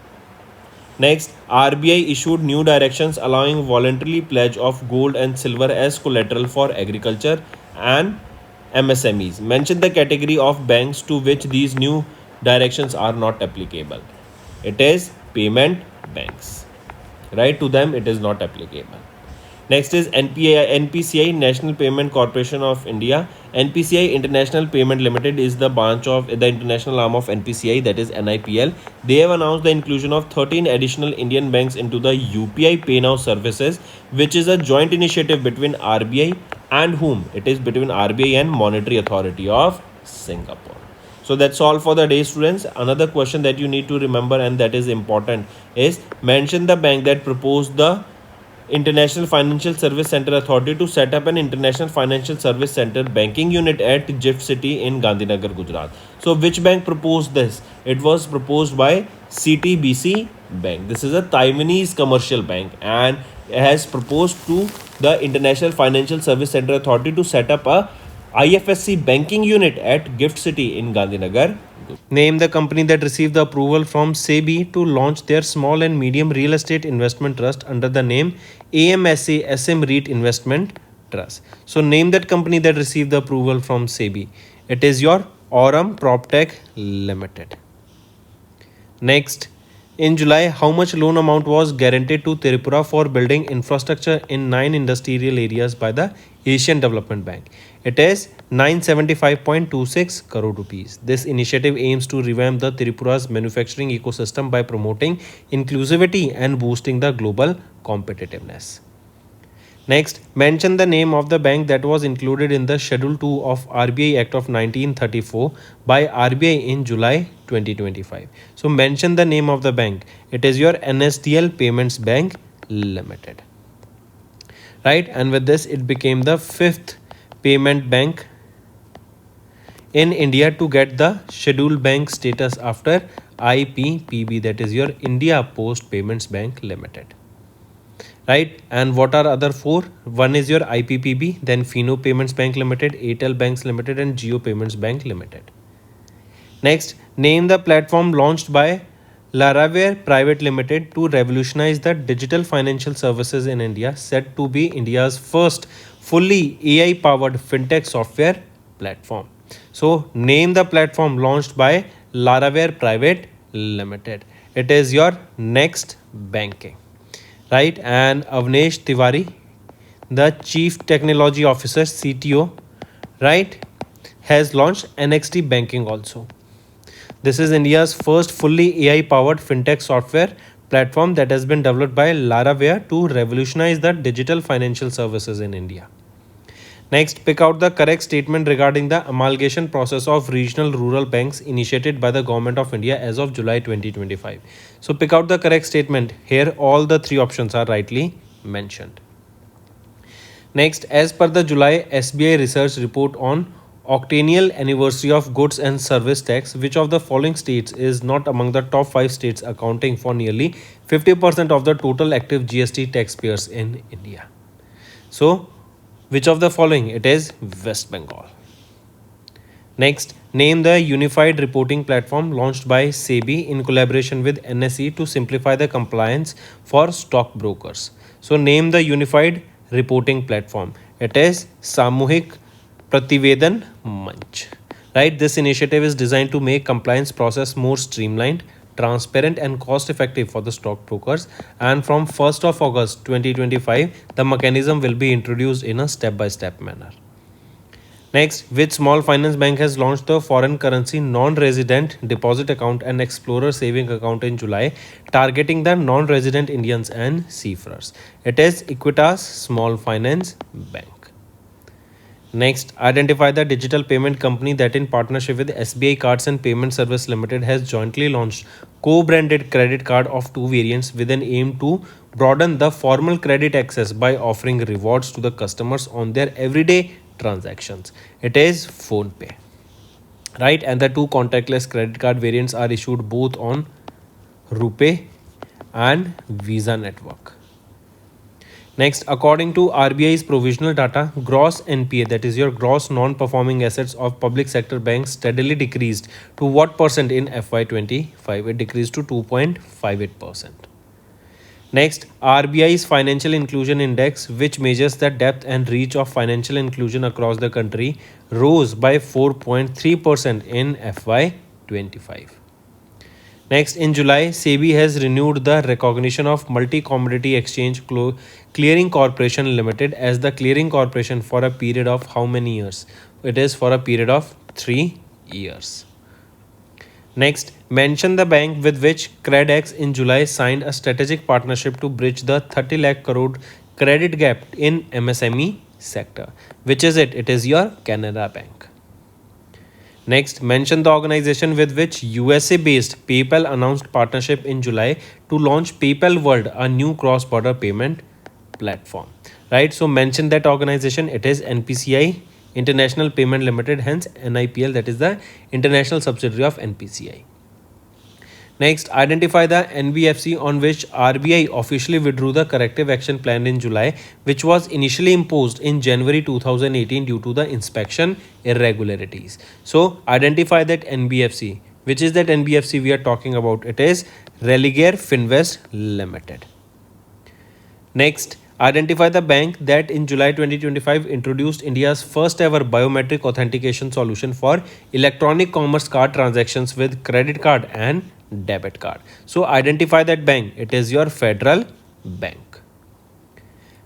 Next, RBI issued new directions allowing voluntary pledge of gold and silver as collateral for agriculture and MSMEs. Mention the category of banks to which these new directions are not applicable. It is payment banks. Right, to them it is not applicable. Next is NPCI, National Payment Corporation of India. NPCI International Payment Limited is the branch of the international arm of NPCI, that is NIPL. They have announced the inclusion of 13 additional Indian banks into the UPI Pay Now services, which is a joint initiative between RBI and whom? It is between RBI and Monetary Authority of Singapore. So that's all for the day, students. Another question that you need to remember and that is important is, mention the bank that proposed the International Financial Service Center Authority to set up an International Financial Service Center banking unit at GIFT City in Gandhinagar, Gujarat. So which bank proposed this? It was proposed by CTBC Bank. This is a Taiwanese commercial bank and has proposed to the International Financial Service Center Authority to set up a IFSC banking unit at GIFT City in Gandhinagar. Name the company that received the approval from SEBI to launch their small and medium real estate investment trust under the name AMSA SM REIT Investment Trust. So name that company that received the approval from SEBI. It is your Aurum PropTech Limited. Next, in July, how much loan amount was guaranteed to Tripura for building infrastructure in 9 industrial areas by the Asian Development Bank? It is 975.26 crore rupees. This initiative aims to revamp the Tripura's manufacturing ecosystem by promoting inclusivity and boosting the global competitiveness. Next, mention the name of the bank that was included in the Schedule 2 of RBI Act of 1934 by RBI in July 2025. So, mention the name of the bank. It is your NSDL Payments Bank Limited. Right, and with this, it became the fifth payment bank in India to get the scheduled bank status after IPPB, that is your India Post Payments Bank Limited. Right, and what are other four? One is your IPPB, then Fino Payments Bank Limited, Airtel Banks Limited, and Geo Payments Bank Limited. Next, name the platform launched by Laravel Private Limited to revolutionize the digital financial services in India, said to be India's first fully AI powered fintech software platform. So, name the platform launched by Laravel Private Limited. It is your next banking. Right, and Avnesh Tiwari, the Chief Technology Officer CTO, right, has launched NXT Banking also. This is India's first fully AI powered fintech software platform that has been developed by Laravel to revolutionize the digital financial services in India. Next, pick out the correct statement regarding the amalgamation process of regional rural banks initiated by the Government of India as of July 2025. So, pick out the correct statement. Here, all the three options are rightly mentioned. Next, as per the July SBI research report on octennial anniversary of goods and service tax, which of the following states is not among the top 5 states accounting for nearly 50% of the total active GST taxpayers in India? So, which of the following? It is West Bengal. Next, name the unified reporting platform launched by SEBI in collaboration with NSE to simplify the compliance for stockbrokers. So, name the unified reporting platform. It is Samuhik Prativedan Manch. Right, this initiative is designed to make compliance process more streamlined, transparent and cost effective for the stockbrokers, and from 1st of August 2025 the mechanism will be introduced in a step by step manner. Next, which small finance bank has launched the foreign currency non-resident deposit account and explorer saving account in July, targeting the non-resident Indians and seafarers? It is Equitas Small Finance Bank. Next, identify the digital payment company that in partnership with SBI Cards and Payment Service Limited has jointly launched co-branded credit card of two variants with an aim to broaden the formal credit access by offering rewards to the customers on their everyday transactions. It is PhonePe. Right, and the two contactless credit card variants are issued both on RuPay and Visa network. Next, according to RBI's provisional data, gross NPA, that is your gross non-performing assets of public sector banks, steadily decreased to what percent in FY25? It decreased to 2.58%. Next, RBI's Financial Inclusion Index, which measures the depth and reach of financial inclusion across the country, rose by 4.3% in FY25. Next, in July, SEBI has renewed the recognition of Multi-Commodity Exchange Clearing Corporation Limited as the clearing corporation for a period of how many years? It is for a period of 3 years. Next, mention the bank with which CredX in July signed a strategic partnership to bridge the 30 lakh crore credit gap in MSME sector. Which is it? It is your Canara Bank. Next, mention the organization with which USA-based PayPal announced partnership in July to launch PayPal World, a new cross-border payment platform. Right, so mention that organization. It is NPCI, International Payment Limited, hence NIPL, that is the international subsidiary of NPCI. Next, identify the NBFC on which RBI officially withdrew the corrective action plan in July, which was initially imposed in January 2018 due to the inspection irregularities. So, identify that NBFC. Which is that NBFC we are talking about? It is Religare Finvest Limited. Next, identify the bank that in July 2025 introduced India's first ever biometric authentication solution for electronic commerce card transactions with credit card and debit card. So identify that bank. It is your Federal Bank.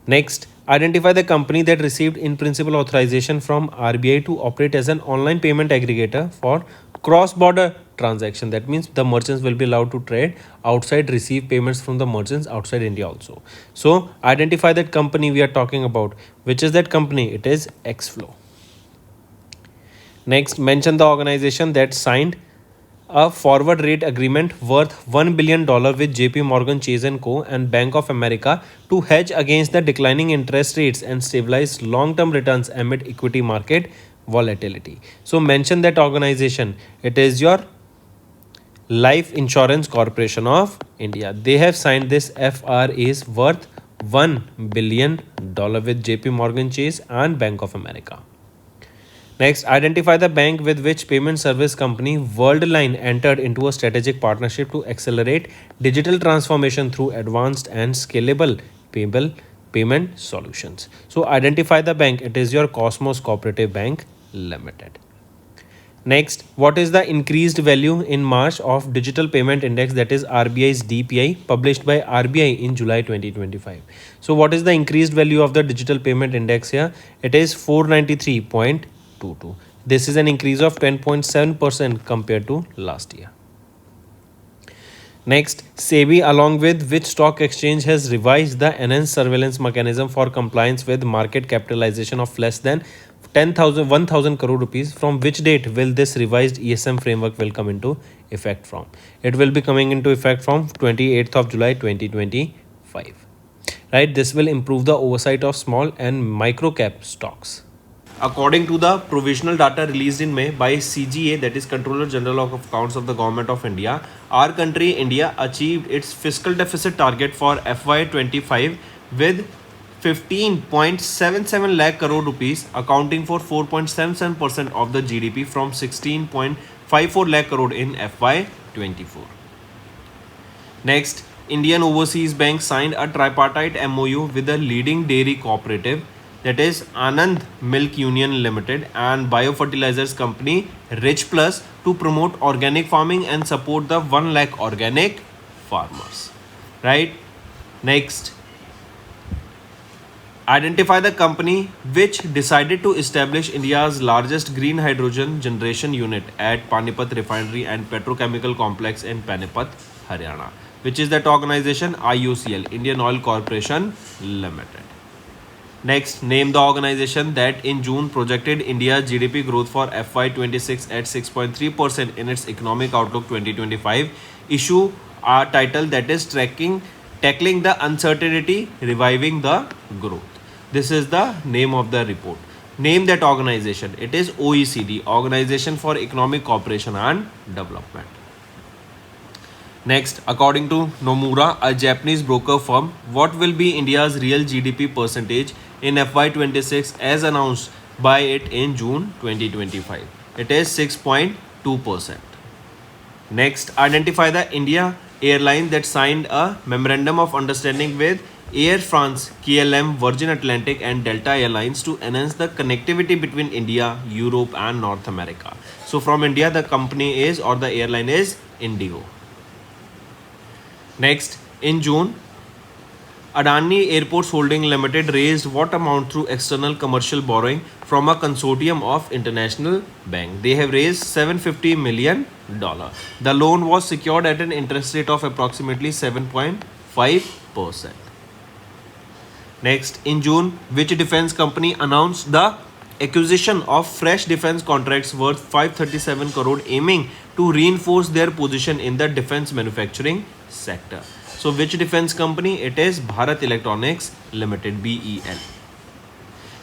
Next, Identify the company that received in principle authorization from RBI to operate as an online payment aggregator for cross-border transaction. That means the merchants will be allowed to trade outside, receive payments from the merchants outside India also. So identify that company we are talking about. Which is that company? It is Xflow. Next, mention the organization that signed a forward rate agreement worth $1 billion with JP Morgan Chase & Co. and Bank of America to hedge against the declining interest rates and stabilize long-term returns amid equity market volatility. So mention that organization. It is your Life Insurance Corporation of India. They have signed this FRAs worth $1 billion with JP Morgan Chase and Bank of America. Next, identify the bank with which payment service company Worldline entered into a strategic partnership to accelerate digital transformation through advanced and scalable payment solutions. So, identify the bank. It is your Cosmos Cooperative Bank Limited. Next, what is the increased value in March of Digital Payment Index, that is RBI's DPI, published by RBI in July 2025. So what is the increased value of the Digital Payment Index here? It is 493.22. This is an increase of 10.7% compared to last year. Next, SEBI along with which stock exchange has revised the enhanced surveillance mechanism for compliance with market capitalization of less than 1,000 crore rupees. From which date will this revised ESM framework will come into effect from? It will be coming into effect from 28th of July 2025. Right, this will improve the oversight of small and micro cap stocks. According to the provisional data released in May by CGA, that is Controller General of Accounts of the Government of India, our country India achieved its fiscal deficit target for FY25 with 15.77 lakh crore rupees, accounting for 4.77% of the GDP from 16.54 lakh crore in FY24. Next, Indian Overseas Bank signed a tripartite MOU with a leading dairy cooperative, that is Anand Milk Union Limited, and biofertilizers company Rich Plus to promote organic farming and support the 1 lakh organic farmers. Right? Next, identify the company which decided to establish India's largest green hydrogen generation unit at Panipat Refinery and Petrochemical Complex in Panipat, Haryana. Which is that organization? IOCL, Indian Oil Corporation Limited. Next, name the organization that in June projected India's GDP growth for FY26 at 6.3% in its Economic Outlook 2025. Issue a title that is Tackling the Uncertainty, Reviving the Growth. This is the name of the report. Name that organization. It is OECD, Organization for Economic Cooperation and Development. Next, according to Nomura, a Japanese broker firm, what will be India's real GDP percentage in FY26 as announced by it in June 2025? It is 6.2%. Next, identify the India airline that signed a memorandum of understanding with Air France, KLM, Virgin Atlantic and Delta Airlines to enhance the connectivity between India, Europe and North America. So from India, the company is, or the airline is, Indigo. Next, in June, Adani Airports Holding Limited raised what amount through external commercial borrowing from a consortium of international bank. They have raised $750 million. The loan was secured at an interest rate of approximately 7.5%. Next, in June, which defense company announced the acquisition of fresh defense contracts worth 537 crore, aiming to reinforce their position in the defense manufacturing sector? So which defense company? It is Bharat Electronics Limited, BEL.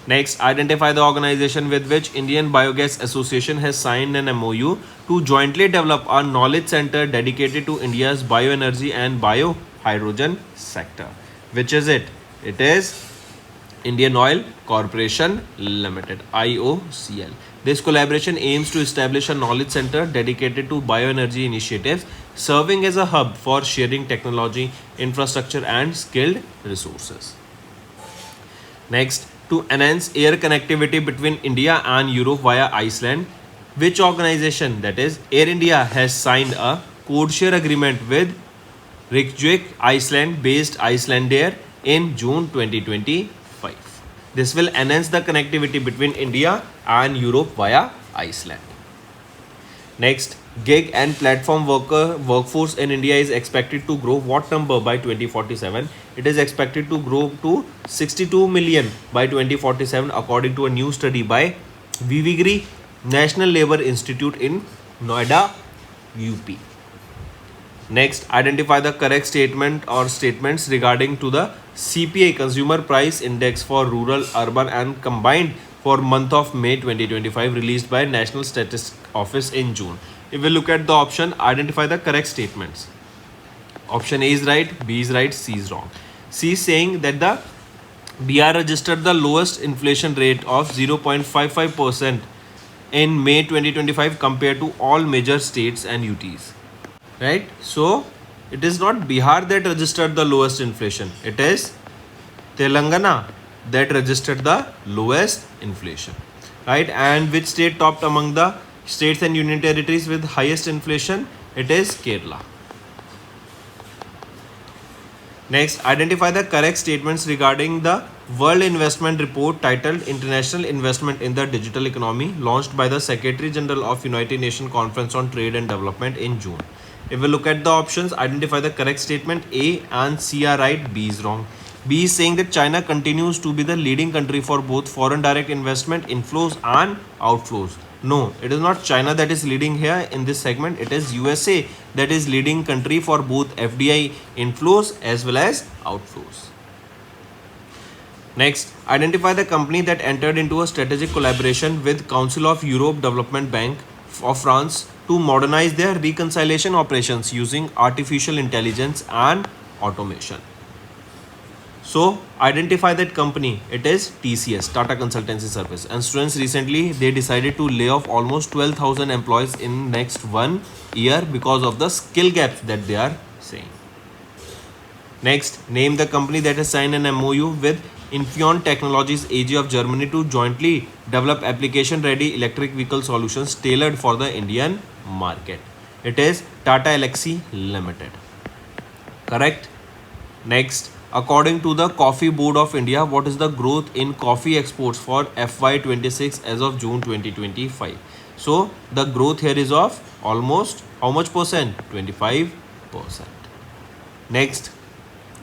Next, identify the organization with which Indian Biogas Association has signed an MOU to jointly develop a knowledge center dedicated to India's bioenergy and biohydrogen sector. Which is it? It is Indian Oil Corporation Limited, IOCL. This collaboration aims to establish a knowledge center dedicated to bioenergy initiatives, serving as a hub for sharing technology, infrastructure and skilled resources. Next, to enhance air connectivity between India and Europe via Iceland, which organization, that is Air India, has signed a codeshare agreement with Reykjavik, Iceland based Icelandair in June 2025. This will enhance the connectivity between India and Europe via Iceland. Next, gig and platform workforce in India is expected to grow what number by 2047? It is expected to grow to 62 million by 2047 according to a new study by Vivigri National Labour Institute in Noida, UP. Next, identify the correct statement or statements regarding to the CPI Consumer Price Index for rural, urban and combined for month of May 2025 released by National Statistics Office in June. If we look at the option, identify the correct statements. Option A is right, B is right, C is wrong. C is saying that the BR registered the lowest inflation rate of 0.55% in May 2025 compared to all major states and UTs. Right? So, it is not Bihar that registered the lowest inflation. It is Telangana that registered the lowest inflation. Right? And which state topped among the states and union territories with highest inflation? It is Kerala. Next, identify the correct statements regarding the World Investment Report titled International Investment in the Digital Economy launched by the Secretary General of United Nations Conference on Trade and Development in June. If we look at the options, identify the correct statement. A and C are right, B is wrong. B is saying that China continues to be the leading country for both foreign direct investment inflows and outflows. No, it is not China that is leading here in this segment. It is USA that is leading country for both FDI inflows as well as outflows. Next, identify the company that entered into a strategic collaboration with Council of Europe Development Bank of France to modernize their reconciliation operations using artificial intelligence and automation. So, identify that company. It is TCS, Tata Consultancy Service. And students, recently they decided to lay off almost 12,000 employees in next 1 year because of the skill gaps that they are saying. Next, name the company that has signed an MOU with Infineon Technologies AG of Germany to jointly develop application-ready electric vehicle solutions tailored for the Indian market. It is Tata Elxsi Limited. Correct? Next, according to the Coffee Board of India, what is the growth in coffee exports for FY26 as of June 2025? So, the growth here is of almost how much percent? 25%. Next,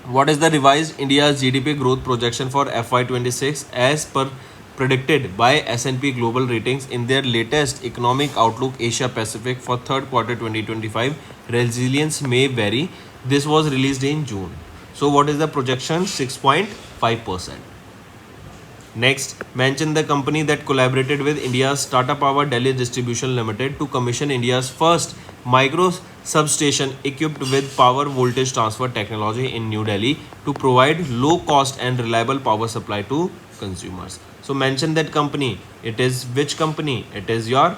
what is the revised India's GDP growth projection for FY26 as per predicted by S&P Global Ratings in their latest Economic Outlook Asia Pacific for third quarter 2025? Resilience may vary. This was released in June. So what is the projection? 6.5%. Next, mention the company that collaborated with India's Tata Power Delhi Distribution Limited to commission India's first micro substation equipped with power voltage transfer technology in New Delhi to provide low cost and reliable power supply to consumers. So mention that company. It is which company? It is your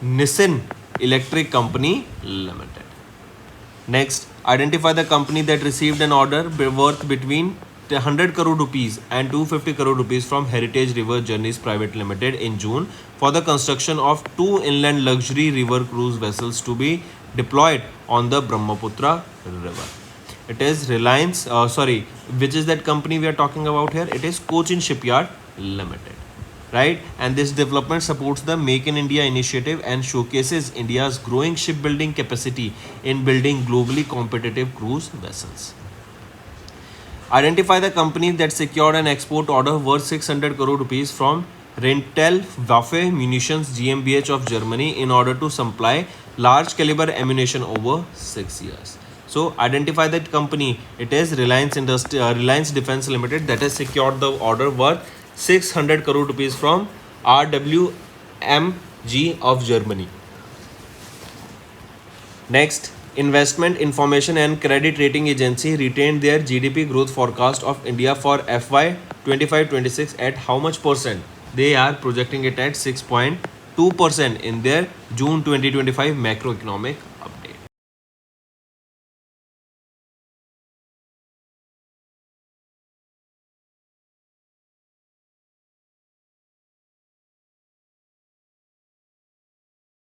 Nissan Electric Company Limited. Next, identify the company that received an order worth between 100 crore rupees and 250 crore rupees from Heritage River Journeys Private Limited in June for the construction of 2 inland luxury river cruise vessels to be deployed on the Brahmaputra River. It is Reliance, which is that company we are talking about here? It is Cochin Shipyard Limited. Right? And this development supports the Make in India initiative and showcases India's growing shipbuilding capacity in building globally competitive cruise vessels. Identify the company that secured an export order worth 600 crore rupees from Rentel Waffe Munitions GmbH of Germany in order to supply large caliber ammunition over 6 years. So identify that company. It is Reliance Defence Limited that has secured the order worth 600 crore rupees from RWMG of Germany. Next, Investment Information and Credit Rating Agency retained their GDP growth forecast of India for FY 25-26 at how much percent? They are projecting it at 6.2% in their June 2025 macroeconomic